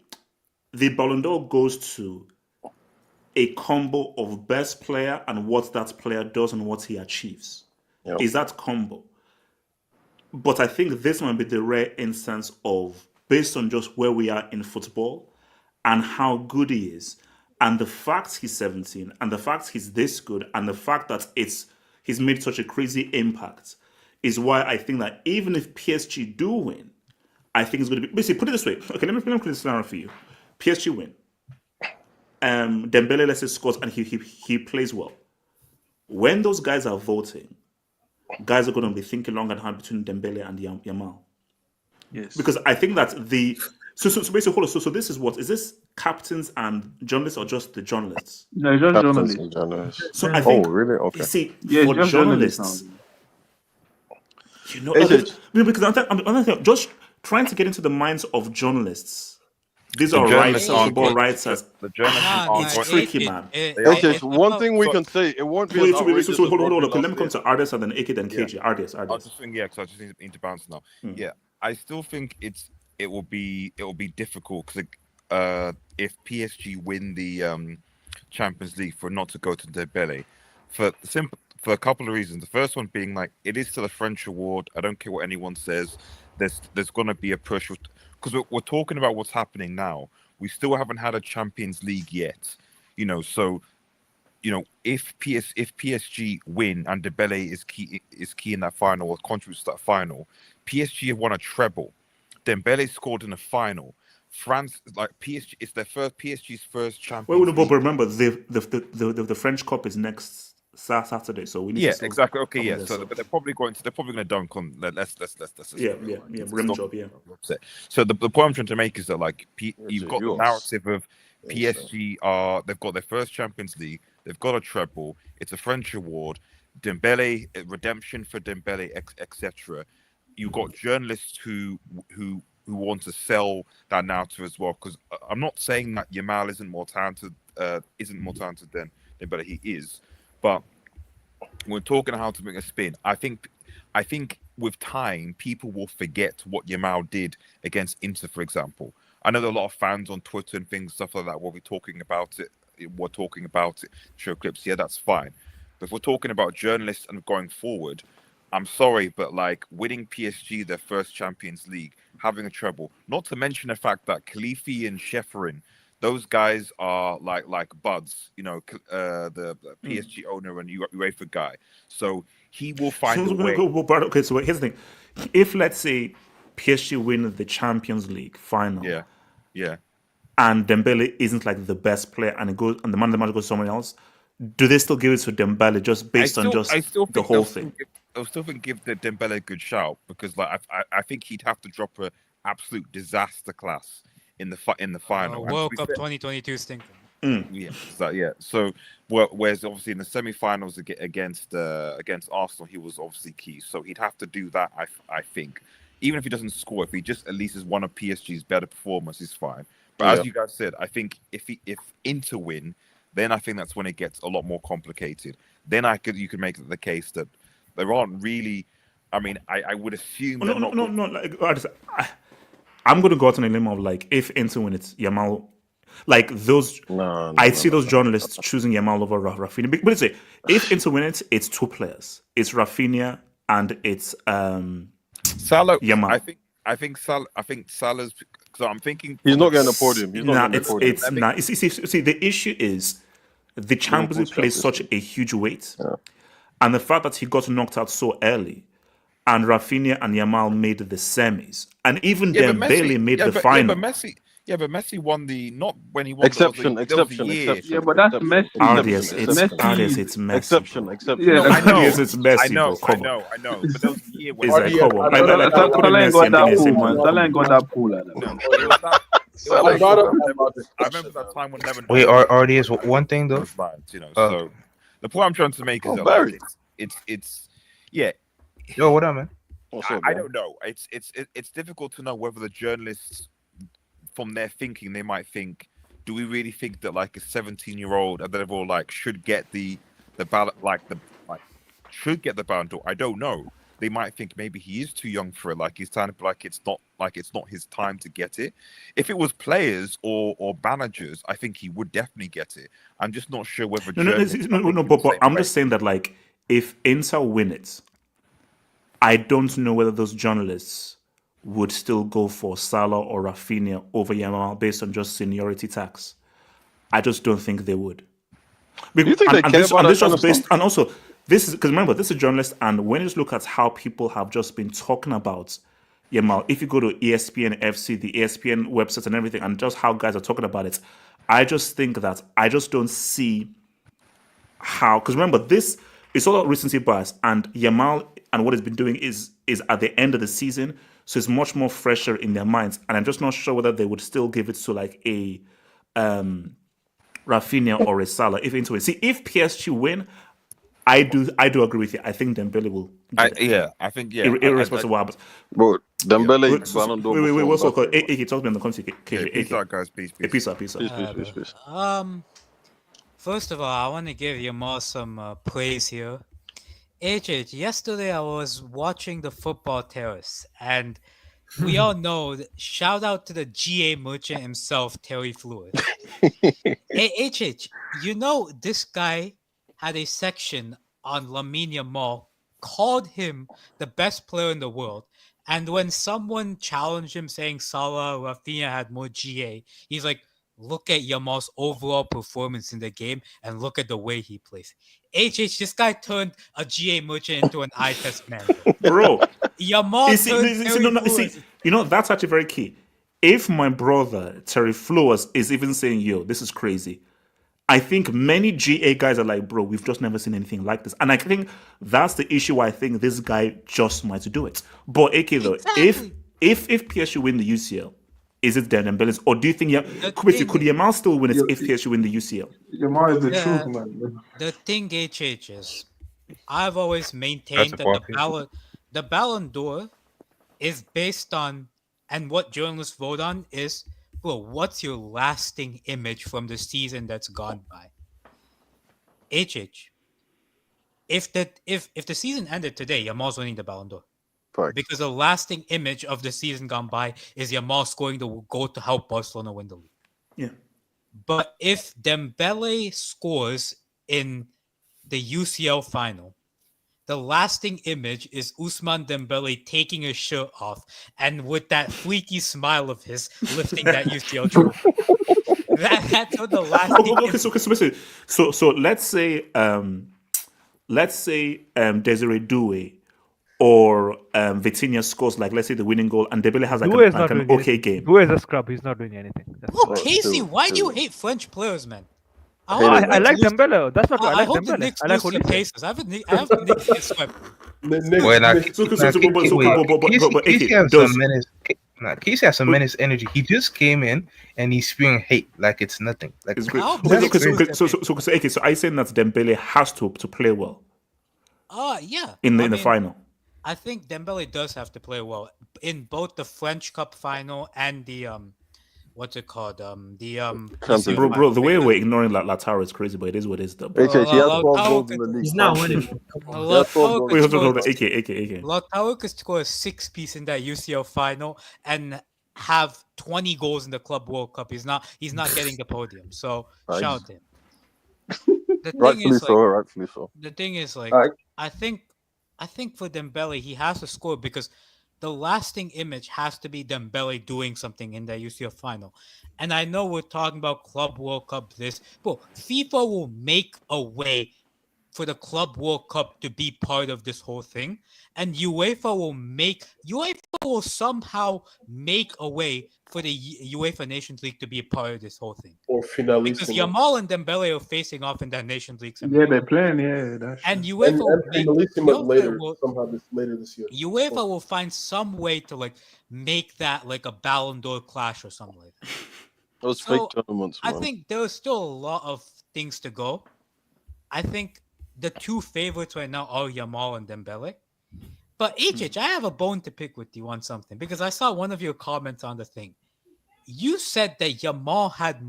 Speaker 2: the Ballon d'Or goes to a combo of best player and what that player does and what he achieves.
Speaker 6: Yep.
Speaker 2: Is that combo? But I think this might be the rare instance of, based on just where we are in football and how good he is, and the fact he's 17, and the fact he's this good, and the fact that he's made such a crazy impact, is why I think that even if PSG do win, I think it's going to be... Basically, put it this way. Okay, let me put this scenario for you. PSG win. Dembele, let's say, scores and he plays well. When those guys are voting, guys are going to be thinking long and hard between Dembele and Yamal.
Speaker 9: Yes.
Speaker 2: Because I think that So basically, hold on. So this is what? Is this captains and journalists or just the journalists?
Speaker 9: No, just journalists.
Speaker 2: So I think...
Speaker 6: really? Okay.
Speaker 2: You see,
Speaker 9: Yeah,
Speaker 2: for
Speaker 9: just
Speaker 2: journalists... Because another thing, just trying to get into the minds of journalists. These are writers, football writers.
Speaker 11: The journalists
Speaker 2: it's tricky, man.
Speaker 6: It's one thing we can say. It won't be.
Speaker 2: So hold on. Okay, let me come to artists and then AK, then KG. Artists.
Speaker 11: I just think, because I just need to bounce now. Yeah, I still think it will be difficult because if PSG win the Champions League, for not to go to Dembele for a couple of reasons. The first one being like it is still a French award. I don't care what anyone says. There's going to be a push because we're talking about what's happening now. We still haven't had a Champions League yet, So, if PSG win and Dembele is key in that final or contributes to that final, PSG have won a treble. Dembele scored in the final. France, like PSG, it's PSG's first Champions League.
Speaker 2: But remember, the French Cup is next Saturday, so we need to
Speaker 11: exactly. Okay, yeah. So they're probably going to dunk on. Let's
Speaker 2: rim job. Yeah.
Speaker 11: So the point I'm trying to make is that like you've got the narrative of PSG they've got their first Champions League. They've got a treble. It's a French award. Dembele, redemption for Dembele, etc. You've got journalists who want to sell that narrative as well. Because I'm not saying that Yamal isn't more talented than Dembele. He is, but we're talking how to make a spin. I think with time, people will forget what Yamal did against Inter, for example. I know there are a lot of fans on Twitter and things, stuff like that. We'll be talking about it. We're talking about it. Show clips. Yeah, that's fine. But if we're talking about journalists and going forward, I'm sorry, but like winning PSG their first Champions League, having a treble, not to mention the fact that Khalifi and Sheffirin, those guys are like buds, the PSG owner and UEFA guy. So he will find a way.
Speaker 2: Okay, so here's the thing: if let's say PSG win the Champions League final,
Speaker 11: yeah,
Speaker 2: and Dembele isn't like the best player, and the man of the match goes to someone else, do they still give it to Dembele just based on the whole thing?
Speaker 11: I still think give the Dembele a good shout because like I think he'd have to drop an absolute disaster class in the final.
Speaker 7: World Cup 2022 stinker.
Speaker 11: Yeah. So whereas obviously in the semi-finals against Arsenal, he was obviously key. So he'd have to do that. I think even if he doesn't score, if he just at least is one of PSG's better performers, he's fine. But as you guys said, I think if Inter win, then I think that's when it gets a lot more complicated. Then you could make the case that there aren't really. I mean, I would assume.
Speaker 2: No. I'm going to go out on a limb of like if Inter win, it's Yamal. Like those, I see those journalists choosing Yamal over Raphinha. But say if Inter win it, it's two players. It's Raphinha and it's
Speaker 11: Salah.
Speaker 2: Yamal.
Speaker 11: I think Salah's. So I'm thinking
Speaker 6: he's not getting a podium. He's not getting a podium.
Speaker 2: It's not. See, the issue is the Champions League plays such a huge weight, and the fact that he got knocked out so early, and Raphinha and Yamal made the semis, and even Dembele made the final.
Speaker 11: But Messi won not when he won.
Speaker 6: Exception.
Speaker 9: Yeah, but that's Messi.
Speaker 2: RDS, it's Messi.
Speaker 6: Exception.
Speaker 9: Yeah,
Speaker 2: RDS, it's Messi.
Speaker 11: I know. But there was a year when
Speaker 9: Salah ain't got that pool, man. Salah ain't got that pool.
Speaker 11: I remember that time when Levin.
Speaker 17: Wait, RDS, one thing though.
Speaker 11: So the point I'm trying to make is that it's
Speaker 17: Yo, what up, man?
Speaker 11: I don't know. It's difficult to know whether the journalists, from their thinking, they might think, do we really think that like a 17-year-old at the level like should get the ballot should get the Ballon d'Or? I don't know. They might think maybe he is too young for it. Like he's kind of like it's not his time to get it. If it was players or managers, I think he would definitely get it. I'm just not sure whether.
Speaker 2: But I'm just saying that like if Inter win it, I don't know whether those journalists would still go for Salah or Raphinha over Yamal based on just seniority tax. I just don't think they would.
Speaker 6: You think they care about that kind of stuff?
Speaker 2: And also, this is because remember, this is a journalist, and when you just look at how people have just been talking about Yamal, if you go to ESPN FC, the ESPN website and everything, and just how guys are talking about it, I just think that I just don't see how. Because remember, this is all about recency bias, and Yamal and what he's been doing is at the end of the season. So it's much more fresher in their minds. And I'm just not sure whether they would still give it to like a Raphinha or a Salah if Inter win. See, if PSG win, I do agree with you. I think Dembele will get it.
Speaker 11: I think
Speaker 2: irrespective of what happens.
Speaker 6: Bro, Dembele, Ballon d'Or.
Speaker 2: Wait, what's so called? He talks me on the country.
Speaker 11: Peace out, guys. Peace.
Speaker 2: Peace out.
Speaker 6: Peace.
Speaker 7: First of all, I want to give Yamal some praise here. HH, yesterday I was watching the Football Terrace, and we all know, shout out to the GA merchant himself, Terry Fluid. HH, this guy had a section on Lamine Yamal, called him the best player in the world, and when someone challenged him saying Salah, Raphinha had more GA, he's like, look at Yamal's overall performance in the game and look at the way he plays. HH, this guy turned a GA merchant into an eye test man.
Speaker 2: Bro,
Speaker 7: Yamal
Speaker 2: that's actually very key. If my brother, Terry Flowers, is even saying, yo, this is crazy, I think many GA guys are like, bro, we've just never seen anything like this. And I think that's the issue why I think this guy just might do it. But AK though, if PSG win the UCL, is it Dembele's, or do you think could Yamal still win it if PSG win the UCL?
Speaker 9: Yamal is the
Speaker 7: Yeah.
Speaker 9: truth, man.
Speaker 7: The thing, HH, is I've always
Speaker 17: That's
Speaker 7: maintained
Speaker 17: a
Speaker 7: that
Speaker 17: party.
Speaker 7: the Ballon d'Or is based on, and what journalists vote on is, well, what's your lasting image from the season that's gone by? HH, if the season ended today, Yamal's winning the Ballon d'Or. Because the lasting image of the season gone by is Yamal scoring the goal to help Barcelona win the league.
Speaker 2: Yeah.
Speaker 7: But if Dembele scores in the UCL final, the lasting image is Ousmane Dembele taking his shirt off and with that freaky smile of his lifting that UCL trophy. That's what the lasting image.
Speaker 2: Okay, so let's say Desiree Doué or Vitinha scores, like, let's say, the winning goal, and Dembele has
Speaker 18: Doué is not
Speaker 2: an
Speaker 18: doing
Speaker 2: okay
Speaker 18: anything.
Speaker 2: game.
Speaker 18: Doué is a scrub. He's not doing anything.
Speaker 7: Oh, Casey, why do you hate French players, man?
Speaker 18: I like Dembele. That's not. I
Speaker 7: I
Speaker 18: like
Speaker 7: hope the
Speaker 18: Dembele.
Speaker 7: Knicks
Speaker 18: I like
Speaker 7: lose to the
Speaker 18: Olise.
Speaker 7: Pacers. I have the Knicks get swept.
Speaker 17: Casey has some menace energy. He just came in and he's spewing hate like it's nothing. Like
Speaker 2: It's great.
Speaker 7: How
Speaker 2: So are you saying that Dembele has to play well
Speaker 7: Yeah.
Speaker 2: in
Speaker 7: I
Speaker 2: the
Speaker 7: mean,
Speaker 2: final?
Speaker 7: I think Dembele does have to play well in both the French Cup final and the what's it called? UCL
Speaker 2: Bro,
Speaker 7: final.
Speaker 2: the way we're ignoring Lautaro is crazy, but it is what it is, though.
Speaker 6: He has 12 goals in the league.
Speaker 8: He's not winning.
Speaker 7: Lautaro could score a 6-piece in that UCL final and have 20 goals in the Club World Cup. He's not getting the podium. So shout out to him.
Speaker 6: Rightfully so.
Speaker 7: The thing is, like,
Speaker 6: Alright.
Speaker 7: I think for Dembele, he has to score because the lasting image has to be Dembele doing something in the UCL final. And I know we're talking about Club World Cup but FIFA will make a way for the Club World Cup to be part of this whole thing. And UEFA will somehow make a way for the UEFA Nations League to be a part of this whole thing.
Speaker 16: Or finalissimo.
Speaker 7: Because Yamal and Dembele are facing off in that Nations League.
Speaker 9: Yeah, they're playing. Yeah, that's
Speaker 7: And UEFA will make
Speaker 16: somehow later this year.
Speaker 7: UEFA will find some way to like make that like a Ballon d'Or clash or something like that.
Speaker 6: Those fake tournaments,
Speaker 7: I
Speaker 6: man.
Speaker 7: think there are still a lot of things to go. I think the two favorites right now are Yamal and Dembele. But HH, I have a bone to pick with you on something because I saw one of your comments on the thing. You said that Yamal had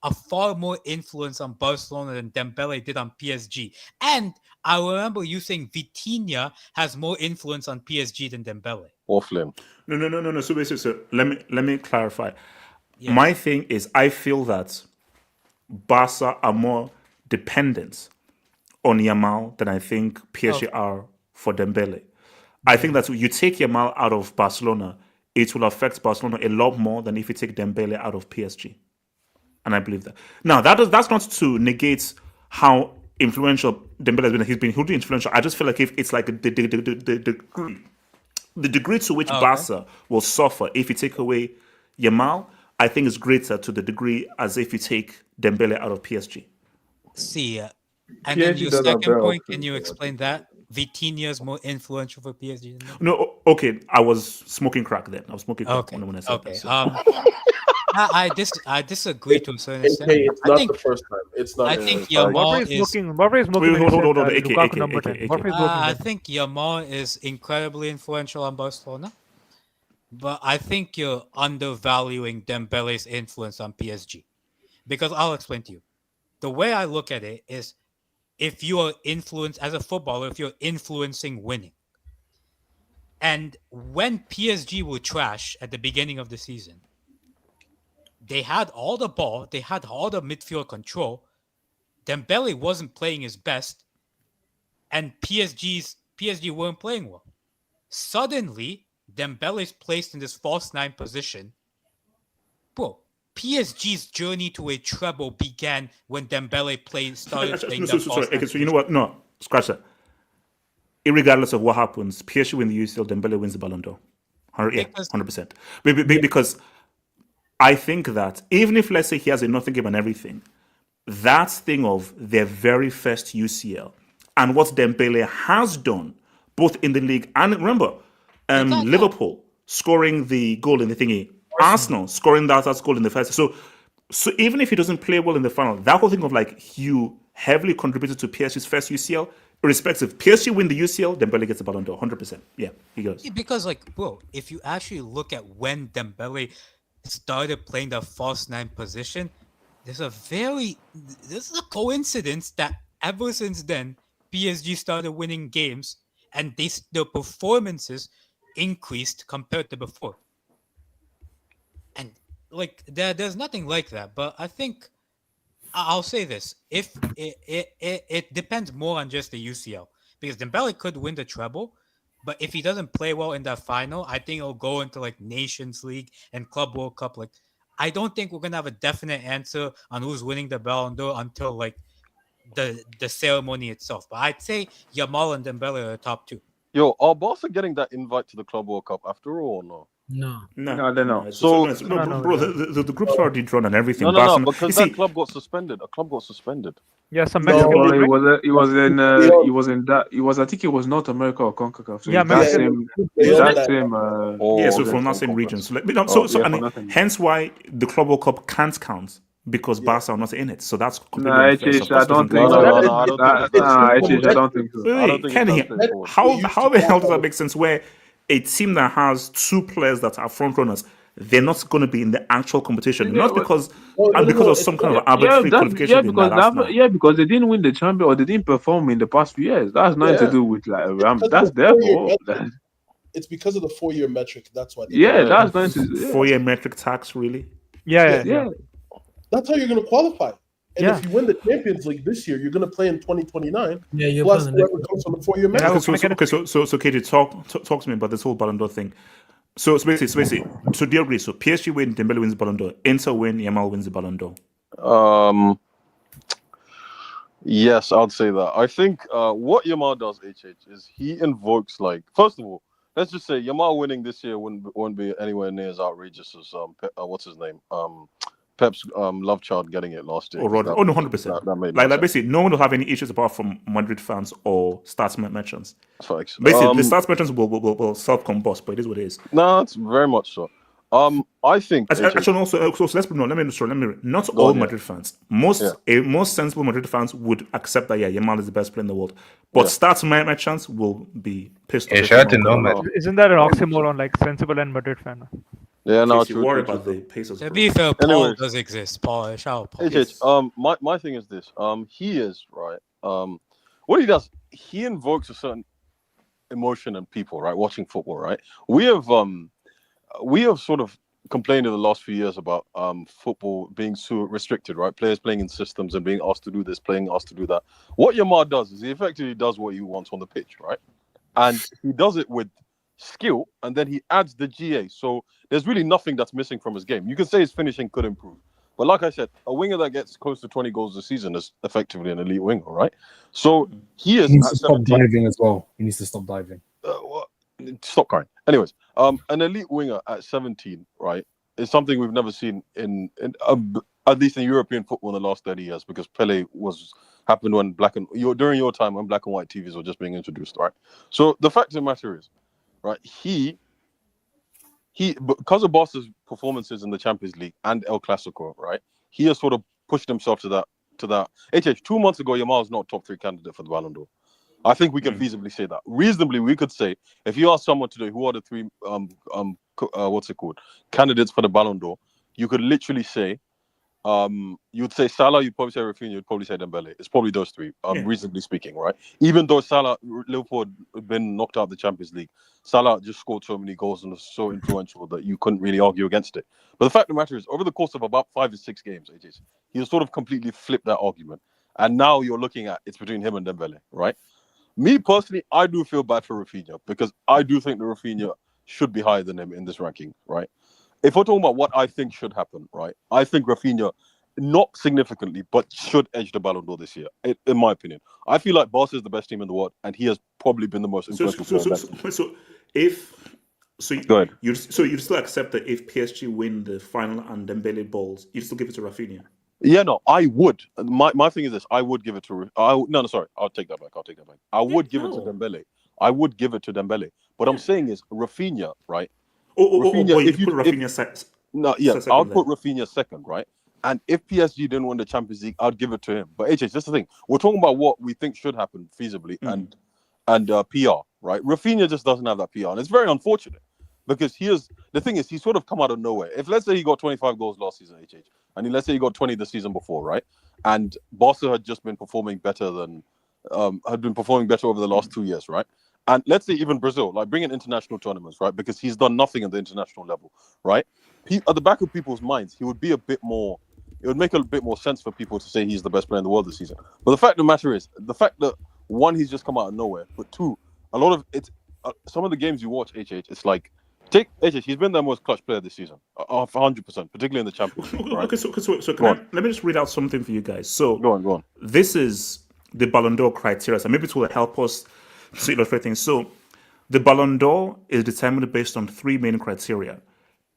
Speaker 7: a far more influence on Barcelona than Dembele did on PSG. And I remember you saying Vitinha has more influence on PSG than Dembele.
Speaker 6: Waffling.
Speaker 2: No. So basically, let me clarify.
Speaker 7: Yes.
Speaker 2: My thing is, I feel that Barca are more dependent on Yamal than I think PSG are for Dembele. I think that you take Yamal out of Barcelona, it will affect Barcelona a lot more than if you take Dembele out of PSG. And I believe that. Now, that's not to negate how influential Dembele has been. He's been hugely influential. I just feel like if it's like the degree to which Barca will suffer if you take away Yamal, I think is greater to the degree as if you take Dembele out of PSG.
Speaker 7: See, and then your second point, can you explain that? Vitinha is more influential for PSG than that?
Speaker 2: No, okay. I was smoking crack then. I was smoking crack when I said that. So.
Speaker 7: I disagree to a certain extent.
Speaker 16: It's not the first time. It's not.
Speaker 7: I think Yamal is.
Speaker 2: Hold on.
Speaker 7: I think Yamal is incredibly influential on Barcelona, but I think you're undervaluing Dembele's influence on PSG. Because I'll explain to you. The way I look at it is, if you are influenced as a footballer, if you're influencing winning, and when PSG were trash at the beginning of the season, they had all the ball, they had all the midfield control. Dembele wasn't playing his best, and PSG weren't playing well. Suddenly, Dembele's placed in this false nine position. Bro, PSG's journey to a treble began when Dembele started playing that false nine.
Speaker 2: So you know what? No, scratch that. Irregardless of what happens, PSG win the UCL, Dembele wins the Ballon d'Or. 100%. Because I think that even if, let's say, he has a nothing game and everything, that thing of their very first UCL and what Dembele has done, both in the league and remember, Liverpool scoring the goal in the thingy Arsenal scoring that goal in the first. So even if he doesn't play well in the final, that whole thing of like you heavily contributed to PSG's first UCL, irrespective. PSG win the UCL, Dembele gets the Ballon d'Or, 100%. Yeah, he goes.
Speaker 7: Because, like, bro, if you actually look at when Dembele started playing the false nine position, this is a coincidence that ever since then, PSG started winning games and their performances increased compared to before. And like there's nothing like that. But I think I'll say this: if it depends more on just the UCL, because Dembele could win the treble, but if he doesn't play well in that final, I think it'll go into like Nations League and Club World Cup. Like, I don't think we're gonna have a definite answer on who's winning the Ballon d'Or until like the ceremony itself. But I'd say Yamal and Dembele are the top two.
Speaker 6: Yo, are Barca getting that invite to the Club World Cup after all or no?
Speaker 2: No,
Speaker 9: they're not.
Speaker 2: Bro, the group's already drawn and everything.
Speaker 6: No,
Speaker 2: Barcelona,
Speaker 6: because that club got suspended. A club got suspended.
Speaker 18: Yeah, some
Speaker 9: No,
Speaker 18: Mexican
Speaker 9: well,
Speaker 18: league, right?
Speaker 9: I think it was North America or CONCACAF. So
Speaker 18: Yeah,
Speaker 9: it's that
Speaker 18: Mexican.
Speaker 2: So from that same region. So, hence why the Club World Cup can't count because Barca are not in it. So that's completely unfair. So
Speaker 9: I don't think so. I don't think so.
Speaker 2: Wait, Kenny, how the hell does that make sense? Where a team that has two players that are front runners, they're not going to be in the actual competition, not because of some kind of arbitrary qualification.
Speaker 9: Because they didn't win the champion or they didn't perform in the past few years. That's nothing to do with like that's their fault.
Speaker 16: It's because of the 4-year metric. That's why.
Speaker 9: That's nothing to do.
Speaker 2: 4-year metric tax, really?
Speaker 18: Yeah.
Speaker 16: That's how you're going to qualify. And if you win the Champions League this year, you're going to play in 2029.
Speaker 8: Yeah, you're
Speaker 16: plus
Speaker 8: playing
Speaker 16: whoever comes from the 4-year metric.
Speaker 2: So KJ, talk to me about this whole Ballon d'Or thing. So basically, do you agree? So PSG win, Dembele wins the Ballon d'Or. Inter win, Yamal wins the Ballon d'Or.
Speaker 6: Yes, I'd say that. I think what Yamal does, is he invokes, like, first of all, let's just say Yamal winning this year wouldn't be anywhere near as outrageous as what's his name? Pep's love child getting it last year.
Speaker 2: No, 100%.
Speaker 6: That made
Speaker 2: like
Speaker 6: sense.
Speaker 2: basically, no one will have any issues apart from Madrid fans or Stats merchants.
Speaker 6: Facts.
Speaker 2: Basically, the Stats merchants will self-combust, but it is what it is.
Speaker 6: No, it's very much so. I think
Speaker 2: actually also let me not all Madrid fans. Most sensible Madrid fans would accept that Yamal is the best player in the world, but Stats merchants will be pissed off.
Speaker 17: Shout out to Nomad.
Speaker 18: Isn't that an oxymoron, like sensible and Madrid fan?
Speaker 6: Yeah, no,
Speaker 2: true. Worry about the Pacers.
Speaker 7: To be fair, Paul does exist. Paul, shout out Paul.
Speaker 6: My thing is this. He is right. What he does, he invokes a certain emotion in people, right? Watching football, right? We have sort of complained in the last few years about football being so restricted, right? Players playing in systems and being asked to do this, playing asked to do that. What Yamal does is he effectively does what he wants on the pitch, right? And he does it with skill, and then he adds the GA. So there's really nothing that's missing from his game. You can say his finishing could improve, but like I said, a winger that gets close to 20 goals a season is effectively an elite winger, right? So he
Speaker 13: needs to stop diving as well. He needs to stop diving.
Speaker 6: Stop crying. Anyways, an elite winger at 17, right, is something we've never seen in at least in European football in the last 30 years, because Pele happened when during your time when black and white TVs were just being introduced, right? So the fact of the matter is, right, he because of Barca's performances in the Champions League and El Clasico, right, he has sort of pushed himself to that. 2 months ago, Yamal is not top 3 candidate for the Ballon d'Or. I think we can feasibly say that. Reasonably, we could say, if you ask someone today who are the 3 candidates for the Ballon d'Or, you could literally say, you'd say Salah, you'd probably say Raphinha, you'd probably say Dembele. It's probably those 3, reasonably speaking, right? Even though Liverpool had been knocked out of the Champions League, Salah just scored so many goals and was so influential that you couldn't really argue against it. But the fact of the matter is, over the course of about 5 or 6 games, he has sort of completely flipped that argument. And now you're looking at it's between him and Dembele, right? Me personally, I do feel bad for Raphinha, because I do think that Raphinha should be higher than him in this ranking, right? If we're talking about what I think should happen, right, I think Raphinha, not significantly, but should edge the Ballon d'Or this year, in my opinion. I feel like Barca is the best team in the world, and he has probably been the most influential player.
Speaker 2: Go ahead. You'd still accept that if PSG win the final and Dembele balls, you'd still give it to Raphinha?
Speaker 6: Yeah, no, I would. My thing is this: I would give it to. I'll take that back. I would give it to Dembele. I would give it to Dembele. What I'm saying is Raphinha, right?
Speaker 2: If you put Raphinha
Speaker 6: No, yeah,
Speaker 2: So second
Speaker 6: I'll
Speaker 2: then.
Speaker 6: put Raphinha second, right? And if PSG didn't win the Champions League, I'd give it to him. But HH, that's the thing. We're talking about what we think should happen feasibly and PR, right? Raphinha just doesn't have that PR, and it's very unfortunate because the thing is, he's sort of come out of nowhere. If let's say he got 25 goals last season, HH, and let's say he got 20 the season before, right? And Barca had just been performing better over the last 2 years, right? And let's say even Brazil, like bring in international tournaments, right? Because he's done nothing at the international level, right? At the back of people's minds, he would be a bit more. It would make a bit more sense for people to say he's the best player in the world this season. But the fact of the matter is, the fact that one, he's just come out of nowhere, but two, a lot of it's some of the games you watch, HH, it's like take HH. He's been the most clutch player this season, 100%, particularly in the Champions League. Right?
Speaker 2: So let me just read out something for you guys. So
Speaker 6: go on.
Speaker 2: This is the Ballon d'Or criteria, so maybe it will help us to illustrate things. So the Ballon d'Or is determined based on three main criteria: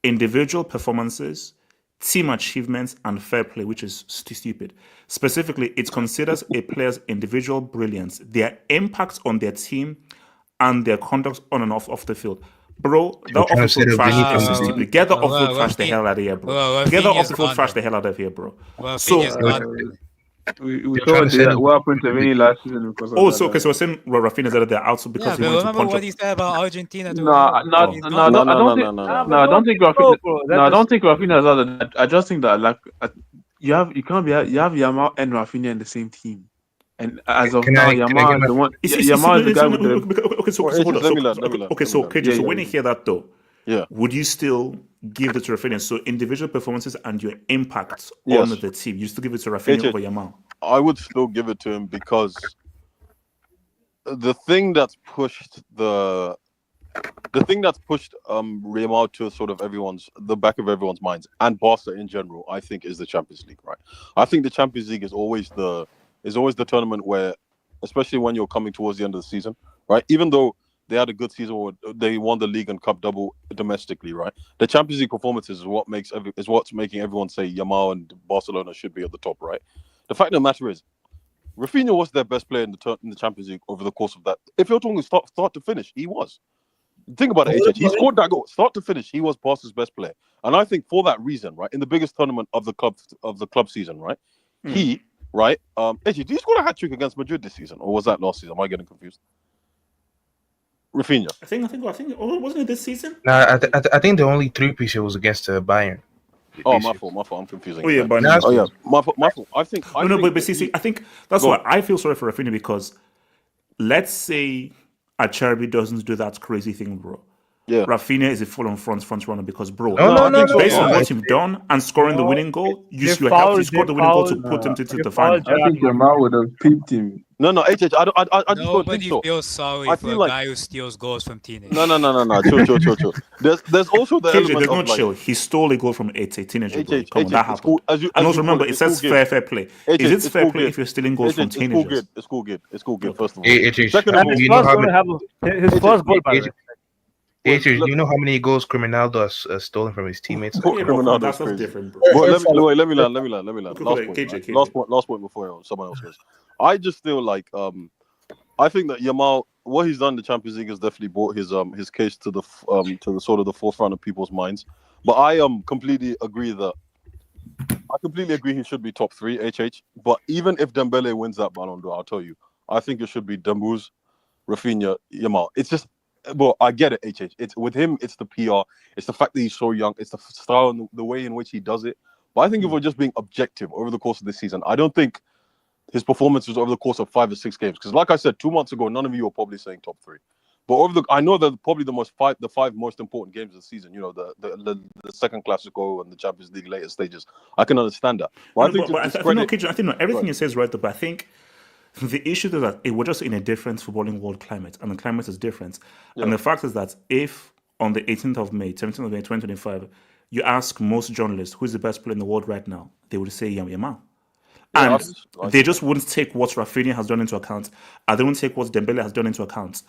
Speaker 2: individual performances, team achievements, and fair play, which is stupid. Specifically, it considers a player's individual brilliance, their impact on their team, and their conduct on and off the field. Bro, that off-the-field trash is stupid. Get the off-field trash the hell out of here, bro. Get the off-the-field trash the hell out of here, bro. So,
Speaker 9: we saw what happened to Vinny last season because of that.
Speaker 2: So we're saying Raphinha's out there also because he went to
Speaker 7: remember
Speaker 2: punch
Speaker 7: what
Speaker 2: up.
Speaker 7: he said about Argentina?
Speaker 9: No, I don't think Raphinha's out of that. I just think that you can't be you have Yamal and Raphinha in the same team. And as of now, Yamal is the one. Yamal is the guy with the.
Speaker 2: Okay, so hold on. Okay, so KJ, so when you hear that though,
Speaker 6: yeah,
Speaker 2: would you still give it to Raphinha? So individual performances and your impact
Speaker 6: Yes.
Speaker 2: on the team, you still give it to Raphinha over Yamal?
Speaker 6: I would still give it to him because the thing that's pushed Yamal to sort of the back of everyone's minds and Barca in general, I think, is the Champions League, right? I think the Champions League is always the tournament where, especially when you're coming towards the end of the season, right? Even though they had a good season where they won the league and cup double domestically, right? The Champions League performances is what's making everyone say Yamal and Barcelona should be at the top, right? The fact of the matter is, Raphinha was their best player in the Champions League over the course of that. If you're talking start to finish, he was. Think about it, HH. He scored that goal. Start to finish, he was Barca's best player. And I think for that reason, right, in the biggest tournament of the club season, right, he, right, HH, did he score a hat trick against Madrid this season, or was that last season? Am I getting confused? Raphinha.
Speaker 2: I think. Wasn't it this season?
Speaker 17: Nah, I think the only three-piece was against Bayern.
Speaker 6: Oh, my fault. I'm confusing.
Speaker 2: Oh yeah, but
Speaker 6: my fault. I think.
Speaker 2: But see, I think that's why I feel sorry for Raphinha, because let's say Acerbi doesn't do that crazy thing, bro.
Speaker 6: Yeah,
Speaker 2: Raphinha is a full-on front runner because, bro,
Speaker 6: No,
Speaker 2: based on
Speaker 6: yeah.
Speaker 2: what you've done and scoring the winning goal, you scored the winning goal to put him to the final.
Speaker 9: I think Yamal would have peeped him.
Speaker 6: No, HH, I just don't think
Speaker 7: Nobody
Speaker 6: so.
Speaker 7: feels sorry
Speaker 6: I
Speaker 7: for
Speaker 6: feel
Speaker 7: a
Speaker 6: like-
Speaker 7: guy who steals goals from teenagers.
Speaker 6: No. Chill. There's also the
Speaker 2: KJ,
Speaker 6: element
Speaker 2: there's
Speaker 6: of
Speaker 2: no
Speaker 6: like,
Speaker 2: chill. He stole a goal from a teenager. Bro.
Speaker 6: HH,
Speaker 2: Come on, that
Speaker 6: it's
Speaker 2: happened.
Speaker 6: cool. As
Speaker 2: And
Speaker 6: you
Speaker 2: also remember,
Speaker 6: call
Speaker 2: it says
Speaker 6: it's cool
Speaker 2: fair play.
Speaker 6: HH,
Speaker 2: Is it
Speaker 6: it's
Speaker 2: fair
Speaker 6: cool
Speaker 2: play
Speaker 6: game.
Speaker 2: if you're stealing goals from
Speaker 6: It's cool
Speaker 2: teenagers?
Speaker 6: good. It's cool good. First of all,
Speaker 17: HH,
Speaker 6: second of all,
Speaker 17: you know how many?
Speaker 18: His first goal, by the way.
Speaker 17: HH, do you know how many goals Criminaldo has stolen from his teammates?
Speaker 2: That's different, bro.
Speaker 6: Well, let me land.
Speaker 2: KJ.
Speaker 6: Last point before someone else goes. I just feel like I think that Yamal, what he's done in the Champions League has definitely brought his case to the sort of the forefront of people's minds. But I completely agree he should be top 3, HH. But even if Dembele wins that Ballon d'Or, I'll tell you, I think it should be Dembuz, Raphinha, Yamal. It's just, well, I get it, HH. It's with him, it's the PR, it's the fact that he's so young, it's the style and the way in which he does it. But I think if we're just being objective over the course of this season, I don't think his performances over the course of 5 or 6 games. Because, like I said, 2 months ago, none of you were probably saying top 3. But I know that probably the 5 most important games of the season. You know, the second Clasico and the Champions League later stages. I can understand that. But
Speaker 2: I think everything you say is right, though. But I think the issue is that we're just in a different footballing world climate, and the climate is different.
Speaker 6: Yeah.
Speaker 2: And the fact is that if on the 18th of May, 17th of May, 2025, you ask most journalists who's the best player in the world right now, they would say Yamal. And they just wouldn't take what Raphinha has done into account, and they wouldn't take what Dembele has done into account.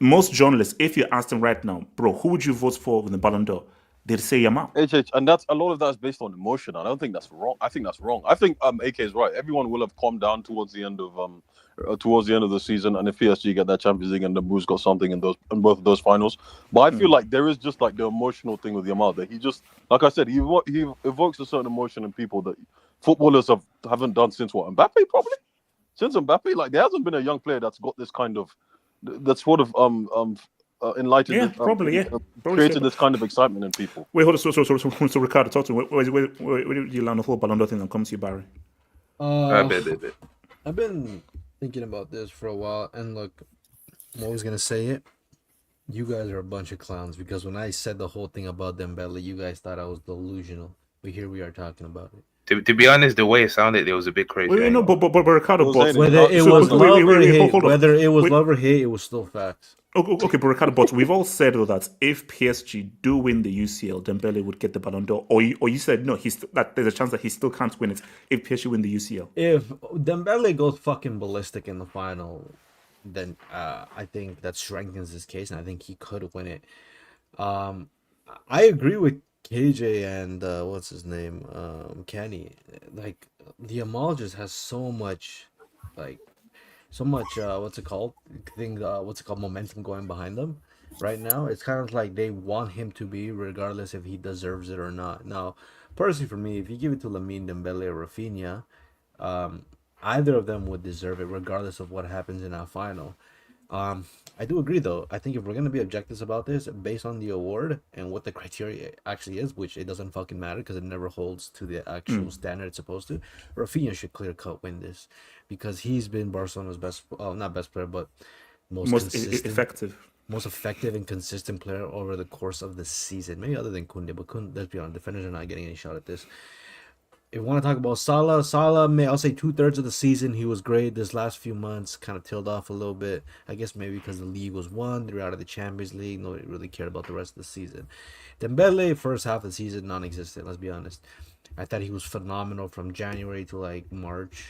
Speaker 2: Most journalists, if you ask them right now, bro, who would you vote for in the Ballon d'Or? They'd say Yamal.
Speaker 6: HH, and that's a lot of that is based on emotion. I don't think that's wrong. I think that's wrong. I think AK is right. Everyone will have calmed down towards the end of towards the end of the season, and if PSG get that Champions League and the Blues got something in both of those finals. But I feel like there is just like the emotional thing with Yamal that he just, like I said, he evokes a certain emotion in people that footballers haven't done since what, Mbappe probably. Since Mbappe, like there hasn't been a young player that's got this kind of, that's sort of enlightened,
Speaker 2: Yeah, probably, yeah.
Speaker 6: Created this kind of excitement in people.
Speaker 2: Wait, hold on. So Ricardo, talk to me. Where did you land the whole Ballon d'Or thing and come to you, Barry?
Speaker 5: I've been thinking about this for a while, and look, I'm always gonna say it. You guys are a bunch of clowns because when I said the whole thing about Dembele, you guys thought I was delusional. But here we are talking about it.
Speaker 17: To be honest, the way it sounded, it was a bit crazy.
Speaker 2: Wait, no, but Ricardo,
Speaker 5: whether it was love or hate, it was still facts.
Speaker 2: Okay, but Ricardo, but we've all said though that if PSG do win the UCL, Dembele would get the Ballon d'Or. Or you said no, that there's a chance that he still can't win it if PSG win the UCL.
Speaker 5: If Dembele goes fucking ballistic in the final, then I think that strengthens his case, and I think he could win it. I agree with KJ and what's his name, Kenny. Like the Yamal just has so much momentum going behind them right now. It's kind of like they want him to be, regardless if he deserves it or not. Now, personally, for me, if you give it to Lamine, Dembele, or Raphinha, either of them would deserve it, regardless of what happens in our final. I do agree, though. I think if we're gonna be objectives about this, based on the award and what the criteria actually is, which it doesn't fucking matter because it never holds to the actual standard it's supposed to, Raphinha should clear cut win this because he's been Barcelona's not best player, but most effective and consistent player over the course of the season. Maybe other than Koundé, but let's be honest, defenders are not getting any shot at this. If you want to talk about Salah, I'll say 2/3 of the season he was great. This last few months kind of tailed off a little bit. I guess maybe because the league was won, they're out of the Champions League. Nobody really cared about the rest of the season. Dembele, first half of the season, non-existent. Let's be honest. I thought he was phenomenal from January to like March,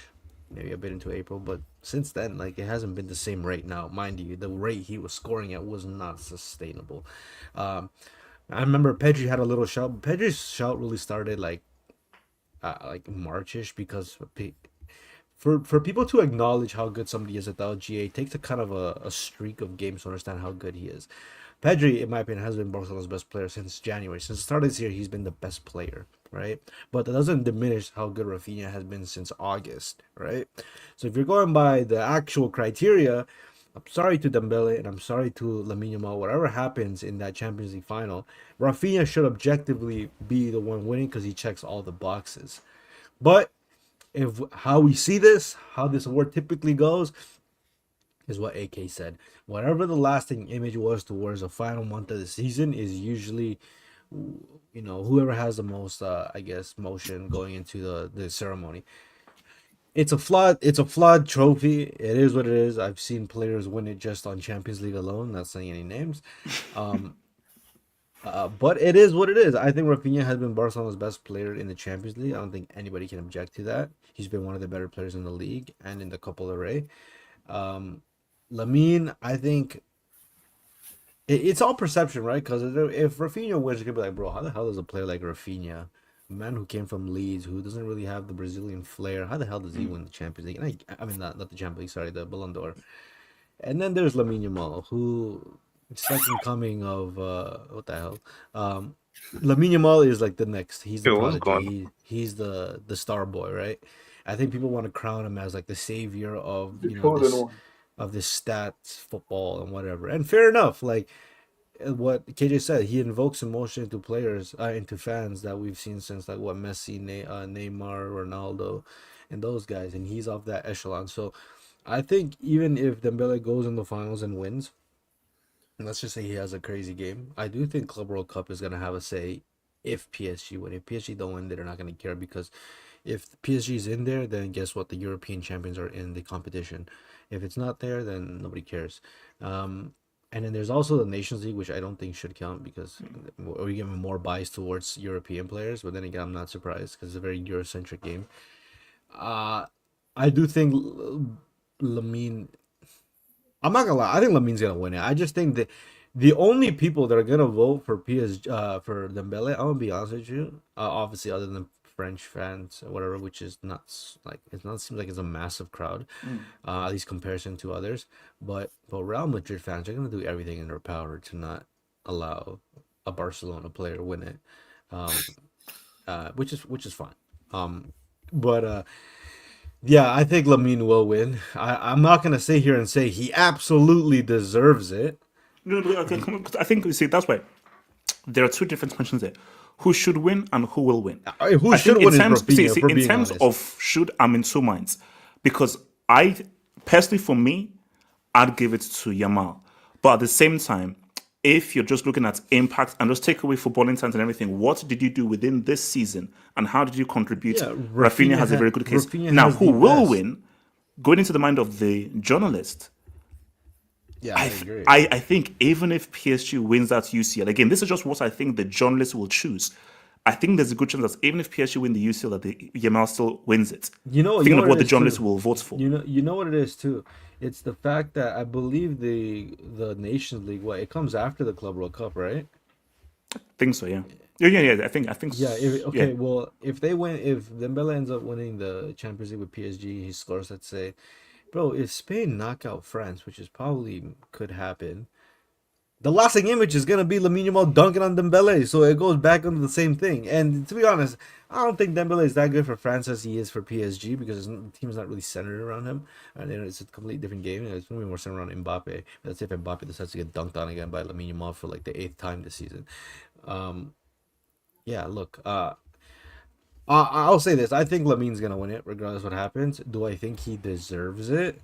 Speaker 5: maybe a bit into April. But since then, like it hasn't been the same rate. Now, mind you, the rate he was scoring at was not sustainable. I remember Pedri had a little shout. Pedri's shout really started like Marchish, because for people to acknowledge how good somebody is without GA, it takes a kind of a streak of games to understand how good he is. Pedri, in my opinion, has been Barcelona's best player since January. Since the start of this year, he's been the best player, right? But that doesn't diminish how good Raphinha has been since August, right? So if you're going by the actual criteria, I'm sorry to Dembele and I'm sorry to Lamine Yamal. Whatever happens in that Champions League final, Raphinha should objectively be the one winning because he checks all the boxes. But if how we see this, how this award typically goes, is what AK said. Whatever the lasting image was towards the final month of the season is usually, whoever has the most, motion going into the ceremony. It's a flawed trophy. It is what it is. I've seen players win it just on Champions League alone, not saying any names. But it is what it is. I think Raphinha has been Barcelona's best player in the Champions League. I don't think anybody can object to that. He's been one of the better players in the league and in the Copa del Rey. Lamine, I think it's all perception, right? Because if Raphinha wins, you could be like, bro, how the hell does a player like Raphinha, a man who came from Leeds, who doesn't really have the Brazilian flair, how the hell does he win the Champions League? And I mean, not the Champions League, sorry, the Ballon d'Or. And then there's Lamine Yamal, who second coming of what the hell? Lamine Yamal is like the next. He's the prodigy. He's the star boy, right? I think people want to crown him as like the savior of this stats football and whatever. And fair enough. Like what KJ said, he invokes emotion into players, into fans that we've seen since like Messi, Neymar, Ronaldo, and those guys. And he's off that echelon. So I think even if Dembele goes in the finals and wins, let's just say he has a crazy game, I do think Club World Cup is gonna have a say if PSG win. If PSG don't win, they're not gonna care, because if PSG is in there, then guess what? The European champions are in the competition. If it's not there, then nobody cares. And then there's also the Nations League, which I don't think should count because we're giving more bias towards European players. But then again, I'm not surprised because it's a very Eurocentric game. I do think Lamine. I'm not gonna lie. I think Lamine's gonna win it. I just think that the only people that are gonna vote for for Dembele, I'm gonna be honest with you, obviously other than French fans or whatever, which is like it's not seems like it's a massive crowd, at least comparison to others. But Real Madrid fans are gonna do everything in their power to not allow a Barcelona player win it, which is fine. But yeah, I think Lamine will win. I'm not gonna sit here and say he absolutely deserves it.
Speaker 2: No, okay, I think you see that's why there are two different questions there: who should win and who will win.
Speaker 5: Who
Speaker 2: I
Speaker 5: should
Speaker 2: think
Speaker 5: win is
Speaker 2: terms,
Speaker 5: Raphinha, if we're
Speaker 2: in
Speaker 5: being
Speaker 2: terms
Speaker 5: honest.
Speaker 2: of should, I'm in two minds because I personally, for me, I'd give it to Yamal, but at the same time, if you're just looking at impact and just take away footballing talent and everything, what did you do within this season and how did you contribute?
Speaker 5: Yeah,
Speaker 2: Rafinha has a very good case.
Speaker 5: Raphinha
Speaker 2: Now,
Speaker 5: has
Speaker 2: who
Speaker 5: the
Speaker 2: will
Speaker 5: best.
Speaker 2: win? Going into the mind of the journalist,
Speaker 5: Yeah, I agree.
Speaker 2: I think even if PSG wins that UCL, again, this is just what I think the journalist will choose. I think there's a good chance that even if PSG win the UCL, that the Yamal still wins it. Thinking of what the journalist will vote for.
Speaker 5: You know what it is too. It's the fact that I believe the Nations League, it comes after the Club World Cup, right?
Speaker 2: I think so, yeah. Yeah. I think.
Speaker 5: Yeah.
Speaker 2: Yeah.
Speaker 5: Well, if Dembele ends up winning the Champions League with PSG, he scores. Let's say, bro, if Spain knock out France, which is probably could happen, the lasting image is gonna be Lamine Yamal dunking on Dembele, so it goes back into the same thing. And to be honest, I don't think Dembele is that good for France as he is for PSG because the team's not really centered around him, and it's a completely different game. It's maybe more centered around Mbappe. Let's say if Mbappe decides to get dunked on again by Lamine Yamal for like the 8th time this season. Yeah, look, I'll say this: I think Lamine's gonna win it regardless of what happens. Do I think he deserves it?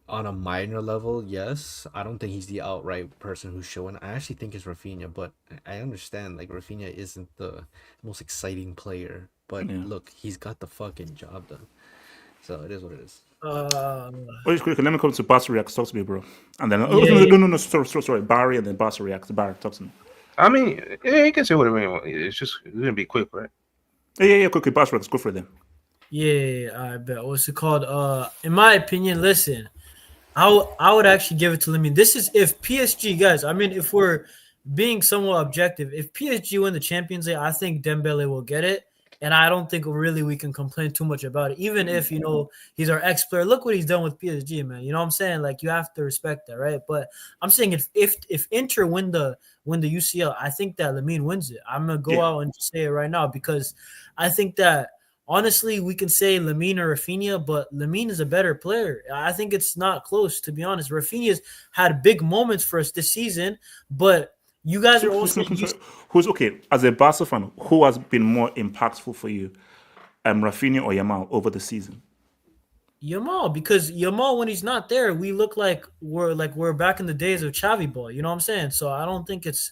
Speaker 5: On a minor level, yes. I don't think he's the outright person who's showing. I actually think it's Raphinha, but I understand like Raphinha isn't the most exciting player. But look, he's got the fucking job done. So it is what it is.
Speaker 2: Wait, quickly, let me come to Barca react. Talk to me, bro. And then no, sorry, Barry, and then Barca react. Barry, talk to me.
Speaker 17: I mean, yeah, you can say whatever you want. It's just gonna be quick, right?
Speaker 2: Yeah. Quickly, Barca react. Go for it then.
Speaker 8: Yeah, I bet. What's it called? In my opinion, listen, I would actually give it to Lamine. This is if PSG, guys. I mean, if we're being somewhat objective, if PSG win the Champions League, I think Dembele will get it, and I don't think really we can complain too much about it. Even if he's our ex-player, look what he's done with PSG, man. You know what I'm saying? Like you have to respect that, right? But I'm saying if Inter win the UCL, I think that Lamine wins it. I'm gonna go out and just say it right now because I think that. Honestly, we can say Lamine or Raphinha, but Lamine is a better player. I think it's not close, to be honest. Raphinha's had big moments for us this season, but you guys are also
Speaker 2: who's okay as a Barca fan. Who has been more impactful for you, Raphinha or Yamal over the season?
Speaker 8: Yamal, because Yamal, when he's not there, we look like we're back in the days of Xavi ball. You know what I'm saying? So I don't think it's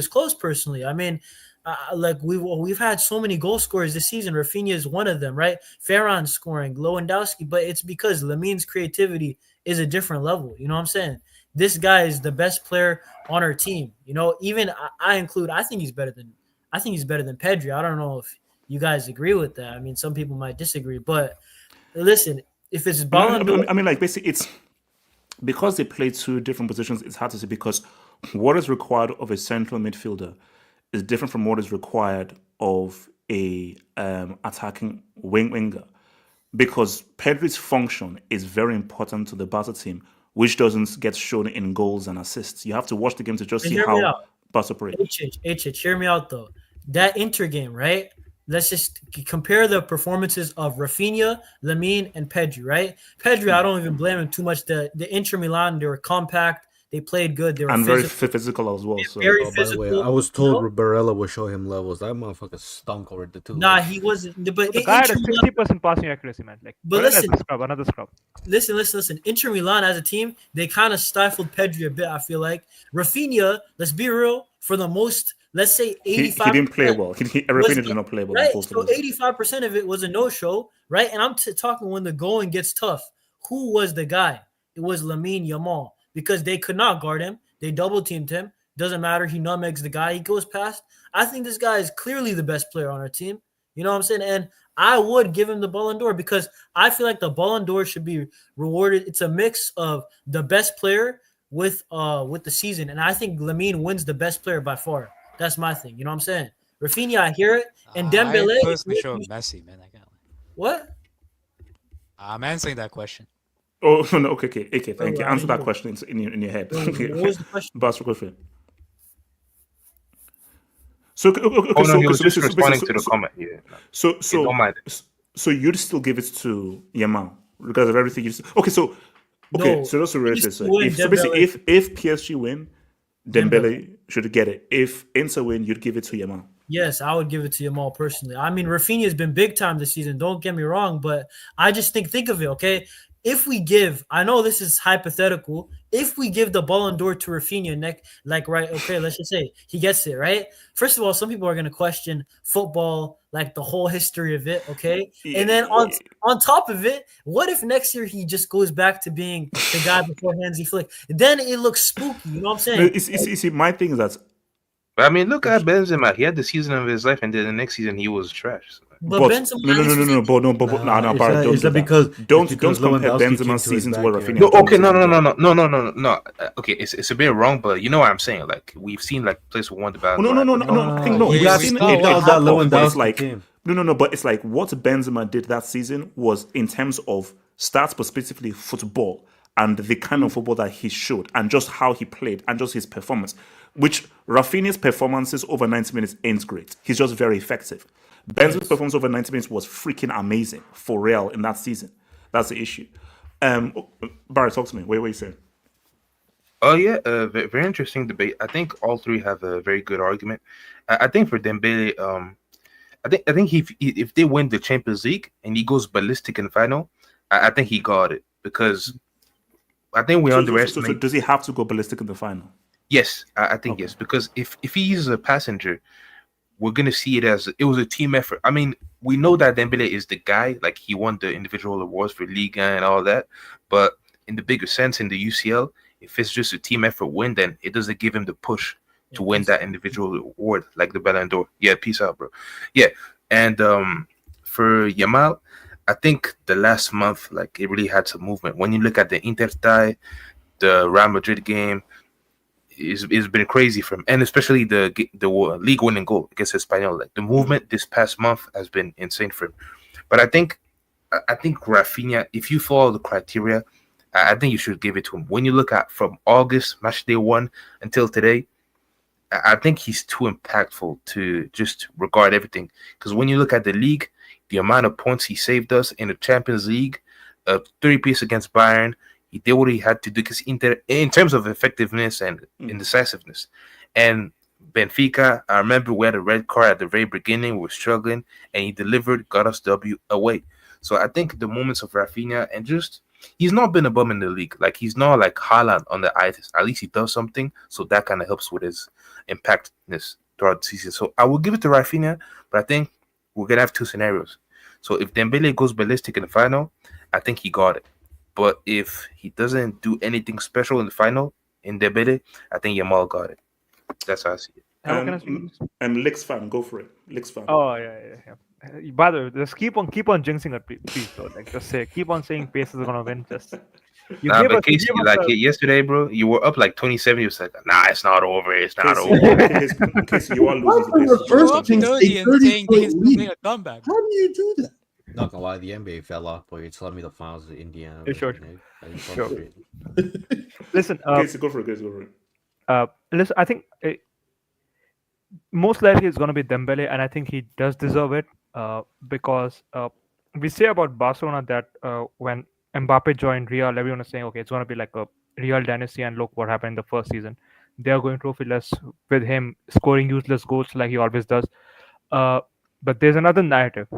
Speaker 8: close personally. I mean. We've had so many goal scorers this season. Raphinha is one of them, right? Ferran scoring, Lewandowski, but it's because Lamine's creativity is a different level. You know what I'm saying? This guy is the best player on our team. Even I think he's better than Pedri. I don't know if you guys agree with that. I mean, some people might disagree, but listen, if it's Ballon d'Or,
Speaker 2: I mean, like basically, it's because they play two different positions. It's hard to say because what is required of a central midfielder is different from what is required of a attacking winger, because Pedri's function is very important to the Barca team, which doesn't get shown in goals and assists. You have to watch the game to just see how Barca play.
Speaker 8: Hear me out though. That Inter game, right? Let's just compare the performances of Raphinha, Lamine, and Pedri, right? Pedri, I don't even blame him too much. The Inter Milan, they were compact. They played good. They were
Speaker 2: very physical as well. So.
Speaker 8: Very
Speaker 5: by
Speaker 8: physical.
Speaker 5: the way, I was told Barella would show him levels. That motherfucker stunk over the two.
Speaker 8: Nah, he wasn't. But
Speaker 18: the guy had a 60% passing accuracy, man. Like,
Speaker 8: but listen,
Speaker 18: another scrub.
Speaker 8: Listen. Inter Milan as a team, they kind of stifled Pedri a bit. I feel like Raphinha. Let's be real. For the most, let's say 85%.
Speaker 2: He didn't play well. Raphinha did not play well.
Speaker 8: Right. So 85% of it was a no-show, right? And I'm talking when the going gets tough. Who was the guy? It was Lamine Yamal because they could not guard him. They double teamed him. Doesn't matter. He nutmegs the guy. He goes past. I think this guy is clearly the best player on our team. You know what I'm saying? And I would give him the Ballon d'Or because I feel like the Ballon d'Or should be rewarded. It's a mix of the best player with the season. And I think Lamine wins the best player by far. That's my thing. You know what I'm saying? Raphinha, I hear it, and
Speaker 7: I
Speaker 8: Dembele.
Speaker 7: personally show Messi, man. I can't.
Speaker 8: What?
Speaker 7: I'm answering that question.
Speaker 2: Oh no, okay, thank you.
Speaker 8: I
Speaker 2: Answer
Speaker 8: didn't
Speaker 2: that
Speaker 8: hear.
Speaker 2: question in your head.
Speaker 8: What was the question?
Speaker 2: Bas, go for it. So okay,
Speaker 17: Oh no, he was
Speaker 2: so
Speaker 17: just
Speaker 2: basically,
Speaker 17: responding to the comment. Yeah, no. Don't mind it.
Speaker 2: so you'd still give it to Yamal because of everything you. Okay, so
Speaker 8: No,
Speaker 2: that's what Rich
Speaker 8: He
Speaker 2: said.
Speaker 8: should win,
Speaker 2: So basically,
Speaker 8: Dembele.
Speaker 2: if PSG win, Dembele should get it. If Inter win, you'd give it to Yamal.
Speaker 8: Yes, I would give it to Yamal personally. I mean, Raphinha has been big time this season. Don't get me wrong, but I just think of it, okay? If we give, I know this is hypothetical. If we give the Ballon d'Or to Raphinha, right? Okay, let's just say he gets it, right? First of all, some people are going to question football, like the whole history of it, okay? And then on top of it, what if next year he just goes back to being the guy before Hansi Flick? Then it looks spooky. You know what I'm
Speaker 2: No,
Speaker 8: saying?
Speaker 2: you see, my thing is that.
Speaker 17: But I mean, look at Benzema. He had the season of his life, and then the next season he was trash.
Speaker 8: But
Speaker 2: Benzema, no, Barra,
Speaker 5: is that
Speaker 2: don't
Speaker 5: because
Speaker 2: don't
Speaker 5: Lewandowski
Speaker 2: compare
Speaker 5: came
Speaker 2: Benzema's
Speaker 5: to his
Speaker 2: season to
Speaker 5: back
Speaker 2: what
Speaker 5: here?
Speaker 2: Raphinha.
Speaker 17: No, okay, no. Okay, it's a bit wrong, but you know what I'm saying. Like we've seen like players who won the Ballon d'Or.
Speaker 2: No. I think no.
Speaker 5: We
Speaker 2: We've
Speaker 5: got
Speaker 2: seen
Speaker 5: spoiled
Speaker 2: it
Speaker 5: that
Speaker 2: happen, but
Speaker 5: Lewandowski
Speaker 2: it's like
Speaker 5: came.
Speaker 2: no. But it's like what Benzema did that season was in terms of stats, but specifically football and the kind of football that he showed, and just how he played, and just his performance. Which Rafinha's performances over 90 minutes ain't great. He's just very effective. Benzema's performance over 90 minutes was freaking amazing for Real in that season. That's the issue. Barry, talk to me. What are you saying?
Speaker 17: Oh yeah, very interesting debate. I think all three have a very good argument. I think for Dembele, I think if they win the Champions League and he goes ballistic in the final, I think he got it because I think we underestimate.
Speaker 2: So does he have to go ballistic in the final?
Speaker 17: Yes, I think yes, because if he's a passenger, we're gonna see it as it was a team effort. I mean, we know that Dembele is the guy, like he won the individual awards for Liga and all that, but in the bigger sense, in the UCL, if it's just a team effort win, then it doesn't give him the push to win that individual award, like the Ballon d'Or. Yeah, peace out, bro. Yeah, and for Yamal, I think the last month, like it really had some movement. When you look at the Inter tie, the Real Madrid game. It's been crazy for him, and especially the league winning goal against Espanyol. Like the movement this past month has been insane for him. But I think Raphinha, if you follow the criteria, I think you should give it to him. When you look at from August match day 1 until today, I think he's too impactful to just regard everything. Because when you look at the league, the amount of points he saved us in the Champions League, 3-piece against Bayern. He did what he had to do because in terms of effectiveness and indecisiveness. And Benfica, I remember we had a red card at the very beginning. We were struggling, and he delivered, got us W away. So I think the moments of Raphinha and just he's not been a bum in the league. Like he's not like Haaland on the ice. At least he does something, so that kind of helps with his impactness throughout the season. So I will give it to Raphinha, but I think we're gonna have two scenarios. So if Dembele goes ballistic in the final, I think he got it. But if he doesn't do anything special in the final in Dembele, I think Yamal got it. That's how I see it.
Speaker 2: And Licks fan, go for it. Licks fan.
Speaker 18: Oh yeah. By the way, just keep on jinxing it, please. Though, like just say, keep on saying Pacers are gonna win. Just
Speaker 17: But Casey, yesterday, bro, you were up like 27. You was like, nah, it's not over. It's not
Speaker 2: Casey,
Speaker 17: over.
Speaker 2: Casey, you are losing.
Speaker 16: The first thing,
Speaker 7: 30 and saying he can still make a comeback.
Speaker 16: How do you do that?
Speaker 5: Not gonna lie, the NBA fell off, but you're telling me the finals of Indiana.
Speaker 18: Sure.
Speaker 5: Sure.
Speaker 18: Listen,
Speaker 2: Casey, go for it.
Speaker 18: Listen, I think most likely it's going to be Dembele, and I think he does deserve it because we say about Barcelona that when Mbappe joined Real, everyone is saying, okay, it's going to be like a Real dynasty, and look what happened in the first season. They are going trophyless with him scoring useless goals like he always does. But there's another narrative.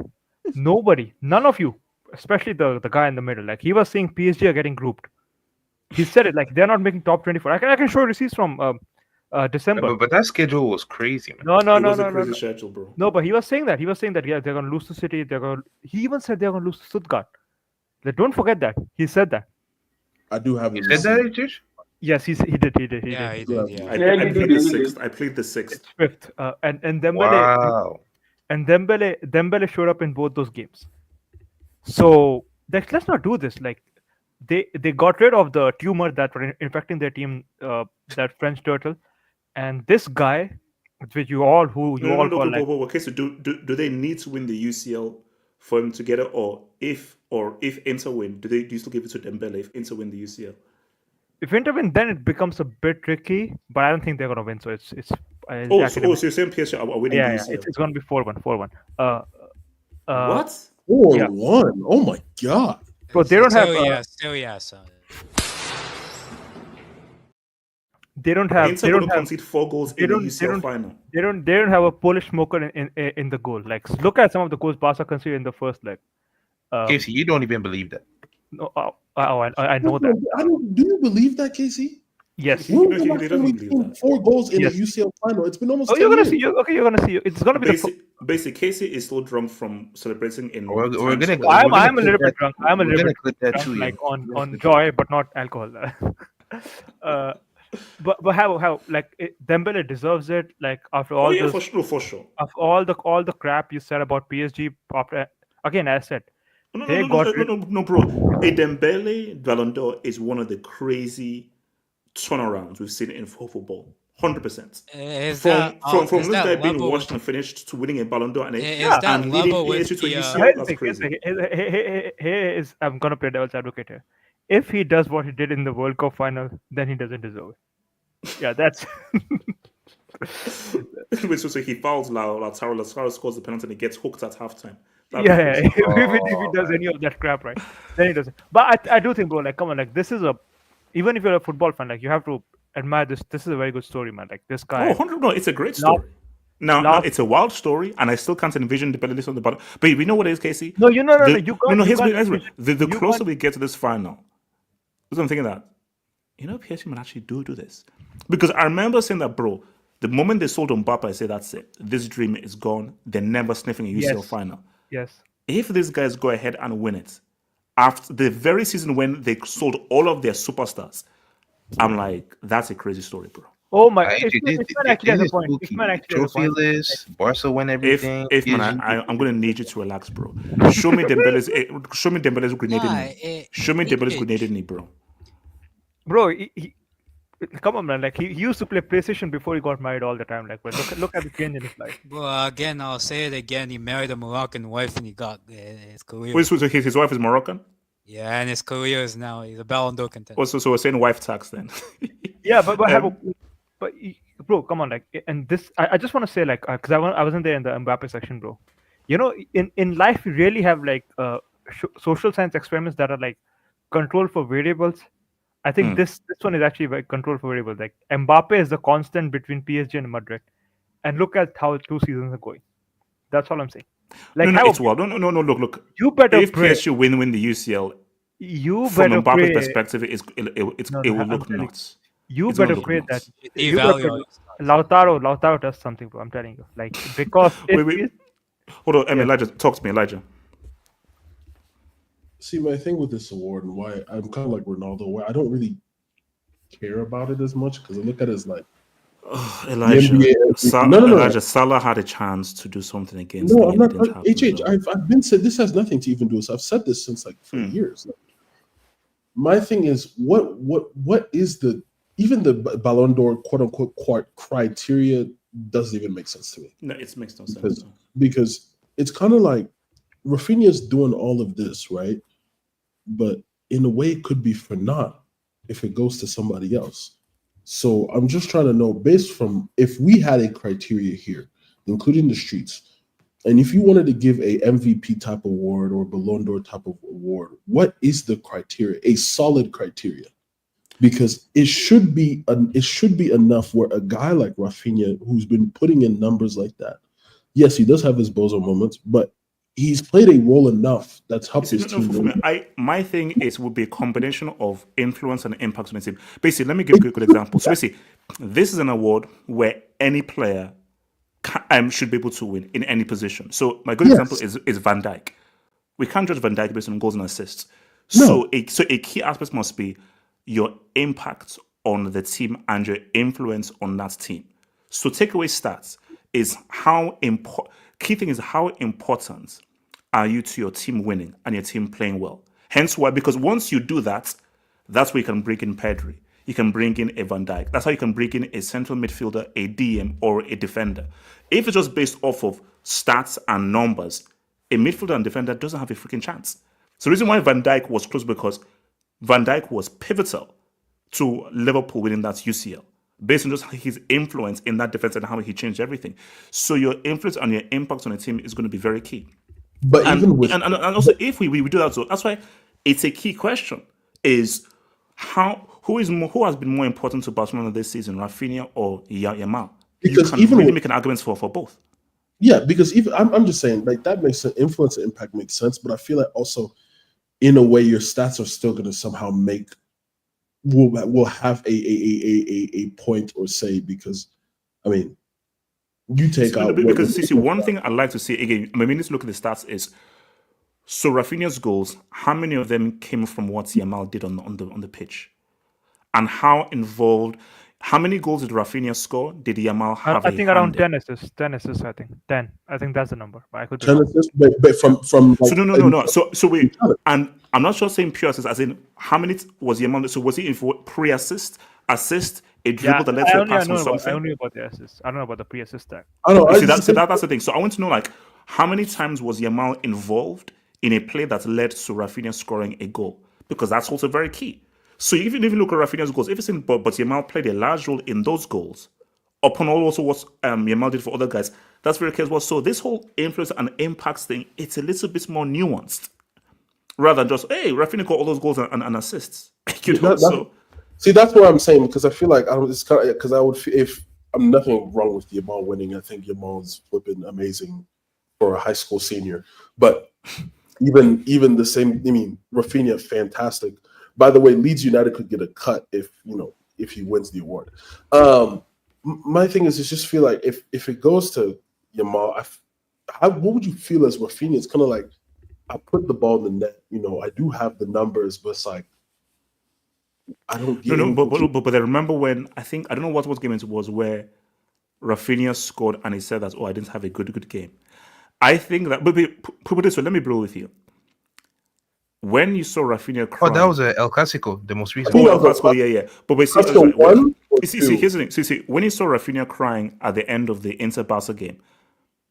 Speaker 18: None of you, especially the guy in the middle, like he was saying PSG are getting grouped. He said it like they're not making top 24. I can show receipts from December.
Speaker 17: But that schedule was crazy, man.
Speaker 2: Crazy schedule, bro.
Speaker 18: No, but he was saying that. Yeah, they're gonna lose to City. He even said they're gonna lose to Stuttgart. Like, don't forget that. He said that.
Speaker 16: I do have.
Speaker 17: You said that, Josh?
Speaker 18: Yes, he did.
Speaker 7: He did. Yeah.
Speaker 2: I played the sixth. I played the sixth.
Speaker 18: It's fifth. And Dembele.
Speaker 17: Wow.
Speaker 18: And Dembele showed up in both those games. So let's not do this. Like they got rid of the tumor that were infecting their team, that French turtle, and this guy which you all who you
Speaker 2: No,
Speaker 18: all
Speaker 2: no,
Speaker 18: call
Speaker 2: no.
Speaker 18: like.
Speaker 2: Okay, so do they need to win the UCL for him to get it, or if Inter win, do you still give it to Dembele if Inter win the UCL?
Speaker 18: If Inter win, then it becomes a bit tricky, but I don't think they're gonna win. So it's
Speaker 2: Oh,
Speaker 18: academic.
Speaker 2: so you're saying PSG are winning
Speaker 18: Yeah,
Speaker 2: the
Speaker 18: yeah.
Speaker 2: UCL?
Speaker 18: It's gonna be 4-1, 4-1.
Speaker 2: What?
Speaker 18: Yeah.
Speaker 16: 4-1. Oh my god.
Speaker 18: Bro, they don't have.
Speaker 7: Still yes.
Speaker 18: They don't have.
Speaker 2: Inter
Speaker 18: They
Speaker 2: going
Speaker 18: don't
Speaker 2: to
Speaker 18: have.
Speaker 2: concede 4 goals
Speaker 18: They
Speaker 2: in the
Speaker 18: don't. They
Speaker 2: UCL
Speaker 18: don't.
Speaker 2: final.
Speaker 18: They don't. They don't have a Polish smoker in the goal. Like look at some of the goals Barca conceded in the first leg.
Speaker 17: Casey, you don't even believe that.
Speaker 18: No, I know that.
Speaker 16: Do you believe that, Casey?
Speaker 18: Yes.
Speaker 16: When was the last time we've seen 4 goals in
Speaker 18: Yes.
Speaker 16: a UCL final? It's been almost
Speaker 18: Oh,
Speaker 16: 10
Speaker 18: you're gonna
Speaker 16: years.
Speaker 18: see. You're gonna see. It's gonna be the.
Speaker 2: Basically, Casey is still drunk from celebrating in.
Speaker 17: We're
Speaker 2: Times
Speaker 17: gonna.
Speaker 2: Square.
Speaker 18: I'm a little bit drunk. I'm a
Speaker 17: We're
Speaker 18: little
Speaker 17: gonna
Speaker 18: bit
Speaker 17: clip that
Speaker 18: drunk,
Speaker 17: too,
Speaker 18: like
Speaker 17: yeah.
Speaker 18: on joy, but not alcohol. But how like Dembele deserves it. Like after all
Speaker 2: Oh yeah,
Speaker 18: this,
Speaker 2: for sure.
Speaker 18: after all the crap you said about PSG. After again, I said
Speaker 2: No,
Speaker 18: they got rid.
Speaker 2: no, bro. A Dembele Ballon d'Or is one of the crazy turnarounds we've seen in football. 100%.
Speaker 7: Is
Speaker 2: From
Speaker 7: that
Speaker 2: this guy being
Speaker 7: level
Speaker 2: washed
Speaker 7: with-
Speaker 2: and finished to winning a Ballon d'Or and
Speaker 7: Is that
Speaker 2: leading
Speaker 7: level with
Speaker 2: PSG to a
Speaker 7: the,
Speaker 2: UCL,
Speaker 18: Here's the
Speaker 2: that's
Speaker 18: thing,
Speaker 2: crazy.
Speaker 18: here is I'm gonna play devil's advocate here. If he does what he did in the World Cup final, then he doesn't deserve it. Yeah, that's
Speaker 2: So he fouls Lautaro scores the penalty and he gets hooked at halftime. That'd
Speaker 18: yeah.
Speaker 2: be crazy.
Speaker 18: If he does any of that crap, right, then he doesn't. But I do think, bro, like, come on, like, this is even if you're a football fan, like, you have to admire this. This is a very good story, man. Like, this guy.
Speaker 2: Oh, 100 no, it's a great story. Now, it's a wild story, and I still can't envision the penalties on the bottom. But we know what it is, Casey.
Speaker 18: No, you know, no,
Speaker 2: The-
Speaker 18: you can't.
Speaker 2: No,
Speaker 18: you
Speaker 2: here's
Speaker 18: can't
Speaker 2: here's
Speaker 18: envision-
Speaker 2: the
Speaker 18: you
Speaker 2: closer
Speaker 18: can't-
Speaker 2: we get to this final, I'm thinking that, PSG might actually do this. Because I remember saying that, bro, the moment they sold Mbappe, I said, that's it. This dream is gone. They're never sniffing a UCL
Speaker 18: Yes.
Speaker 2: final.
Speaker 18: Yes.
Speaker 2: If these guys go ahead and win it, after the very season when they sold all of their superstars, I'm like, that's a crazy story, bro.
Speaker 18: Oh my!
Speaker 17: This
Speaker 18: Ishman actually has a
Speaker 17: is
Speaker 18: point.
Speaker 17: spooky.
Speaker 18: Ishman actually has a
Speaker 17: Trophy
Speaker 18: point.
Speaker 17: list, Barca win everything.
Speaker 2: If man,
Speaker 17: PSG
Speaker 2: I'm gonna need you to relax, bro. Show me Dembele's grenaded knee. Show me Dembele's grenaded knee, bro.
Speaker 18: Bro, come on, man. Like he used to play PlayStation before he got married all the time. Like, but look at the change in his life.
Speaker 7: Well, again, I'll say it again. He married a Moroccan wife, and he got his career.
Speaker 2: Wait, so his wife is Moroccan?
Speaker 7: Yeah, and his career is now he's a Ballon d'Or contender.
Speaker 2: Oh, so we're saying wife tax then.
Speaker 18: Yeah, but bro, come on, like, and this, I just want to say, like, because I wasn't there in the Mbappe section, bro. You know, in life, you really have like social science experiments that are like controlled for variables. I think this one is actually very controlled for variables. Like Mbappe is the constant between PSG and Madrid, and look at how 2 seasons are going. That's all I'm saying. Like,
Speaker 2: no, it's wild. No. Look.
Speaker 18: You better
Speaker 2: if
Speaker 18: pray.
Speaker 2: PSG win the UCL,
Speaker 18: You
Speaker 2: from
Speaker 18: better
Speaker 2: Mbappe's
Speaker 18: pray.
Speaker 2: perspective, it will look nuts.
Speaker 18: You
Speaker 2: It's gonna
Speaker 18: better
Speaker 2: look
Speaker 18: pray
Speaker 2: nuts.
Speaker 18: that you better pray Lautaro does something, bro. I'm telling you, like, because
Speaker 2: Wait. Hold on, Elijah, talk to me, Elijah.
Speaker 16: See, my thing with this award and why I'm kind of like Ronaldo, where I don't really care about it as much because I look at it as like
Speaker 2: Elijah,
Speaker 16: the NBA
Speaker 2: No.
Speaker 16: no.
Speaker 2: Elijah, Salah had a chance to do something against
Speaker 16: No,
Speaker 2: them.
Speaker 16: I'm not. I've been said this has nothing to even do with. I've said this since like for years. Like, my thing is, what is the Ballon d'Or quote unquote criteria doesn't even make sense to me.
Speaker 2: No, it makes no sense.
Speaker 16: Because it's kind of like Raphinha's doing all of this, right? But in a way, it could be for naught if it goes to somebody else. So I'm just trying to know, based from if we had a criteria here, including the streets, and if you wanted to give a MVP type award or Ballon d'Or type of award, what is the criteria? A solid criteria, because it should be enough where a guy like Raphinha, who's been putting in numbers like that, yes, he does have his bozo moments, but he's played a role enough that's helped his team.
Speaker 2: For me, my thing would be a combination of influence and impact on the team. Basically, let me give you a good example. So basically, this is an award where any player should be able to win in any position. So my good example is Van Dijk. We can't judge Van Dijk based on goals and assists.
Speaker 16: No.
Speaker 2: So a key aspect must be your impact on the team and your influence on that team. So takeaway stats is how important. Key thing is how important are you to your team winning and your team playing well. Hence why, because once you do that, that's where you can bring in Pedri. you can bring in a Van Dijk. That's how you can bring in a central midfielder, a DM, or a defender. If it's just based off of stats and numbers, a midfielder and defender doesn't have a freaking chance. So the reason why Van Dijk was close because Van Dijk was pivotal to Liverpool winning that UCL, based on just his influence in that defense and how he changed everything. So your influence and your impact on a team is going to be very key.
Speaker 16: But
Speaker 2: and,
Speaker 16: even with
Speaker 2: and also if we do that, so that's why it's a key question: is who has been more important to Barcelona this season, Raphinha or Yamal?
Speaker 16: Because
Speaker 2: you can
Speaker 16: even
Speaker 2: really
Speaker 16: with-
Speaker 2: make an argument for both.
Speaker 16: Yeah, because even I'm just saying, like, that makes an influence and impact makes sense, but I feel like also in a way your stats are still going to somehow will have a point or say, because I mean, you take out
Speaker 2: because see, one thing I like to see again. I mean, let's look at the stats. Is so Raphinha's goals. How many of them came from what Yamal did on the pitch, and how involved? How many goals did Raphinha score? Did Yamal have?
Speaker 18: I think around 10 assists. 10 assists. I think 10. I think that's the number. But I could be wrong.
Speaker 16: but from like,
Speaker 2: So no. So wait, and I'm not sure saying pure assist, as in how many was Yamal? So was he in for pre-assist, assist, a dribble that led to a pass or something?
Speaker 18: I don't know about the assists. I don't know about the pre-assist tag.
Speaker 2: That's the thing. So I want to know, like, how many times was Yamal involved in a play that led to Raphinha scoring a goal? Because that's also very key. So even if you look at Raphinha's goals, if it's in but Yamal played a large role in those goals, upon all also what Yamal did for other guys, that's very key as well. So this whole influence and impacts thing, it's a little bit more nuanced, rather than just, hey, Raphinha got all those goals and assists.
Speaker 16: See, that's what I'm saying, because I feel like because I would if I'm nothing wrong with Yamal winning. I think Yamal's flipping amazing for a high school senior, but even the same. I mean, Raphinha, fantastic. By the way, Leeds United could get a cut if he wins the award. My thing is, just feel like if it goes to Yamal, what would you feel as Raphinha? It's kind of like, I put the ball in the net. I do have the numbers, but it's like I don't get.
Speaker 2: But I remember when I don't know what game it was where Raphinha scored and he said that, I didn't have a good game. I think that, but put this way, let me blow with you. When you saw Raphinha crying,
Speaker 17: that was El Clasico, the most recent.
Speaker 2: El Clasico, yeah. But here's the thing. See, when you saw Raphinha crying at the end of the Inter-Barca game,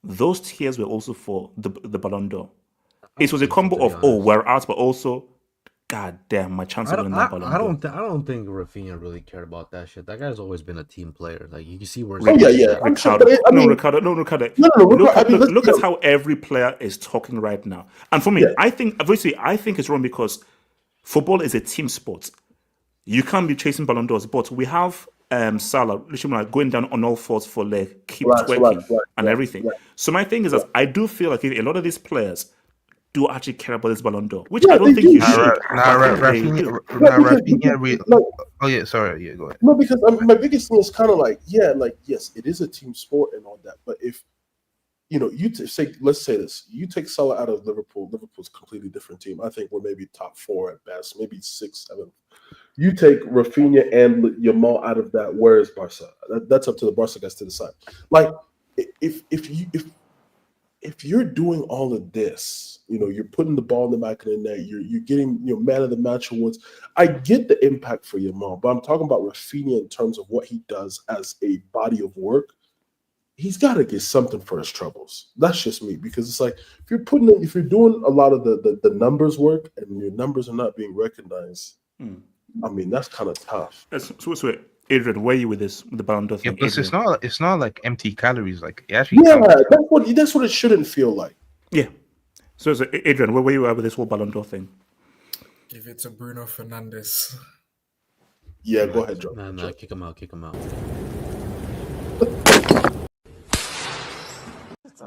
Speaker 2: those tears were also for the Ballon d'Or. It was a combo of, we're out, but also, god damn, my chance of winning that Ballon d'Or.
Speaker 5: I don't think Raphinha really cared about that shit. That guy's always been a team player. Like, you can see where.
Speaker 2: Ricardo. Look at how every player is talking right now. And for me, I think it's wrong because football is a team sport. You can't be chasing Ballon d'Ors, but we have Salah literally like going down on all fours for keep twerking and everything. So my thing is that I do feel like a lot of these players do actually care about this Ballon d'Or, which I don't think you should.
Speaker 17: Oh yeah, sorry, yeah, go ahead.
Speaker 16: No, because my biggest thing is kind of like, yes, it is a team sport and all that, but if let's say this, you take Salah out of Liverpool, Liverpool's a completely different team. I think we're maybe top 4 at best, maybe 6, 7. You take Raphinha and Yamal out of that, where is Barca? That's up to the Barca guys to decide. Like, if you're doing all of this, you're putting the ball in the back of the net, you're getting man of the match awards. I get the impact for Yamal, but I'm talking about Raphinha in terms of what he does as a body of work. He's got to get something for his troubles. That's just me, because it's like if you're doing a lot of the numbers work and your numbers are not being recognized, I mean, that's kind of tough.
Speaker 2: So Adrian, where are you with this, with the Ballon d'Or thing?
Speaker 17: Yeah, plus it's not like empty calories. Like, it actually
Speaker 16: that's what it shouldn't feel like.
Speaker 2: Yeah. So Adrian, where you at with this whole Ballon d'Or thing?
Speaker 19: Give it to Bruno Fernandes.
Speaker 16: Yeah, go ahead, Joe.
Speaker 5: No, kick him out.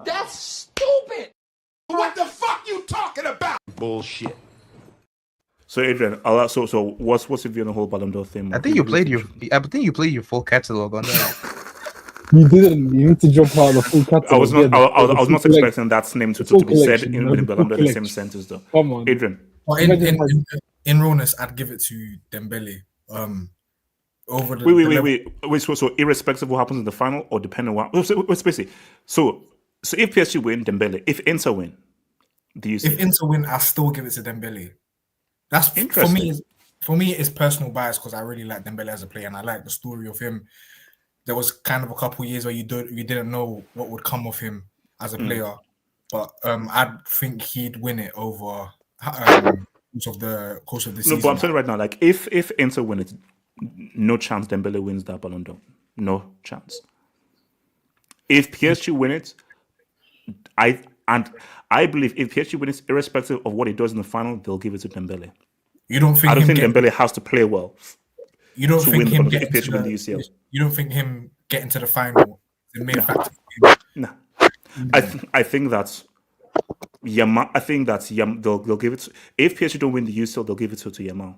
Speaker 20: That's stupid. What the fuck you talking about?
Speaker 2: Bullshit. So Adrian, so what's your view on the whole Ballon d'Or thing?
Speaker 17: I think you played your full catalog on that.
Speaker 13: You didn't. You need to jump out the full catalog.
Speaker 2: I was not expecting that name to be said in the Ballon d'Or in the same sentence, though.
Speaker 13: Come on,
Speaker 2: Adrian.
Speaker 19: Well, in rawness, I'd give it to Dembele. Over the
Speaker 2: Wait. So irrespective of what happens in the final, or depending on what, basically. So if PSG win, Dembele. If Inter win,
Speaker 19: if Inter win, I still give it to Dembele. That's for me. for me, it's personal bias because I really like Dembele as a player and I like the story of him. There was kind of a couple years where you didn't know what would come of him as a player, but I think he'd win it over course of the
Speaker 2: No,
Speaker 19: season.
Speaker 2: but I'm saying right now, like if Inter win it, no chance Dembele wins that Ballon d'Or. No chance. If PSG win it, I believe if PSG win it, irrespective of what he does in the final, they'll give it to Dembele.
Speaker 19: You don't think
Speaker 2: I don't
Speaker 19: him
Speaker 2: think Dembele has to play well.
Speaker 19: You don't
Speaker 2: to
Speaker 19: think
Speaker 2: win the
Speaker 19: him
Speaker 2: Ballon d'Or
Speaker 19: getting
Speaker 2: if PSG
Speaker 19: to
Speaker 2: win
Speaker 19: the,
Speaker 2: the UCL.
Speaker 19: You don't think him getting to the final is the main factor?
Speaker 2: No. I think that Yamal. I think that they'll give it. If PSG don't win the UCL, they'll give it to Yamal,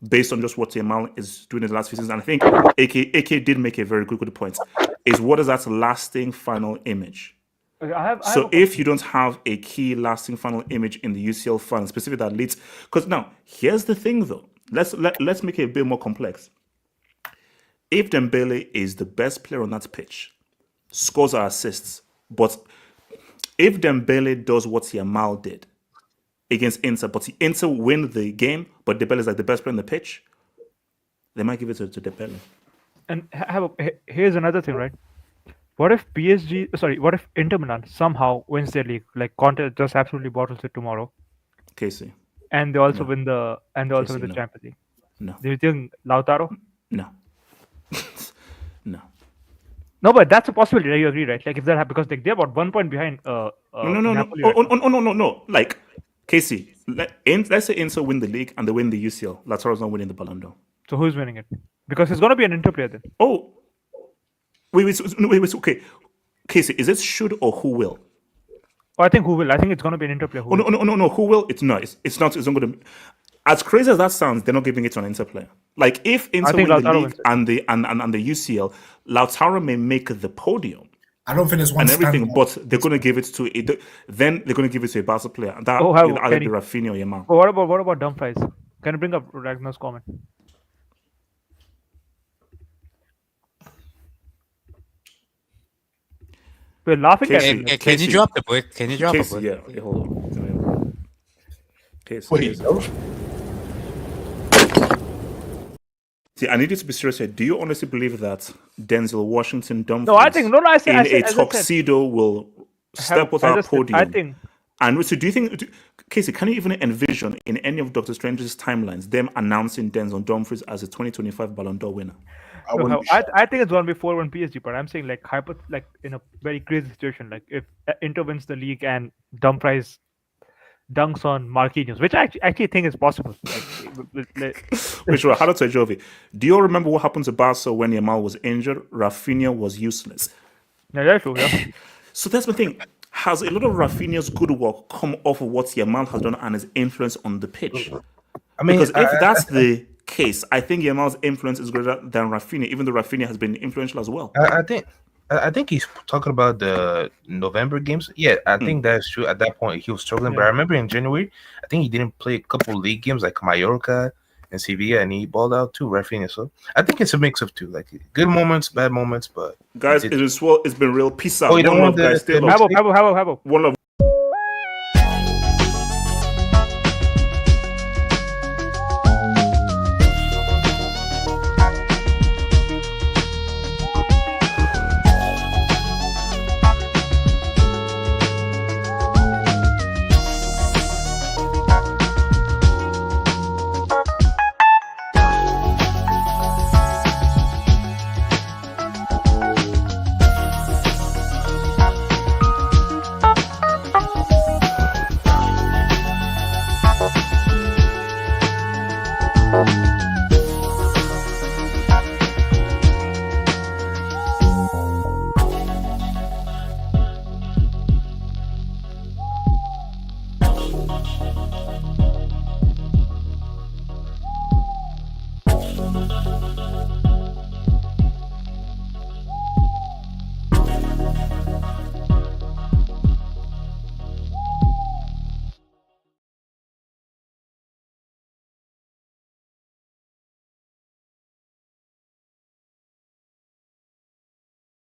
Speaker 2: based on just what Yamal is doing in the last few seasons. And I think AK did make a very good point. Is what is that lasting final image? So if you don't have a key lasting final image in the UCL final, specifically that leads, because now here's the thing though. Let's make it a bit more complex. If Dembele is the best player on that pitch, scores or assists, but if Dembele does what Yamal did against Inter, but Inter win the game, but Dembele is like the best player on the pitch, they might give it to Dembele.
Speaker 18: And here's another thing, right? What if what if Inter Milan somehow wins their league, like Conte just absolutely bottles it tomorrow,
Speaker 2: Casey,
Speaker 18: and they also
Speaker 2: No.
Speaker 18: win the
Speaker 2: Casey, no.
Speaker 18: Champions League?
Speaker 2: No.
Speaker 18: Do you think Lautaro?
Speaker 2: No. No.
Speaker 18: No, but that's a possibility. Right? You agree, right? Like if that happens, because like they're about 1 point behind.
Speaker 2: No.
Speaker 18: Napoli right now.
Speaker 2: No. Like Casey, let's say Inter win the league and they win the UCL. Lautaro's not winning the Ballon d'Or.
Speaker 18: So who's winning it? Because it's going to be an Inter player then.
Speaker 2: Oh, wait. Okay, Casey, is it should or who will?
Speaker 18: Oh, I think who will. I think it's going to be an Inter player. Who will.
Speaker 2: No. Who will? It's not. It's not. It's not going to. As crazy as that sounds, they're not giving it to an Inter player. Like if Inter win the
Speaker 18: Lautaro
Speaker 2: league and the UCL, Lautaro may make the podium.
Speaker 19: I don't think there's one
Speaker 2: and everything,
Speaker 19: standout.
Speaker 2: but they're going to give it to then they're going to give it to a Barca player. And that
Speaker 18: Oh,
Speaker 2: will either
Speaker 18: Kenny.
Speaker 2: be Raphinha or Yamal.
Speaker 18: But what about Dumfries? Can you bring up Ragnar's comment? We're laughing at
Speaker 2: Casey,
Speaker 18: it.
Speaker 7: Can you drop the brick? Can you drop a
Speaker 2: Casey,
Speaker 7: brick?
Speaker 2: yeah, hold on. Casey,
Speaker 19: Wait,
Speaker 2: Casey.
Speaker 19: no?
Speaker 2: See, I need you to be serious here. Do you honestly believe that Denzel Washington Dumfries
Speaker 18: No, I think I said,
Speaker 2: in
Speaker 18: I said,
Speaker 2: a
Speaker 18: as I said,
Speaker 2: tuxedo will step with our podium?
Speaker 18: I think.
Speaker 2: And so, do you think, Casey, can you even envision in any of Doctor Strange's timelines them announcing Denzel Dumfries as a 2025 Ballon d'Or winner?
Speaker 18: I think it's going to be 4-1 PSG, but I'm saying like in a very crazy situation, like if Inter wins the league and Dumfries dunks on Marquinhos, which I actually think is possible.
Speaker 2: Which were how to Jovi. Do you remember what happened to Barca when Yamal was injured? Rafinha was useless.
Speaker 18: Yeah, that's true. Yeah.
Speaker 2: So that's the thing. Has a lot of Rafinha's good work come off of what Yamal has done and his influence on the pitch?
Speaker 17: I mean,
Speaker 2: because if that's the case, I think Yamal's influence is greater than Raphinha, even though Raphinha has been influential as well.
Speaker 17: I think he's talking about the November games. Yeah, I think that's true. At that point, he was struggling. But I remember in January, I think he didn't play a couple league games like Mallorca and Sevilla, and he balled out too, Raphinha. So I think it's a mix of two, like good moments, bad moments. But
Speaker 2: guys, it's been real. Peace out.
Speaker 17: Oh, you don't want
Speaker 2: guys. Stay low.
Speaker 18: Habo.
Speaker 2: One love.